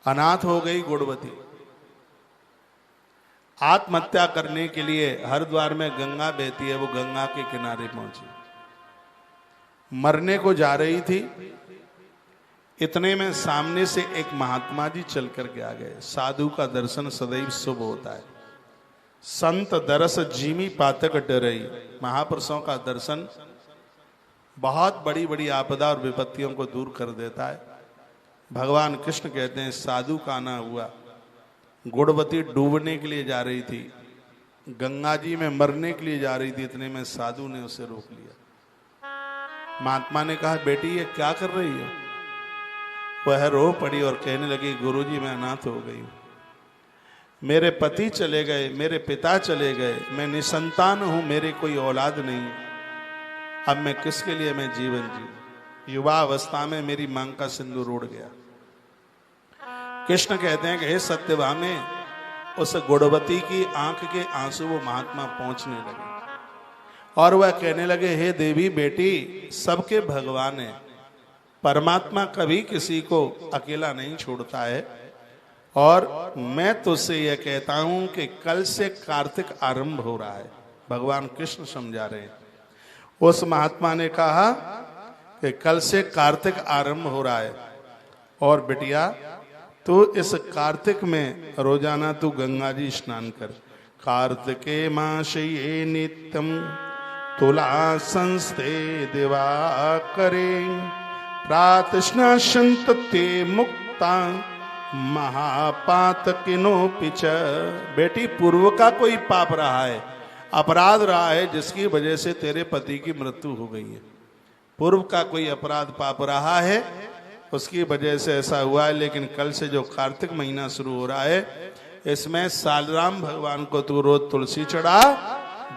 अनाथ हो गई गुड़वती। आत्महत्या करने के लिए हरिद्वार में गंगा बहती है, वो गंगा के किनारे पहुंची, मरने को जा रही थी। इतने में सामने से एक महात्मा जी चल करके आ गए। साधु का दर्शन सदैव शुभ होता है। संत दरस जीमी पातक डरई, महापुरुषों का दर्शन बहुत बड़ी बड़ी आपदा और विपत्तियों को दूर कर देता है। भगवान कृष्ण कहते हैं साधु का आना हुआ। गुड़वती डूबने के लिए जा रही थी, गंगा जी में मरने के लिए जा रही थी। इतने में साधु ने उसे रोक लिया। महात्मा ने कहा बेटी ये क्या कर रही हो? वह रो पड़ी और कहने लगी गुरुजी मैं अनाथ हो गई हूं, मेरे पति चले गए, मेरे पिता चले गए, मैं निसंतान हूं, मेरे कोई औलाद नहीं, अब मैं किसके लिए मैं जीवन जीऊं? युवा अवस्था में मेरी मांग का सिंदूर उड़ गया। कृष्ण कहते हैं कि हे सत्यभामे, उस गुड़वती की आंख के आंसू वो महात्मा पहुंचने लगे और वह कहने लगे हे देवी बेटी, सबके भगवान है, परमात्मा कभी किसी को अकेला नहीं छोड़ता है। और मैं तुझसे यह कहता हूं कि कल से कार्तिक आरंभ हो रहा है। भगवान कृष्ण समझा रहे हैं। उस महात्मा ने कहा कि कल से कार्तिक आरंभ हो रहा है और बिटिया तू इस कार्तिक में रोजाना तू गंगा जी स्नान कर। कार्तिके माशये नित्यम तुला संस्थे दिवाकरे प्रातस्नाशंत ते मुक्ता महापातकिनो पिच। बेटी पूर्व का कोई पाप रहा है, अपराध रहा है जिसकी वजह से तेरे पति की मृत्यु हो गई है। पूर्व का कोई अपराध पाप रहा है, उसकी वजह से ऐसा हुआ है। लेकिन कल से जो कार्तिक महीना शुरू हो रहा है, इसमें सालराम भगवान को तू रोज तुलसी चढ़ा,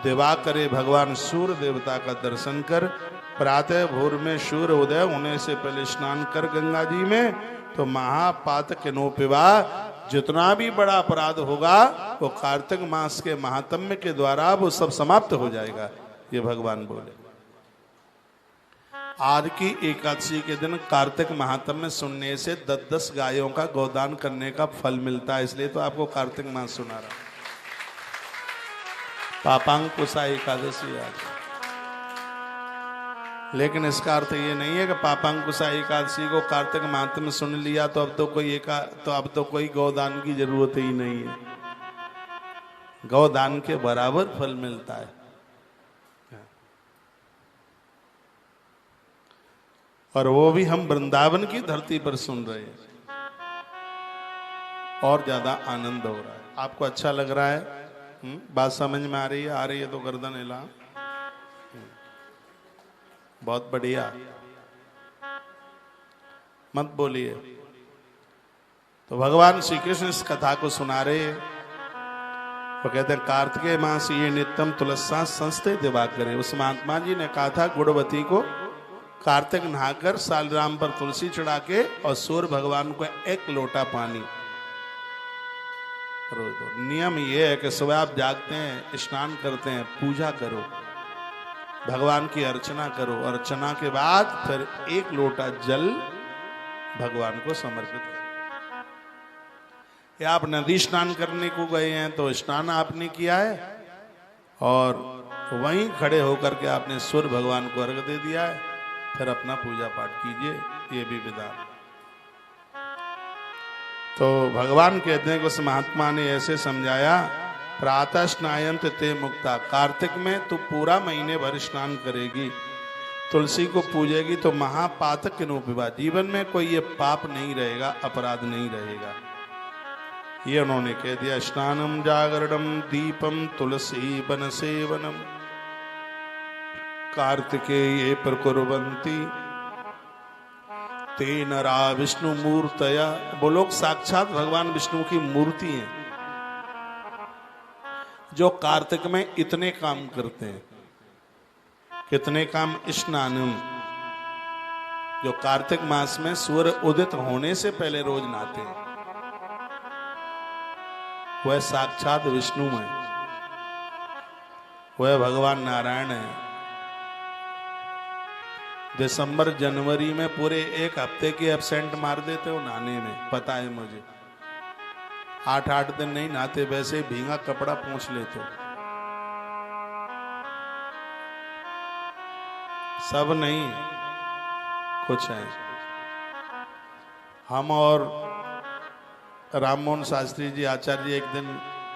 दिवाकरे भगवान सूर्य देवता का दर्शन कर, प्रातः भोर में सूर्य उदय होने से पहले स्नान कर गंगा जी में, तो महापातकिनो पिबा। जितना भी बड़ा अपराध होगा वो कार्तिक मास के महात्म्य के द्वारा वो सब समाप्त हो जाएगा, ये भगवान बोले। आज की एकादशी के दिन कार्तिक महात्म्य सुनने से 10-10 गायों का गोदान करने का फल मिलता है, इसलिए तो आपको कार्तिक मास सुना रहा। पापांकुशा एकादशी आज, लेकिन इसका अर्थ ये नहीं है कि पापांकुशा एकादशी को कार्तिक महात्म्य सुन लिया तो अब तो कोई गौदान की जरूरत ही नहीं है। गौदान के बराबर फल मिलता है। और वो भी हम वृंदावन की धरती पर सुन रहे हैं, और ज्यादा आनंद हो रहा है। आपको अच्छा लग रहा है? बात समझ में आ रही है? आ रही है तो गर्दन हिला। बहुत बढ़िया, मत बोलिए। तो भगवान श्री कृष्ण इस कथा को सुना रहे हैं। वो कहते हैं कार्तिकेय मास ये नित्यम तुलसा संस्थे दिवाकरे। उस महात्मा जी ने कहा था गुड़वती को कार्तिक नहाकर सालराम पर तुलसी चढ़ा के और सूर्य भगवान को 1 लोटा पानी रोज दो। नियम ये है कि सुबह आप जागते हैं, स्नान करते हैं, पूजा करो, भगवान की अर्चना करो, अर्चना के बाद फिर 1 लोटा जल भगवान को समर्पित करो। या आप नदी स्नान करने को गए हैं तो स्नान आपने किया है और वहीं खड़े होकर के आपने सूर्य भगवान को अर्घ दे दिया है, फिर अपना पूजा पाठ कीजिए, ये भी विधान। तो भगवान कहते हैं कि उस महात्मा ने ऐसे समझाया, प्रातः स्नायंत ते मुक्ता। कार्तिक में तू पूरा महीने भर स्नान करेगी तुलसी को पूजेगी तो महापातक किनो विवाह, जीवन में कोई ये पाप नहीं रहेगा, अपराध नहीं रहेगा। ये उन्होंने कह दिया। स्नानम जागरणम दीपम तुलसी वन सेवनम कार्तिकेये प्रकुर्वन्ति ते नरा विष्णु मूर्तया। वो लोग साक्षात भगवान विष्णु की मूर्ति हैं जो कार्तिक में इतने काम करते हैं। कितने काम? स्नानम, जो कार्तिक मास में सूर्य उदित होने से पहले रोज नहाते हैं, वह साक्षात विष्णु है, वह भगवान नारायण है। दिसंबर जनवरी में पूरे एक हफ्ते की एब्सेंट मार देते हो नहाने में, पता है मुझे। 8-8 दिन नहीं नहाते, वैसे भींगा कपड़ा पोंछ लेते हो। सब नहीं, कुछ है। हम और राममोहन शास्त्री जी आचार्य जी एक दिन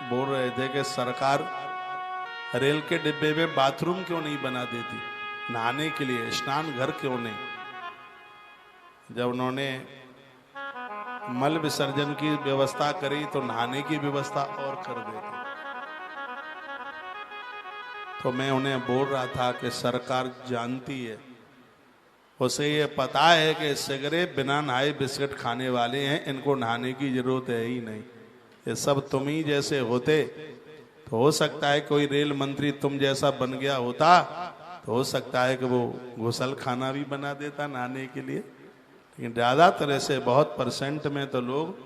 बोल रहे थे कि सरकार रेल के डिब्बे में बाथरूम क्यों नहीं बना देती नहाने के लिए, स्नान घर क्यों नहीं। जब उन्होंने मल विसर्जन की व्यवस्था करी तो नहाने की व्यवस्था और कर देते। तो मैं उन्हें बोल रहा था कि सरकार जानती है, उसे ये पता है कि सिगरेट बिना नहाए बिस्किट खाने वाले हैं, इनको नहाने की जरूरत है ही नहीं। ये सब तुम ही जैसे होते तो हो सकता है कोई रेल मंत्री तुम जैसा बन गया होता, तो हो सकता है कि वो गुसल खाना भी बना देता नहाने के लिए। लेकिन ज़्यादातर ऐसे बहुत % में तो लोग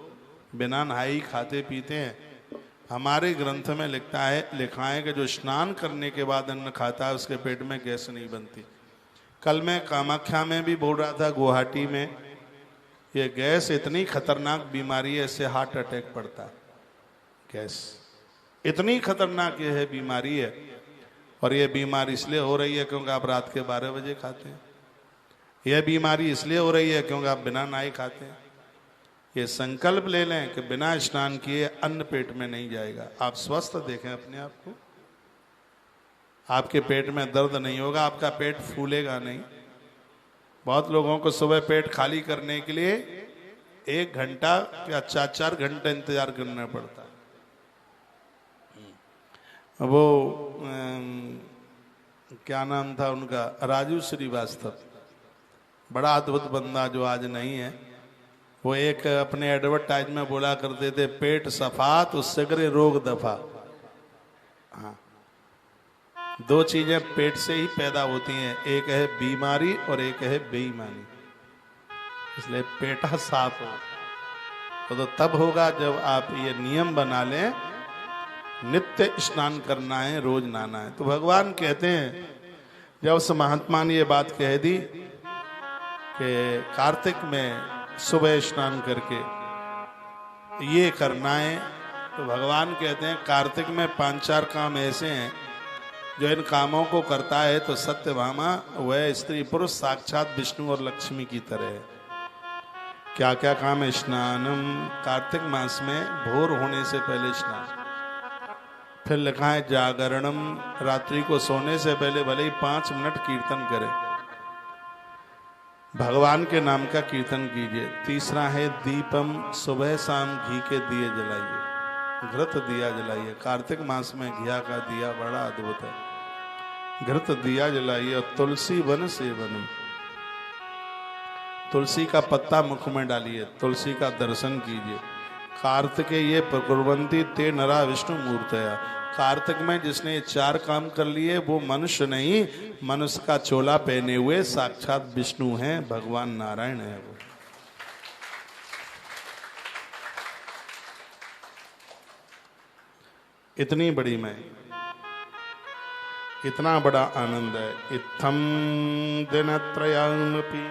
बिना नहाए ही खाते पीते हैं। हमारे ग्रंथ में लिखा है कि जो स्नान करने के बाद अन्न खाता है उसके पेट में गैस नहीं बनती। कल मैं कामाख्या में भी बोल रहा था, गुवाहाटी में, ये गैस इतनी खतरनाक बीमारी है, इससे हार्ट अटैक पड़ता है। गैस इतनी खतरनाक ये है बीमारी है, और ये बीमारी इसलिए हो रही है क्योंकि आप रात के 12 बजे खाते हैं। यह बीमारी इसलिए हो रही है क्योंकि आप बिना नहाए खाते हैं। ये संकल्प ले लें कि बिना स्नान किए अन्न पेट में नहीं जाएगा। आप स्वस्थ देखें अपने आप को, आपके पेट में दर्द नहीं होगा, आपका पेट फूलेगा नहीं। बहुत लोगों को सुबह पेट खाली करने के लिए 1 घंटा या 4-4 घंटे इंतजार करना पड़ता है। वो क्या नाम था उनका, राजू श्रीवास्तव, बड़ा अद्भुत बंदा जो आज नहीं है। वो एक अपने एडवर्टाइज में बोला करते थे, पेट सफा तो सगरे रोग दफा। हाँ, 2 चीजें पेट से ही पैदा होती हैं, एक है बीमारी और एक है बेईमानी। इसलिए पेटा साफ हो तो तब होगा जब आप ये नियम बना लें, नित्य स्नान करना है, रोज नहाना है। तो भगवान कहते हैं, जब उस महात्मा ने ये बात कह दी कि कार्तिक में सुबह स्नान करके ये करना है, तो भगवान कहते हैं कार्तिक में 5-4 काम ऐसे हैं जो इन कामों को करता है तो सत्यभामा वह स्त्री पुरुष साक्षात विष्णु और लक्ष्मी की तरह है। क्या क्या काम है? स्नानम, कार्तिक मास में भोर होने से पहले स्नान। फिर लिखा है जागरणम, रात्रि को सोने से पहले भले ही 5 मिनट कीर्तन करें, भगवान के नाम का कीर्तन कीजिए। तीसरा है दीपम, सुबह शाम घी के दिए जलाइए, घृत दिया जलाइए। कार्तिक मास में घिया का दिया बड़ा अद्भुत है, घृत दिया जलाइए। और तुलसी वन सेवन, तुलसी का पत्ता मुख में डालिए, तुलसी का दर्शन कीजिए। कार्तिके ये प्रकुर्वन्ति ते नरा विष्णु मूर्तया। कार्तिक में जिसने ये 4 काम कर लिए वो मनुष्य नहीं, मनुष्य का चोला पहने हुए साक्षात विष्णु हैं, भगवान नारायण है वो। इतनी बड़ी मैं, इतना बड़ा आनंद है। इत्थम दिनत्रयामपि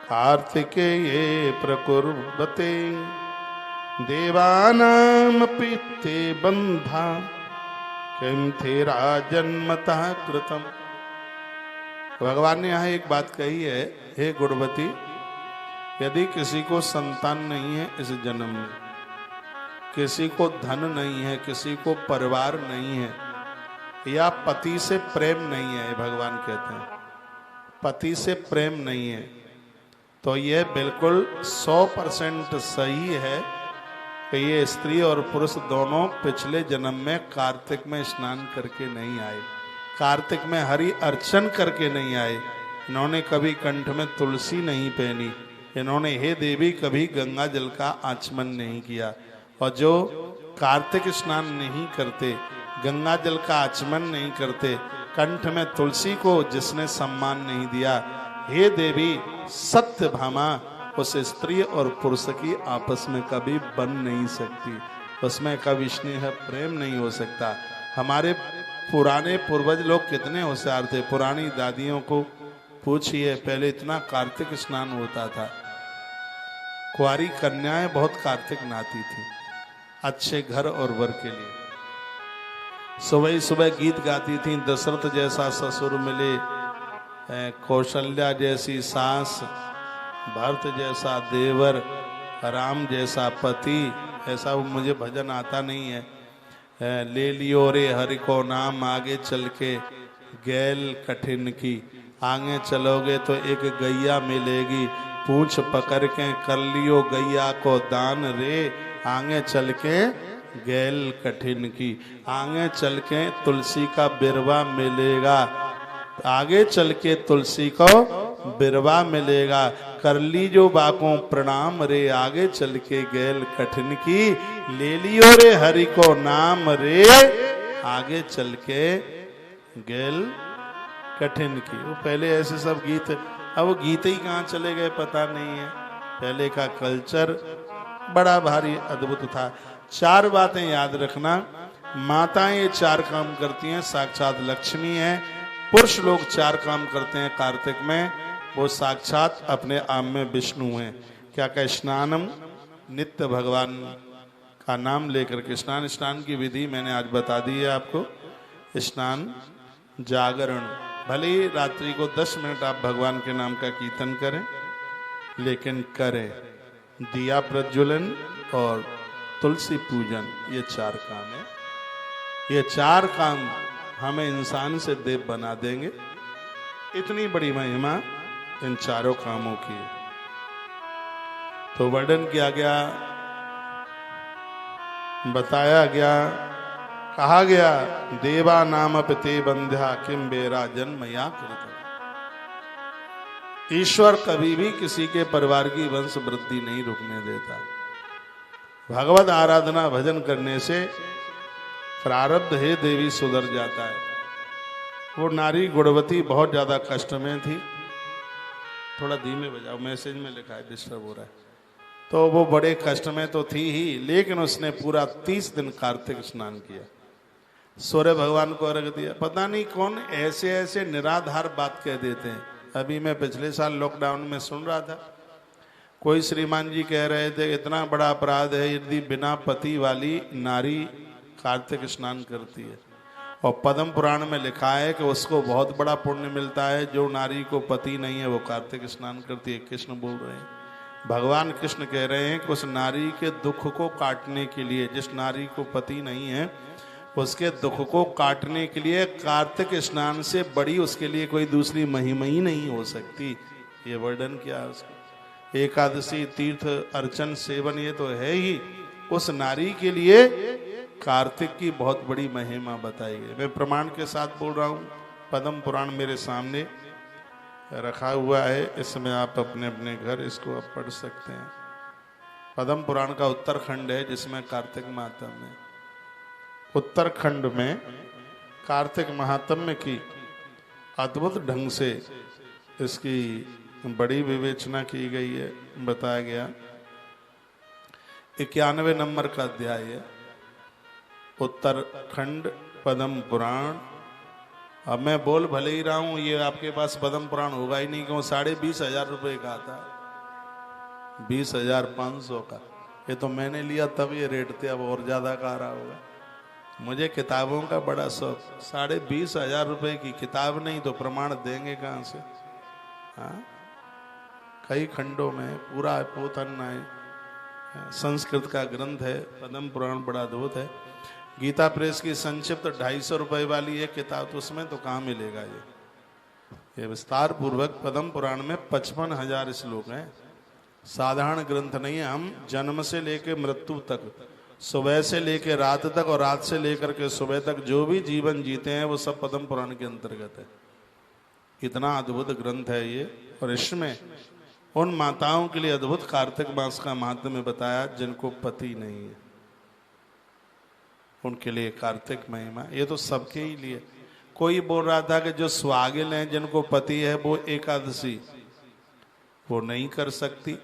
कार्तिके ये प्रकुर्वते देवानामपि ते बंधा किम थेरा जन्मतः कृतम। भगवान ने यहाँ एक बात कही है, हे गुणवती, यदि किसी को संतान नहीं है इस जन्म में, किसी को धन नहीं है, किसी को परिवार नहीं है, या पति से प्रेम नहीं है, भगवान कहते हैं, पति से प्रेम नहीं है, तो यह बिल्कुल 100% सही है कि ये स्त्री और पुरुष दोनों पिछले जन्म में कार्तिक में स्नान करके नहीं आए, कार्तिक में हरि अर्चन करके नहीं आए। इन्होंने कभी कंठ में तुलसी नहीं पहनी, इन्होंने हे देवी कभी गंगा जल का आचमन नहीं किया। और जो कार्तिक स्नान नहीं करते, गंगा जल का आचमन नहीं करते, कंठ में तुलसी को जिसने सम्मान नहीं दिया, हे देवी सत्य भामा उस स्त्री और पुरुष की आपस में कभी बन नहीं सकती, उसमें कभी स्नेह प्रेम नहीं हो सकता। हमारे पुराने पूर्वज लोग कितने होशियार थे। पुरानी दादियों को पूछिए, पहले इतना कार्तिक स्नान होता था, कुंवारी कन्याएं बहुत कार्तिक नहाती थी अच्छे घर और वर के लिए। सुबह सुबह गीत गाती थी, दशरथ जैसा ससुर मिले, कौशल्या जैसी सास, भरत जैसा देवर, राम जैसा पति। ऐसा वो मुझे भजन आता नहीं है। ले लियो रे हरि को नाम, आगे चल के गैल कठिन की, आगे चलोगे तो एक गैया मिलेगी, पूंछ पकड़ के कर लियो गैया को दान रे, आगे चल के गैल कठिन की, आगे चल के तुलसी का बिरवा मिलेगा, आगे चल के तुलसी को बिरवा मिलेगा, कर ली जो बाकों प्रणाम रे, आगे चल के गैल कठिन की, ले लियो रे हरि को नाम रे, आगे चल के गैल कठिन की। वो पहले ऐसे सब गीत, अब वो गीत ही कहाँ चले गए पता नहीं है। पहले का कल्चर बड़ा भारी अद्भुत था। 4 बातें याद रखना, माताएं ये 4 काम करती हैं, साक्षात लक्ष्मी है। पुरुष लोग 4 काम करते हैं कार्तिक में, वो साक्षात अपने आप में विष्णु हैं। क्या क्या? स्नानम, नित्य भगवान का नाम लेकर के स्नान की विधि मैंने आज बता दी है आपको। स्नान, जागरण, भले ही रात्रि को 10 मिनट आप भगवान के नाम का कीर्तन करें, लेकिन करें। दिया प्रज्वलन और तुलसी पूजन, ये 4 काम है। ये 4 काम हमें इंसान से देव बना देंगे। इतनी बड़ी महिमा इन 4 कामों की। तो वर्णन किया गया, बताया गया, कहा गया, देवा नाम पिते बंध्या किम बेरा जन्मया कृत। ईश्वर कभी भी किसी के परिवार की वंश वृद्धि नहीं रुकने देता। भगवत आराधना भजन करने से प्रारब्ध हे देवी सुधर जाता है। वो नारी गुणवती बहुत ज्यादा कष्ट में थी। थोड़ा धीमे बजाओ, मैसेज में लिखा है डिस्टर्ब हो रहा है। तो वो बड़े कष्ट में तो थी ही, लेकिन उसने पूरा 30 दिन कार्तिक स्नान किया, सूर्य भगवान को अर्घ दिया। पता नहीं कौन ऐसे ऐसे निराधार बात कह देते हैं। अभी मैं पिछले साल लॉकडाउन में सुन रहा था, कोई श्रीमान जी कह रहे थे इतना बड़ा अपराध है यदि बिना पति वाली नारी कार्तिक स्नान करती है, और पद्म पुराण में लिखा है कि उसको बहुत बड़ा पुण्य मिलता है जो नारी को पति नहीं है वो कार्तिक स्नान करती है। कृष्ण बोल रहे हैं, भगवान कृष्ण कह रहे हैं कि उस नारी के दुख को काटने के लिए, जिस नारी को पति नहीं है उसके दुख को काटने के लिए कार्तिक स्नान से बड़ी उसके लिए कोई दूसरी महिमा ही नहीं हो सकती। ये वर्णन किया उसको। एकादशी, तीर्थ, अर्चन, सेवन, ये तो है ही। उस नारी के लिए कार्तिक की बहुत बड़ी महिमा बताई गई। मैं प्रमाण के साथ बोल रहा हूँ, पद्म पुराण मेरे सामने रखा हुआ है, इसमें आप अपने अपने घर इसको आप पढ़ सकते हैं। पद्म पुराण का उत्तरखंड है जिसमें कार्तिक महात्म्य है। उत्तरखंड में कार्तिक महात्म्य की अद्भुत ढंग से इसकी बड़ी विवेचना की गई है, बताया गया। 91 नंबर का अध्याय है उत्तरखंड पद्म पुराण। अब मैं बोल भले ही रहा हूं, ये आपके पास पद्म पुराण होगा ही नहीं, क्यों 25,500 रुपये का आता है, 20,500 का। ये तो मैंने लिया तब ये रेट थे, अब और ज्यादा का आ रहा होगा। मुझे किताबों का बड़ा शौक। 20,500 रुपये की किताब नहीं तो प्रमाण देंगे कहाँ से? हाँ, कई खंडों में पूरा पोथन है, संस्कृत का ग्रंथ है पद्म पुराण, बड़ा अद्भुत है। गीता प्रेस की संक्षिप्त 250 रुपये वाली है किताब, तो उसमें तो कहाँ मिलेगा ये? ये विस्तार पूर्वक पद्म पुराण में 55,000 श्लोक हैं, साधारण ग्रंथ नहीं है। हम जन्म से लेकर मृत्यु तक, सुबह से लेकर रात तक और रात से लेकर के सुबह तक जो भी जीवन जीते हैं वो सब पद्म पुराण के अंतर्गत है। इतना अद्भुत ग्रंथ है ये। और इसमें उन माताओं के लिए अद्भुत कार्तिक मास का महात्म्य बताया जिनको पति नहीं है, उनके लिए कार्तिक महिमा। ये तो सबके ही लिए। कोई बोल रहा था कि जो स्वागिल हैं जिनको पति है वो एकादशी वो नहीं कर सकती,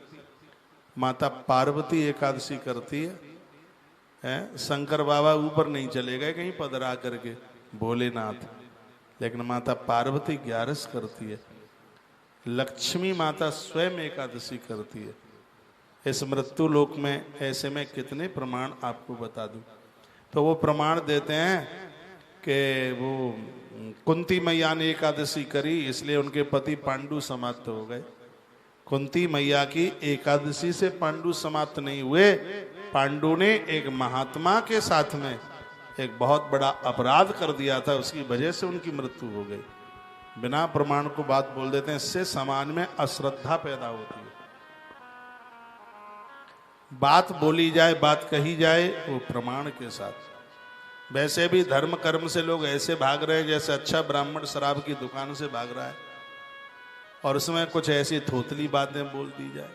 माता पार्वती एकादशी करती है। शंकर बाबा ऊपर नहीं चले गए कहीं पधरा करके, भोलेनाथ, लेकिन माता पार्वती 11 करती है। लक्ष्मी माता स्वयं एकादशी करती है। इस मृत्यु लोक में ऐसे में कितने प्रमाण आपको बता दूं। तो वो प्रमाण देते हैं कि वो कुंती मैया ने एकादशी करी इसलिए उनके पति पांडु समाप्त हो गए। कुंती मैया की एकादशी से पांडु समाप्त नहीं हुए, पांडु ने एक महात्मा के साथ में एक बहुत बड़ा अपराध कर दिया था, उसकी वजह से उनकी मृत्यु हो गई। बिना प्रमाण को बात बोल देते हैं, इससे समाज में अश्रद्धा पैदा होती है। बात बोली जाए, बात कही जाए वो प्रमाण के साथ। वैसे भी धर्म कर्म से लोग ऐसे भाग रहे हैं जैसे अच्छा ब्राह्मण शराब की दुकान से भाग रहा है और उसमें कुछ ऐसी थोतली बातें बोल दी जाए।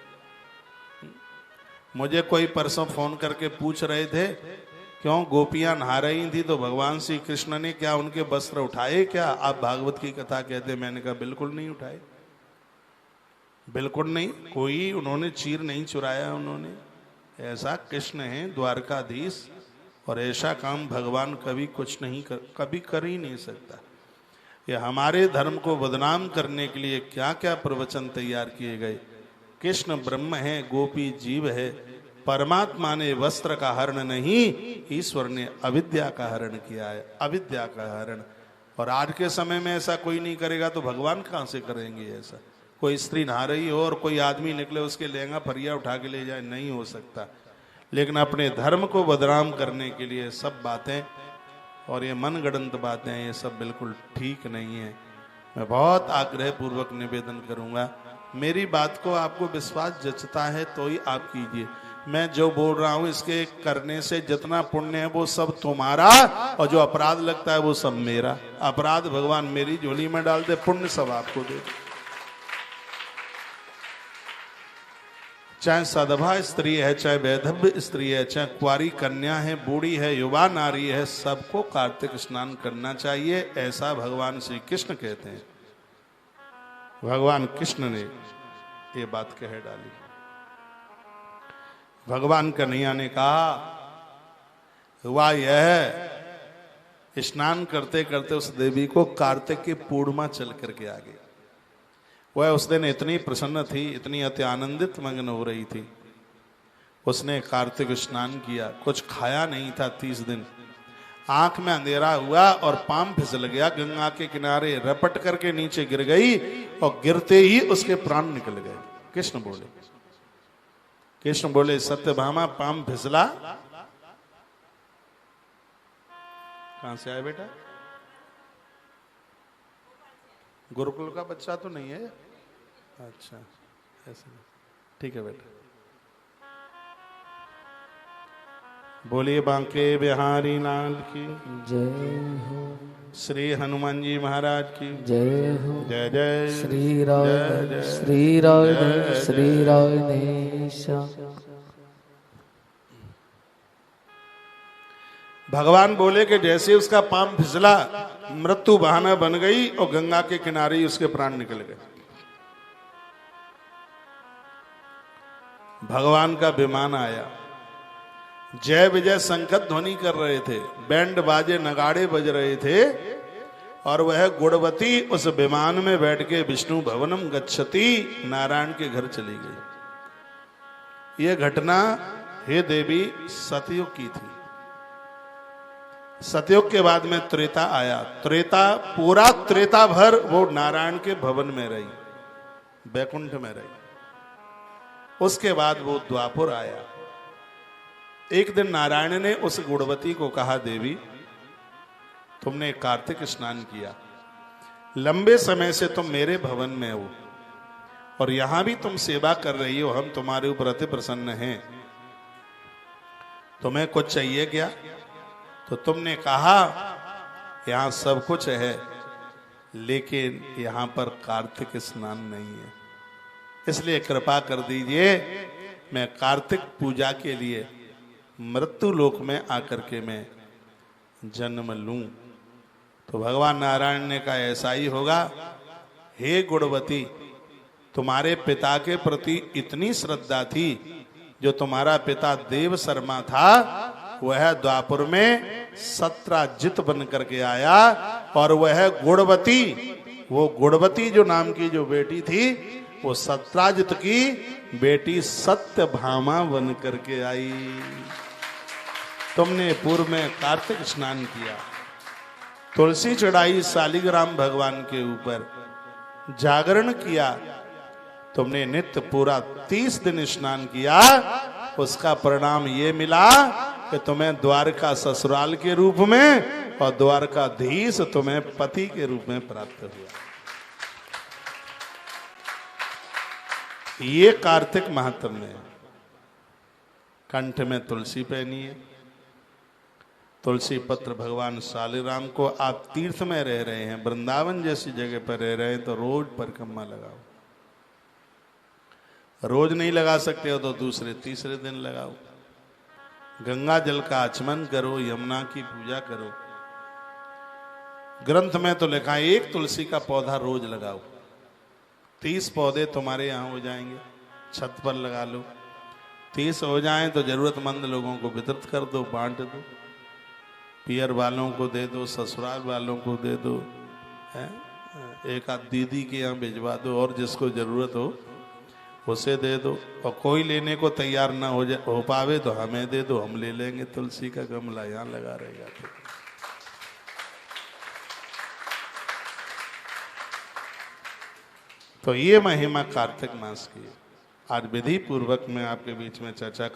मुझे कोई परसों फोन करके पूछ रहे थे क्यों गोपियां नहा रही थी तो भगवान श्री कृष्ण ने क्या उनके वस्त्र उठाए, क्या आप भागवत की कथा कहते? मैंने कहा बिल्कुल नहीं उठाए, बिल्कुल नहीं, कोई उन्होंने चीर नहीं चुराया। उन्होंने ऐसा कृष्ण है द्वारकाधीश और ऐसा काम भगवान कभी कुछ नहीं कभी कर ही नहीं सकता। ये हमारे धर्म को बदनाम करने के लिए क्या क्या प्रवचन तैयार किए गए। कृष्ण ब्रह्म है, गोपी जीव है। परमात्मा ने वस्त्र का हरण नहीं, ईश्वर ने अविद्या का हरण किया है, अविद्या का हरण। और आज के समय में ऐसा कोई नहीं करेगा तो भगवान कहाँ से करेंगे ऐसा? कोई स्त्री नहा रही हो और कोई आदमी निकले उसके लहंगा फरिया उठा के ले जाए, नहीं हो सकता। लेकिन अपने धर्म को बदनाम करने के लिए सब बातें और ये मनगढ़ंत बातें ये सब बिल्कुल ठीक नहीं है। मैं बहुत आग्रह पूर्वक निवेदन करूंगा, मेरी बात को आपको विश्वास जचता है तो ही आप कीजिए। मैं जो बोल रहा हूं इसके करने से जितना पुण्य है वो सब तुम्हारा और जो अपराध लगता है वो सब मेरा। अपराध भगवान मेरी झोली में डाल दे, पुण्य सब आपको दे। चाहे सदभा स्त्री है, चाहे वैधव्य स्त्री है, चाहे कुंवारी कन्या है, बूढ़ी है, युवा नारी है, सबको कार्तिक स्नान करना चाहिए, ऐसा भगवान श्री कृष्ण कहते हैं। भगवान कृष्ण ने ये बात कह डाली। भगवान कन्हैया ने कहा हुआ यह, स्नान करते करते उस देवी को कार्तिक की पूर्णिमा चल करके आ गई। वह उस दिन इतनी प्रसन्न थी, इतनी अति आनंदित मग्न हो रही थी। उसने कार्तिक स्नान किया, कुछ खाया नहीं था 30 दिन। आंख में अंधेरा हुआ और पांव फिसल गया, गंगा के किनारे रपट करके नीचे गिर गई और गिरते ही उसके प्राण निकल गए। कृष्ण बोले, कृष्ण बोले सत्यभामा पांव फिसला। कहां से आए बेटा? गुरुकुल का बच्चा तो नहीं है? अच्छा, ऐसे ठीक है बेटा। बोलिए बांके बिहारी लाल की जय हो, श्री हनुमान जी महाराज की जय हो, जय जय श्री राधे जय जय श्री राधे जय श्री जय। राधेश्याम। भगवान बोले कि जैसे उसका पांव फिसला मृत्यु बहाना बन गई और गंगा के किनारे ही उसके प्राण निकल गए। भगवान का विमान आया, जय विजय संकट ध्वनि कर रहे थे, बैंड बाजे नगाड़े बज रहे थे और वह गुणवती उस विमान में बैठ के विष्णु भवनम गच्छति नारायण के घर चली गई। यह घटना हे देवी सतयुग की थी। सतयुग के बाद में त्रेता आया। त्रेता पूरा त्रेता भर वो नारायण के भवन में रही, बैकुंठ में रही। उसके बाद वो द्वापर आया। एक दिन नारायण ने उस गुणवती को कहा, देवी तुमने कार्तिक स्नान किया, लंबे समय से तुम मेरे भवन में हो और यहां भी तुम सेवा कर रही हो, हम तुम्हारे ऊपर अति प्रसन्न हैं। तुम्हें कुछ चाहिए क्या? तो तुमने कहा यहां सब कुछ है, लेकिन यहां पर कार्तिक स्नान नहीं है, इसलिए कृपा कर दीजिए मैं कार्तिक पूजा के लिए मृत्यु लोक में आकर के मैं जन्म लूं। तो भगवान नारायण ने कहा ऐसा ही होगा। हे गुणवती, तुम्हारे पिता के प्रति इतनी श्रद्धा थी, जो तुम्हारा पिता देव शर्मा था वह द्वापर में सत्राजित बन करके आया, और वह गुणवती, वो गुणवती जो नाम की जो बेटी थी, वो सत्राजित की बेटी सत्यभामा बन करके आई। तुमने पूर्व में कार्तिक स्नान किया, तुलसी चढ़ाई शालिग्राम भगवान के ऊपर, जागरण किया, तुमने नित्य पूरा 30 दिन स्नान किया, उसका परिणाम ये मिला कि तुम्हें द्वारका ससुराल के रूप में और द्वारकाधीश तुम्हें पति के रूप में प्राप्त हुआ। ये कार्तिक महात्म्य है। कंठ में तुलसी पहनी है, तुलसी पत्र भगवान शालिग्राम को, आप तीर्थ में रह रहे हैं, वृंदावन जैसी जगह पर रह रहे हैं, तो रोज परिक्रमा लगाओ। रोज नहीं लगा सकते हो तो दूसरे तीसरे दिन लगाओ। गंगा जल का आचमन करो, यमुना की पूजा करो। ग्रंथ में तो लिखा है 1 तुलसी का पौधा रोज लगाओ, 30 पौधे तुम्हारे यहाँ हो जाएंगे। छत पर लगा लो, 30 हो जाएं तो जरूरतमंद लोगों को वितरित कर दो, बांट दो, पियर वालों को दे दो, ससुराल वालों को दे दो, एक आध दीदी के यहाँ भिजवा दो, और जिसको जरूरत हो उसे दे दो। और कोई लेने को तैयार ना हो पावे तो हमें दे दो, हम ले लेंगे। तुलसी का गमला यहाँ लगा रहेगा। तो ये महिमा कार्तिक मास की आज विधि पूर्वक मैं आपके बीच में चर्चा